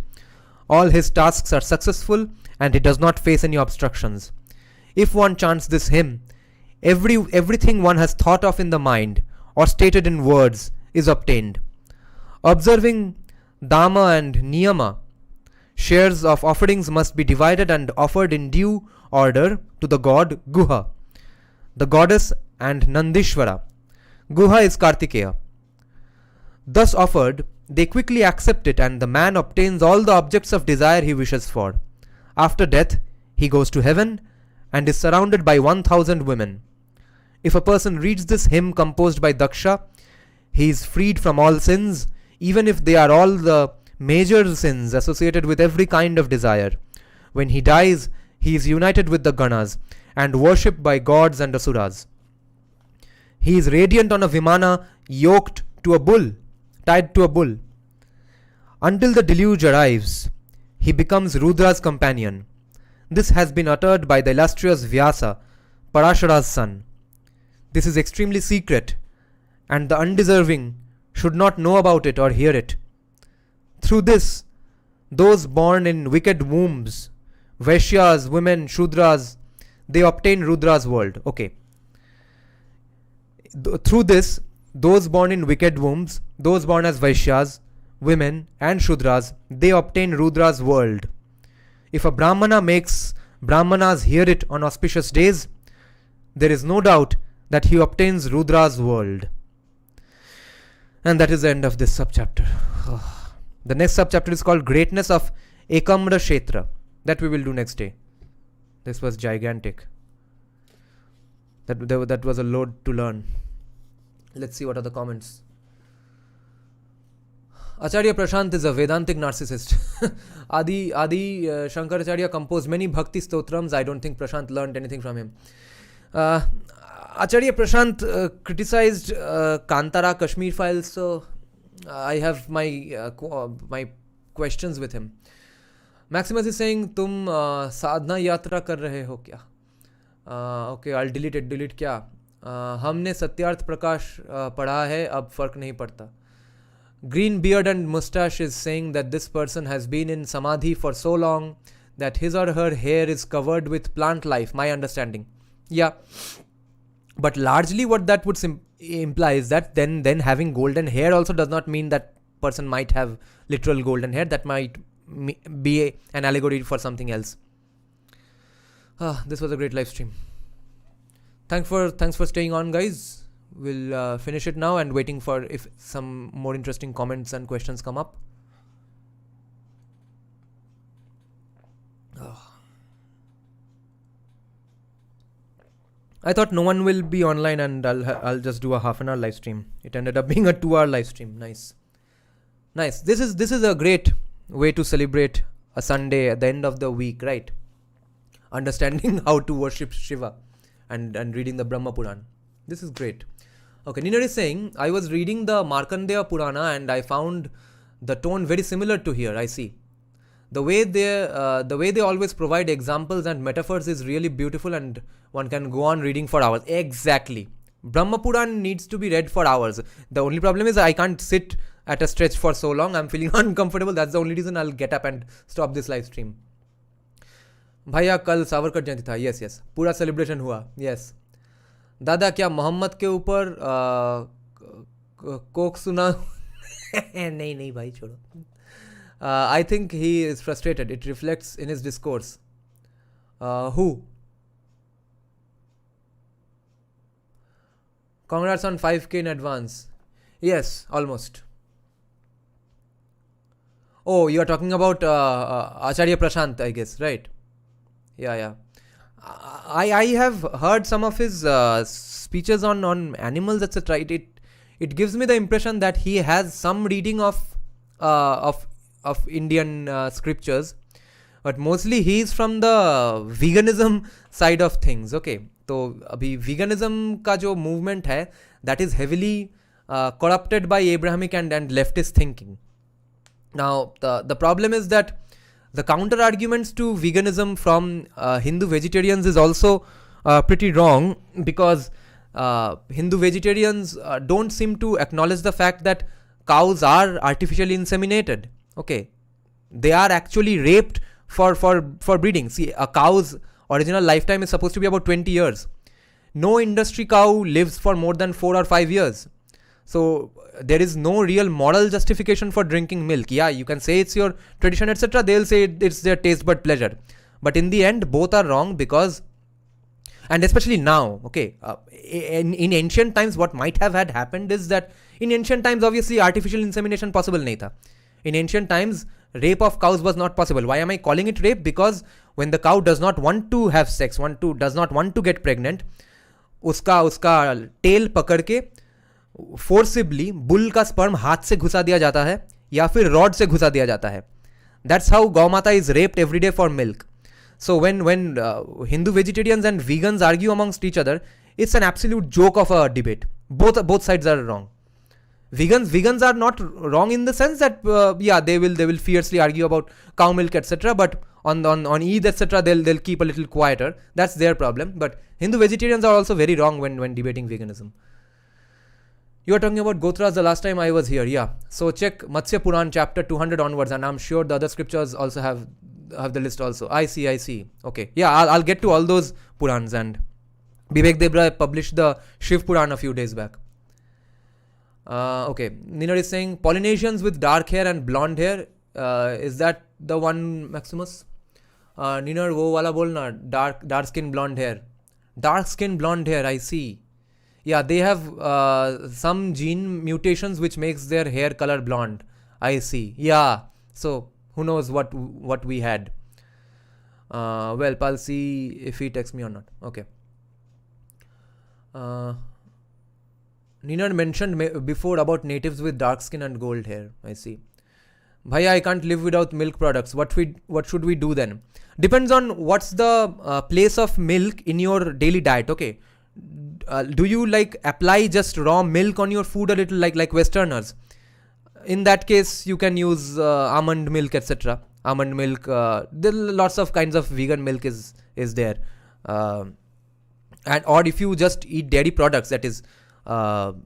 all his tasks are successful and he does not face any obstructions. If one chants this hymn, everything one has thought of in the mind or stated in words is obtained. Observing Dhamma and Niyama, shares of offerings must be divided and offered in due order to the god Guha, the goddess, and Nandishvara. Guha is Kartikeya. Thus offered, they quickly accept it and the man obtains all the objects of desire he wishes for. After death, he goes to heaven and is surrounded by 1,000 women. If a person reads this hymn composed by Daksha, he is freed from all sins, even if they are all the major sins associated with every kind of desire. When he dies, he is united with the Ganas and worshipped by gods and asuras. He is radiant on a vimana yoked to a bull, tied to a bull. Until the deluge arrives, he becomes Rudra's companion. This has been uttered by the illustrious Vyasa, Parashara's son. This is extremely secret, and the undeserving should not know about it or hear it. Through this, those born in wicked wombs, Vaishyas, women, Shudras, they obtain Rudra's world. Okay. Through this, those born in wicked wombs, those born as Vaishyas, women, and Shudras, they obtain Rudra's world. If a Brahmana makes Brahmanas hear it on auspicious days, there is no doubt that he obtains Rudra's world. And that is the end of this subchapter. The next subchapter is called Greatness of Ekamra Kshetra. That we will do next day. This was gigantic. That was a load to learn. Let's see what are the comments. Acharya Prashant is a Vedantic narcissist. Adi Shankaracharya composed many bhakti stotrams. I don't think Prashant learned anything from him. Acharya Prashant criticized Kantara Kashmir files, so I have my questions with him. Maximus is saying, तुम साधना यात्रा कर रहे हो क्या? Okay, I'll delete it. Delete क्या? हमने सत्यार्थ प्रकाश पढ़ा है, अब फर्क नहीं पड़ता. Green beard and mustache is saying that this person has been in samadhi for so long that his or her hair is covered with plant life. My understanding. Yeah. But largely what that would imply is that then having golden hair also does not mean that person might have literal golden hair. That might be an allegory for something else. This was a great live stream. Thanks for staying on, guys. We'll finish it now and waiting for if some more interesting comments and questions come up. I thought no one will be online and I'll just do a half an hour live stream. It ended up being a 2-hour live stream. Nice. This is a great way to celebrate a Sunday at the end of the week, right? Understanding how to worship Shiva and reading the Brahma Purana. This is great. Okay, Nina is saying, I was reading the Markandeya Purana and I found the tone very similar to here. I see. The way they always provide examples and metaphors is really beautiful and one can go on reading for hours. Exactly. Brahma Purana needs to be read for hours. The only problem is I can't sit at a stretch for so long. I'm feeling uncomfortable. That's the only reason I'll get up and stop this live stream. भैया कल सावरकर जयंती था. Yes. पूरा celebration हुआ. Yes. दादा क्या मोहम्मद के ऊपर Coke सुना? नहीं भाई छोड़ो. I think he is frustrated. It reflects in his discourse. Who? Congrats on 5K in advance. Yes, almost. Oh, you are talking about Acharya Prashant, I guess, right? Yeah. I have heard some of his speeches on animals, etc. It gives me the impression that he has some reading of Indian scriptures, but mostly he is from the veganism side of things. Okay, तो अभी veganism का जो movement है, that is heavily corrupted by Abrahamic and leftist thinking. Now the problem is that the counter arguments to veganism from Hindu vegetarians is also pretty wrong, because Hindu vegetarians don't seem to acknowledge the fact that cows are artificially inseminated. Okay, they are actually raped for breeding. See, a cow's original lifetime is supposed to be about 20 years. No industry cow lives for more than 4 or 5 years. So there is no real moral justification for drinking milk. Yeah, you can say it's your tradition, etc. They'll say it's their taste bud pleasure. But in the end, both are wrong, because, and especially now, okay, in ancient times, what might have had happened is that in ancient times, obviously, artificial insemination possible nahi tha. In ancient times, rape of cows was not possible. Why am I calling it rape? Because when the cow does not want to have sex, does not want to get pregnant, उसका tail पकड़ के forcibly bull का sperm हाथ से घुसा दिया जाता है या फिर rod से घुसा दिया जाता है. That's how Gau Mata is raped every day for milk. So when Hindu vegetarians and vegans argue amongst each other, it's an absolute joke of a debate. Both sides are wrong. Vegans are not wrong in the sense that they will fiercely argue about cow milk, etc. But on Eid, etc., they'll keep a little quieter. That's their problem. But Hindu vegetarians are also very wrong when debating veganism. You are talking about Gotras the last time I was here. Yeah. So check Matsya Puran chapter 200 onwards, and I'm sure the other scriptures also have the list also. I see. Okay. Yeah, I'll get to all those Purans. And Bibek Debroy published the Shiv Puran a few days back. Okay. Ninar is saying Polynesians with dark hair and blonde hair. Is that the one, Maximus? Ninar, wo wala bolna. Dark skin, blonde hair. Dark skin, blonde hair. I see. Yeah, they have some gene mutations which makes their hair color blonde. I see. Yeah. So who knows what we had. Well, I'll see if he texts me or not. Okay. Nina mentioned before about natives with dark skin and gold hair. I see. Bhaiya, I can't live without milk products. What should we do then? Depends on what's the place of milk in your daily diet. Okay. Do you like apply just raw milk on your food a little like Westerners? In that case, you can use almond milk, etc. Almond milk. There are lots of kinds of vegan milk is there. Or if you just eat dairy products, that is curd,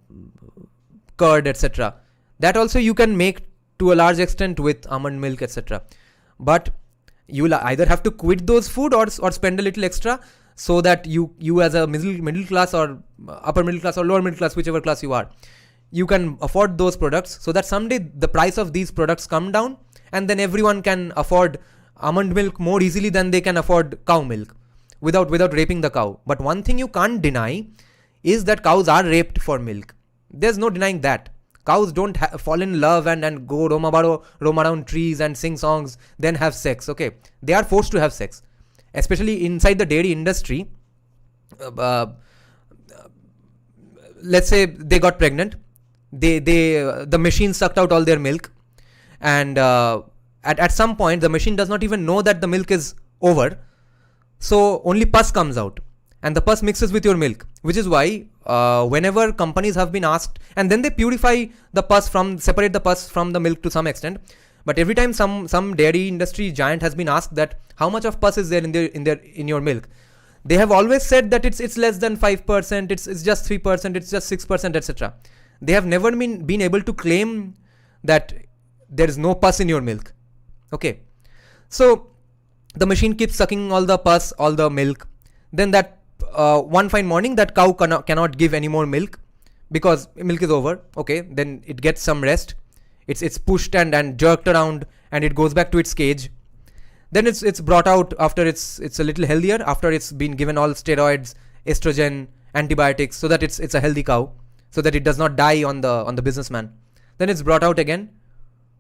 etc. That also you can make to a large extent with almond milk, etc. But you will either have to quit those food or spend a little extra, so that you as a middle class or upper middle class or lower middle class, whichever class you are, you can afford those products, so that someday the price of these products come down, and then everyone can afford almond milk more easily than they can afford cow milk without raping the cow. But one thing you can't deny is that cows are raped for milk. There's no denying that. Cows don't fall in love and go roam around trees and sing songs, then have sex. Okay, they are forced to have sex. Especially inside the dairy industry, let's say they got pregnant, the machine sucked out all their milk, and at some point the machine does not even know that the milk is over, so only pus comes out, and the pus mixes with your milk, which is why whenever companies have been asked, and then they purify the pus separate the pus from the milk to some extent. But every time some dairy industry giant has been asked that how much of pus is there in your milk, they have always said that it's less than 5%, it's just 3%, it's just 6%, etc. They have never been able to claim that there is no pus in your milk. Okay, so the machine keeps sucking all the pus, all the milk. Then that one fine morning, that cow cannot give any more milk because milk is over. Okay, then it gets some rest. It's pushed and jerked around, and it goes back to its cage. Then it's brought out after it's a little healthier, after it's been given all steroids, estrogen, antibiotics, so that it's a healthy cow, so that it does not die on the businessman. Then it's brought out again,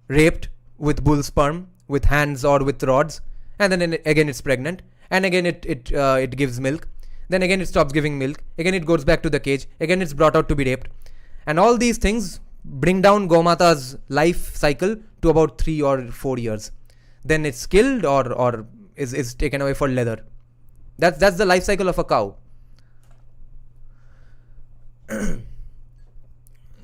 raped with bull sperm, with hands or with rods, and then again it's pregnant, and again it gives milk. Then again it stops giving milk. Again it goes back to the cage. Again it's brought out to be raped, and all these things bring down Gomata's life cycle to about 3 or 4 years. Then it's killed or is taken away for leather. That's the life cycle of a cow.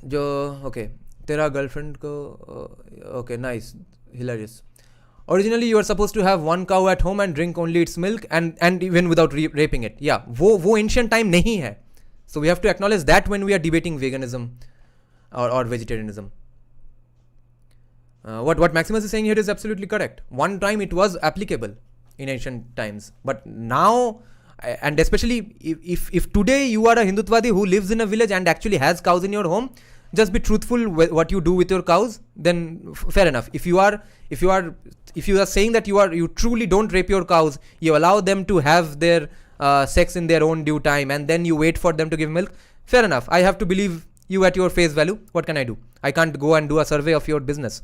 Okay, tera girlfriend ko, okay, nice, hilarious. Originally you are supposed to have one cow at home and drink only its milk, and even without raping it. Yeah, wo ancient time nahi hai. So we have to acknowledge that when we are debating veganism or vegetarianism. What Maximus is saying here is absolutely correct. One time it was applicable in ancient times, but now, and especially if today you are a Hindutvadi who lives in a village and actually has cows in your home, just be truthful with what you do with your cows. Then fair enough. If you are saying that you truly don't rape your cows, you allow them to have their sex in their own due time, and then you wait for them to give milk, fair enough. I have to believe you at your face value. What can I do? I can't go and do a survey of your business.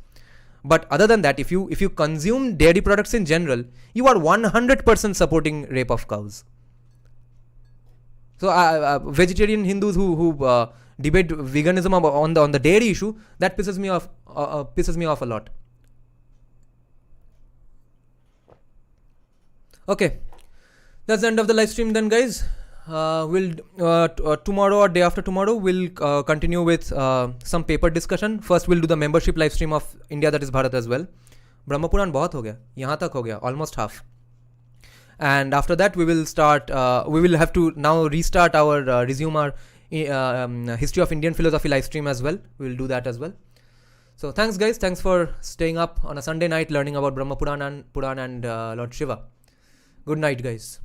But other than that, if you consume dairy products in general, you are 100% supporting rape of cows. So vegetarian Hindus who debate veganism on the dairy issue, that pisses me off a lot. Okay, that's the end of the live stream then, guys. We'll tomorrow or day after tomorrow we'll continue with some paper discussion. First we'll do the membership live stream of India, that is Bharat, as well. Brahma Puran बहुत हो गया, यहाँ तक हो गया, almost half. And after that we will have to now restart resume our history of Indian philosophy live stream as well. We will do that as well. So thanks guys, thanks for staying up on a Sunday night learning about Brahma Puran and Lord Shiva. Good night guys.